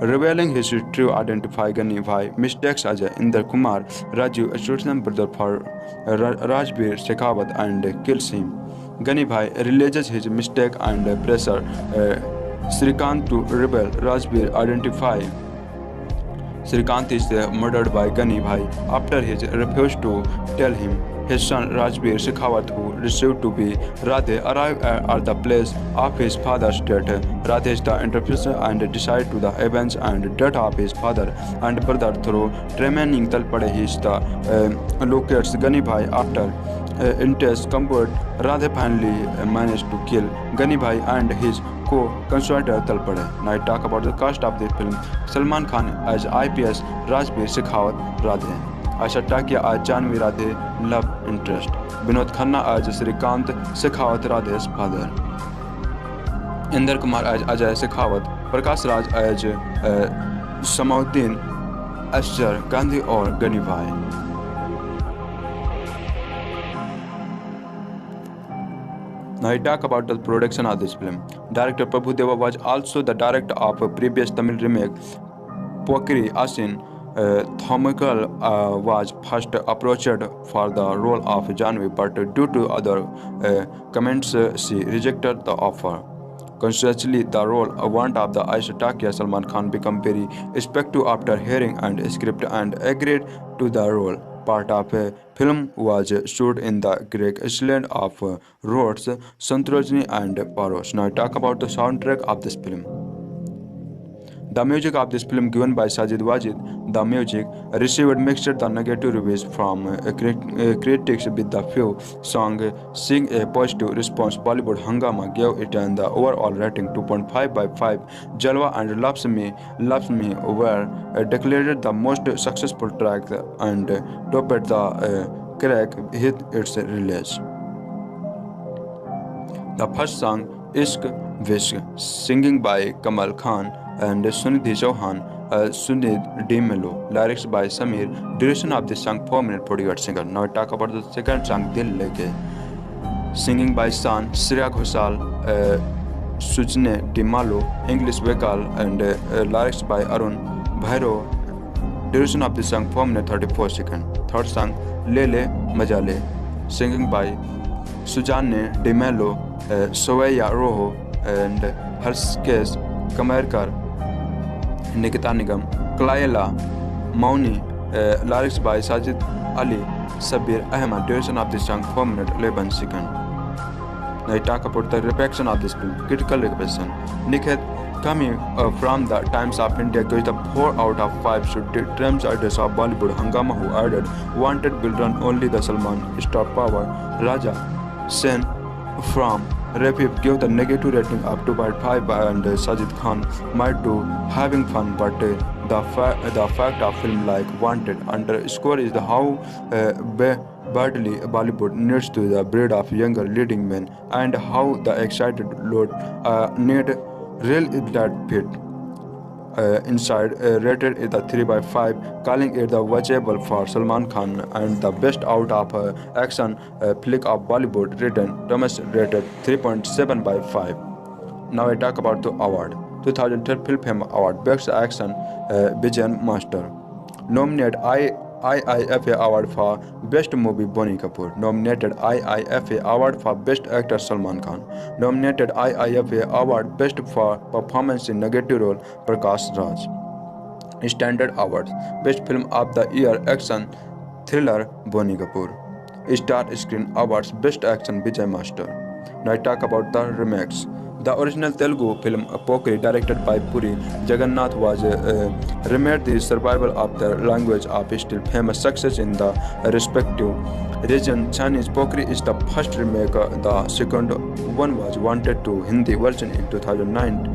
revealing his true identity. Gani Bhai mistakes Ajay Inder Kumar Raju, a student brother for Rajveer Shekhawat, and kills him. Gani Bhai realizes his mistake and pressure Srikant to reveal Rajveer identify. Srikant is murdered by Gani Bhai after he refused to tell him. His son Rajveer Shekhawat, who received to be Radhe, arrived at the place of his father's death. Radhe is the interpreter and decides to the events and death of his father and brother through remaining Talpade. He is the locates Gani Bhai after intense combat. Radhe finally managed to kill Gani Bhai and his co-conspirator Talpade. Now I talk about the cast of this film. Salman Khan as IPS Rajveer Shekhawat Radhe. Aisha Takia as Janvi Radhe love interest. Vinod Khanna as Srikant Shekhawat Radhe's father. Inder Kumar as Ajay Shekhawat. Prakash Raj as Samauddin Asghar Gandhi or Gani Bhai. Now I talk about the production of this film. Director Prabhu Deva was also the director of a previous Tamil remake Pokeri Asin. Thomakal was first approached for the role of Janvi, but due to other comments, she rejected the offer. Consequently, the role want of the Aisha Takia Salman Khan became very respectful after hearing and script and agreed to the role. Part of a film was shot in the Greek island of Rhodes, Santorini and Paros. Now I talk about the soundtrack of this film. The music of this film given by Sajid Wajid. The music received mixed the negative reviews from critics, with the few songs seeing a positive response. Bollywood Hungama gave it an overall rating 2.5 by 5. Jalwa and Loves Me were declared the most successful track and topped the crack hit its release. The first song, Ishq Vishk, singing by Kamal Khan and Sunidhi Chauhan, Sunid D. Melo. Lyrics by Samir. Duration of this song 4 minutes 48 seconds. Now I talk about the second song Dil Leke. Singing by San, Shreya Ghoshal, Sujne D. Malo, English vocal and lyrics by Arun Bhairo. Duration of this song 4 minutes 34 seconds. Third song Lele Majale. Singing by Sujane D. Melo, Soeya Roho and Harskes Kamerkar, Nikita Nigam, Klaela Mauni. Lyrics by Sajid Ali Sabir Ahmed. Duration of this song 4 minutes 11 seconds. Now I talk about the reception of this film. Critical reception. Nikhet coming from the Times of India gives the 4 out of 5 should terms ideas of Bollywood. Hangama who added wanted will run only the Salman star power. Raja Sen from Rapip gave the negative rating of 2.5 and Sajid Khan might do having fun, but the fact of film like wanted underscore is the how badly Bollywood needs to the breed of younger leading men and how the excited load need real that fit inside. Rated is the 3/5, calling it the watchable for Salman Khan and the best out of action flick of Bollywood. Written Thomas rated 3.7/5. Now I talk about the award. 2012 Filmfare Award Best Action Bijan Master. Nominated IIFA Award for Best Movie Bonnie Kapoor. Nominated IIFA Award for Best Actor Salman Khan. Nominated IIFA Award Best for Performance in Negative Role Prakash Raj. Standard Awards Best Film of the Year Action Thriller Bonnie Kapoor. Star Screen Awards Best Action Vijay Master. Now I talk about the remakes. The original Telugu film Pokri, directed by Puri Jagannath, was remade the survival of the language of still famous success in the respective region. Chinese Pokri is the first remake. The second one was Wanted to Hindi version in 2009.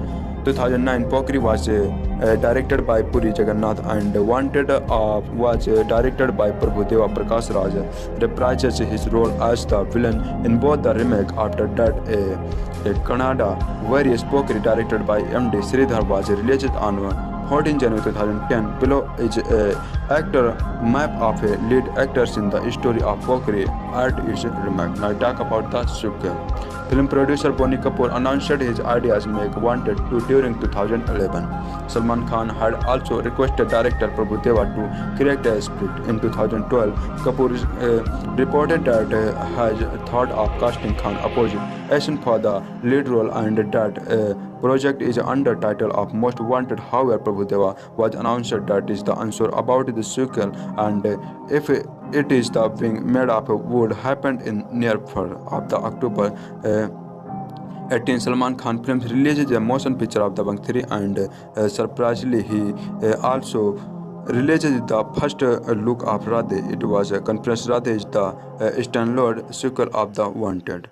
Pokri was directed by Puri Jagannath and Wanted was directed by Prabhudeva. Prakash Raj reprises his role as the villain in both the remake. After that, a Kannada variant Pokri directed by MD Sridhar was released on 14 January 2010. Below is a actor map of lead actors in the story of Pokri at its remake. Now talk about the sequel. Film producer Bonnie Kapoor announced his ideas make Wanted 2 during 2011. Salman Khan had also requested director Prabhudeva to create a script. In 2012, Kapoor reported that has thought of casting Khan opposite Asian for the lead role and that project is under title of Most Wanted. However, Prabhudeva was announced that is the answer about the sequel and if it is the being made up would happen in near of the October 18. Salman Khan films releases a motion picture of the Bang 3 and surprisingly he also releases the first look of Radhe. It was a conference. Radhe is the standalone sequel of the Wanted.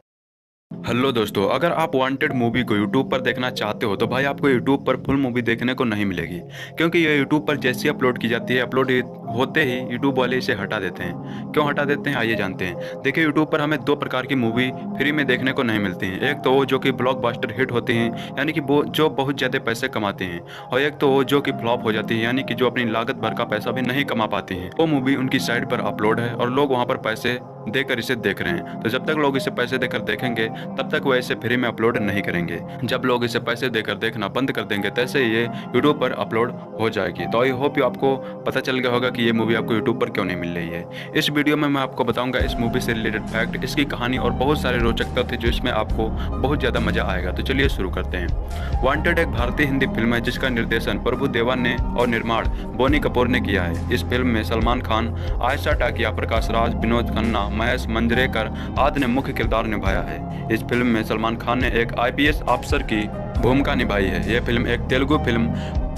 Hello दोस्तों, अगर आप wanted movie को YouTube पर देखना चाहते हो तो भाई आपको यूट्यूब पर फुल मूवी देखने को नहीं मिलेगी, क्योंकि ये यूट्यूब पर जैसे अपलोड की जाती है अपलोड होते ही यूट्यूब वाले इसे हटा देते हैं। क्यों हटा देते हैं आइए जानते हैं। देखिए, यूट्यूब पर हमें 2 प्रकार की मूवी फ्री में देखने को नहीं मिलती हैं। एक तो वो जो कि ब्लॉकबस्टर हिट होती हैं, यानी कि वो जो बहुत ज़्यादा पैसे कमाते हैं, और एक तो वो जो कि फ्लॉप हो जाती है, यानी कि जो अपनी लागत भर का पैसा भी नहीं कमा पाती हैं। वो मूवी उनकी साइट पर अपलोड है और लोग वहाँ पर पैसे देकर इसे देख रहे हैं। तो जब तक लोग इसे पैसे देकर देखेंगे तब तक वो इसे फ्री में अपलोड नहीं करेंगे। जब लोग इसे पैसे देकर देखना बंद कर देंगे तैसे ये यूट्यूब पर अपलोड हो जाएगी। तो आई होप यू आपको पता चल गया होगा कि ये मूवी आपको यूट्यूब पर क्यों नहीं मिल रही है। इस वीडियो में मैं आपको बताऊंगा इस मूवी से रिलेटेड फैक्ट, इसकी कहानी और बहुत सारे रोचक तथ्य जो इसमें आपको बहुत ज़्यादा मजा आएगा। तो चलिए शुरू करते हैं। वांटेड एक भारतीय हिंदी फिल्म है जिसका निर्देशन प्रभु देवा ने और निर्माण बोनी कपूर ने किया है। इस फिल्म में सलमान खान, आयशा टाकिया, प्रकाश राज, विनोद खन्ना, महेश मंजरेकर आदि ने मुख्य किरदार निभाया है। इस फिल्म में सलमान खान ने एक IPS अफसर की भूमिका निभाई है। यह फिल्म एक तेलुगु फिल्म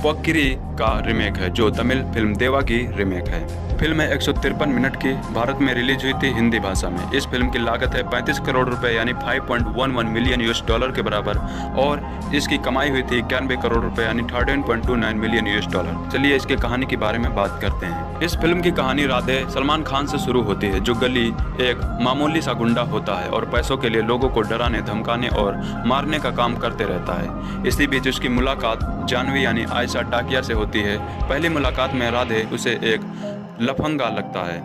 पोक्किरी का रीमेक है जो तमिल फिल्म देवा की रीमेक है। फिल्म है 153 मिनट की, भारत में रिलीज हुई थी हिंदी भाषा में। इस फिल्म की लागत है 35 करोड़ रुपए यानी 5.11 मिलियन यूएस डॉलर के बराबर और इसकी कमाई हुई थी 91 करोड़ रुपए यानी 13.29 मिलियन यूएस डॉलर। चलिए इसके कहानी के बारे में बात करते हैं। इस फिल्म की कहानी राधे सलमान खान से शुरू होती है, जो गली एक मामूली सा गुंडा होता है और पैसों के लिए लोगों को डराने, धमकाने और मारने का काम करते रहता है। इसी बीच उसकी मुलाकात जानवी यानी आयशा टाकिया से होती है। पहली मुलाकात में राधे उसे एक लफंगा लगता है।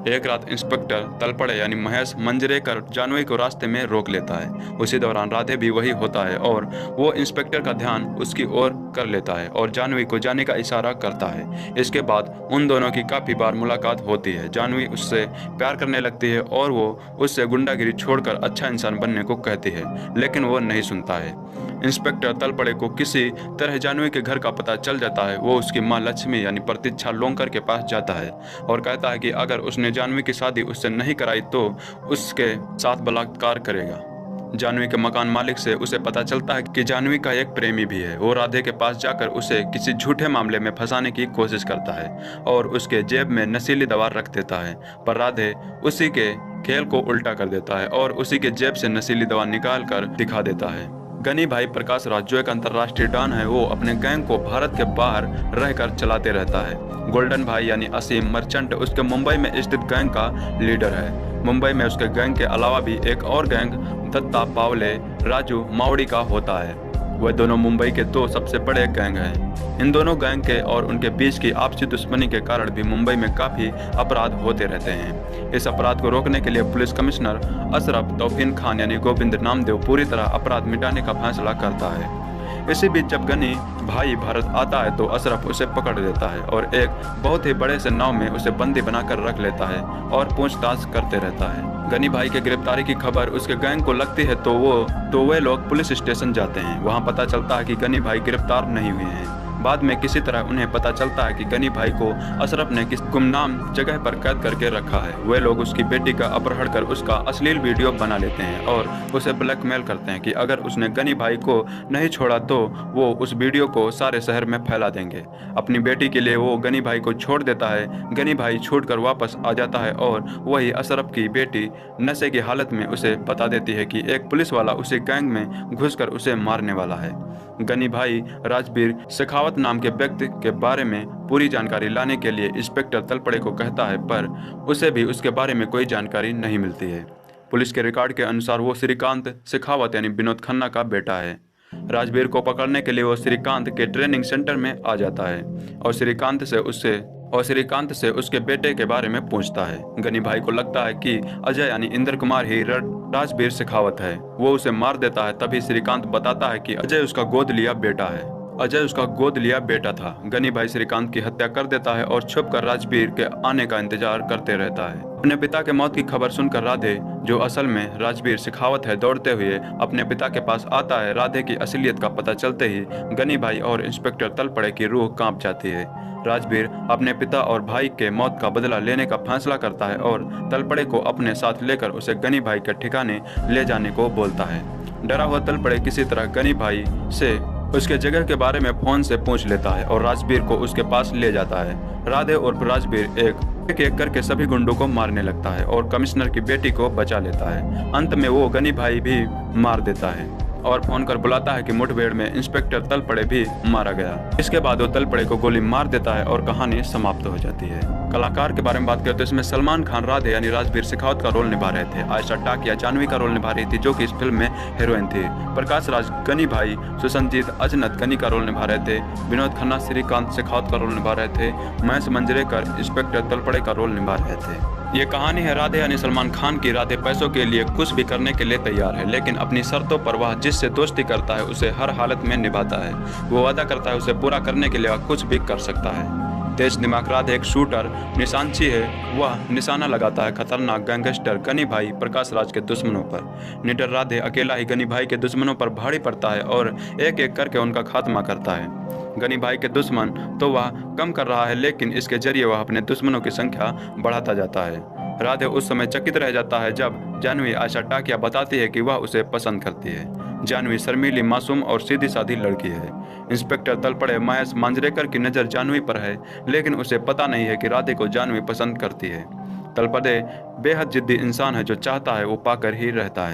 एक रात इंस्पेक्टर तलपड़े यानी महेश मंजरेकर जानवी को रास्ते में रोक लेता है। उसी दौरान राधे भी वही होता है और वो इंस्पेक्टर का ध्यान उसकी ओर कर लेता है और जानवी को जाने का इशारा करता है। इसके बाद उन दोनों की काफ़ी बार मुलाकात होती है। जानवी उससे प्यार करने लगती है और वो उससे गुंडागिरी छोड़कर अच्छा इंसान बनने को कहती है, लेकिन वो नहीं सुनता है। इंस्पेक्टर तलपड़े को किसी तरह जानवी के घर का पता चल जाता है। वो उसकी माँ लक्ष्मी यानी प्रतीक्षा लोंकर के पास जाता है और कहता है कि अगर उसने जानवी की शादी उससे नहीं कराई तो उसके साथ बलात्कार करेगा। जानवी के मकान मालिक से उसे पता चलता है कि जानवी का एक प्रेमी भी है। वो राधे के पास जाकर उसे किसी झूठे मामले में फंसाने की कोशिश करता है और उसके जेब में नशीली दवा रख देता है, पर राधे उसी के खेल को उल्टा कर देता है और उसी के जेब से नशीली दवा निकाल कर दिखा देता है। गनी भाई प्रकाश राज, जो एक अंतर्राष्ट्रीय डॉन है, वो अपने गैंग को भारत के बाहर रहकर चलाते रहता है। गोल्डन भाई यानी असीम मर्चेंट उसके मुंबई में स्थित गैंग का लीडर है। मुंबई में उसके गैंग के अलावा भी एक और गैंग दत्ता पावले राजू मावड़ी का होता है। वह दोनों मुंबई के दो सबसे बड़े गैंग हैं। इन दोनों गैंग के और उनके बीच की आपसी दुश्मनी के कारण भी मुंबई में काफ़ी अपराध होते रहते हैं। इस अपराध को रोकने के लिए पुलिस कमिश्नर अशरफ तौफीन खान यानी गोविंद नामदेव पूरी तरह अपराध मिटाने का फैसला करता है। इसी बीच जब गनी भाई भारत आता है तो अशरफ उसे पकड़ लेता है और एक बहुत ही बड़े से नाव में उसे बंदी बनाकर रख लेता है और पूछताछ करते रहता है। गनी भाई के गिरफ्तारी की खबर उसके गैंग को लगती है तो वे लोग पुलिस स्टेशन जाते हैं। वहां पता चलता है कि गनी भाई गिरफ्तार नहीं हुए हैं। बाद में किसी तरह उन्हें पता चलता है कि गनी भाई को अशरफ ने किस गुमनाम जगह पर कैद करके रखा है। वे लोग उसकी बेटी का अपहरण कर उसका अश्लील वीडियो बना लेते हैं और उसे ब्लैकमेल करते हैं कि अगर उसने गनी भाई को नहीं छोड़ा तो वो उस वीडियो को सारे शहर में फैला देंगे। अपनी बेटी के लिए वो गनी भाई को छोड़ देता है। गनी भाई छूटकर वापस आ जाता है और वही अशरफ की बेटी नशे की हालत में उसे बता देती है कि एक पुलिस वाला उसे गैंग में घुसकर उसे मारने वाला है। गनी भाई राजबीर शेखावत नाम के व्यक्ति के बारे में पूरी जानकारी लाने के लिए इंस्पेक्टर तलपड़े को कहता है, पर उसे भी उसके बारे में कोई जानकारी नहीं मिलती है। पुलिस के रिकॉर्ड के अनुसार वो श्रीकांत शेखावत यानी विनोद खन्ना का बेटा है। राजबीर को पकड़ने के लिए वो श्रीकांत के ट्रेनिंग सेंटर में आ जाता है और श्रीकांत से उसके बेटे के बारे में पूछता है। गनी भाई को लगता है कि अजय यानी इंद्र कुमार ही राजबीर शेखावत है। वो उसे मार देता है। तभी श्रीकांत बताता है कि अजय उसका गोद लिया बेटा था। गनी भाई श्रीकांत की हत्या कर देता है और छुपकर राजबीर के आने का इंतजार करते रहता है। अपने पिता के मौत की खबर सुनकर राधे, जो असल में राजबीर शेखावत है, दौड़ते हुए अपने पिता के पास आता है। राधे की असलियत का पता चलते ही गनी भाई और इंस्पेक्टर तलपड़े की रूह कांप जाती है। राजबीर अपने पिता और भाई के मौत का बदला लेने का फैसला करता है और तलपड़े को अपने साथ लेकर उसे गनी भाई के ठिकाने ले जाने को बोलता है। डरा हुआ तलपड़े किसी तरह गनी भाई से उसके जगह के बारे में फोन से पूछ लेता है और राजबीर को उसके पास ले जाता है। राधे और राजबीर एक एक करके सभी गुंडों को मारने लगता है और कमिश्नर की बेटी को बचा लेता है। अंत में वो गनी भाई भी मार देता है और फोन कर बुलाता है कि मुठभेड़ में इंस्पेक्टर तलपड़े भी मारा गया। इसके बाद वो तलपड़े को गोली मार देता है और कहानी समाप्त हो जाती है। कलाकार के बारे में बात करें तो इसमें सलमान खान राधे यानी राजबीर शेखावत का रोल निभा रहे थे। आयशा टाकिया जानवी का रोल निभा रही थी, जो कि इस फिल्म में हीरोइन थी। प्रकाश राज गनी भाई, सुसंजीत अजनत गनी का रोल निभा रहे थे। विनोद खन्ना श्रीकांत शेखावत का रोल निभा रहे थे। महेश मंजरेकर इंस्पेक्टर तलपड़े का रोल निभा रहे थे। ये कहानी है राधे यानी सलमान खान की। राधे पैसों के लिए कुछ भी करने के लिए तैयार है, लेकिन अपनी शर्तों पर वह जिससे दोस्ती करता है उसे हर हालत में निभाता है। वो वादा करता है उसे पूरा करने के लिए वह कुछ भी कर सकता है। तेज दिमाग राधे एक शूटर निशानची है। वह निशाना लगाता है खतरनाक गैंगस्टर गनी भाई प्रकाश राज के दुश्मनों पर। निडर राधे अकेला ही गनी भाई के दुश्मनों पर भारी पड़ता है और एक एक करके उनका खात्मा करता है। गनी भाई के दुश्मन तो वह कम कर रहा है, लेकिन इसके जरिए वह अपने दुश्मनों की संख्या बढ़ाता जाता है। राधे उस समय चकित रह जाता है जब जानवी आयशा टाकिया बताती है कि वह उसे पसंद करती है। जानवी शर्मीली, मासूम और सीधी साधी लड़की है। इंस्पेक्टर तलपड़े महेश मांजरेकर की नज़र जानवी पर है, लेकिन उसे पता नहीं है कि राधे को जानवी पसंद करती है। तलपड़े बेहद जिद्दी इंसान है जो चाहता है वो पाकर ही रहता है।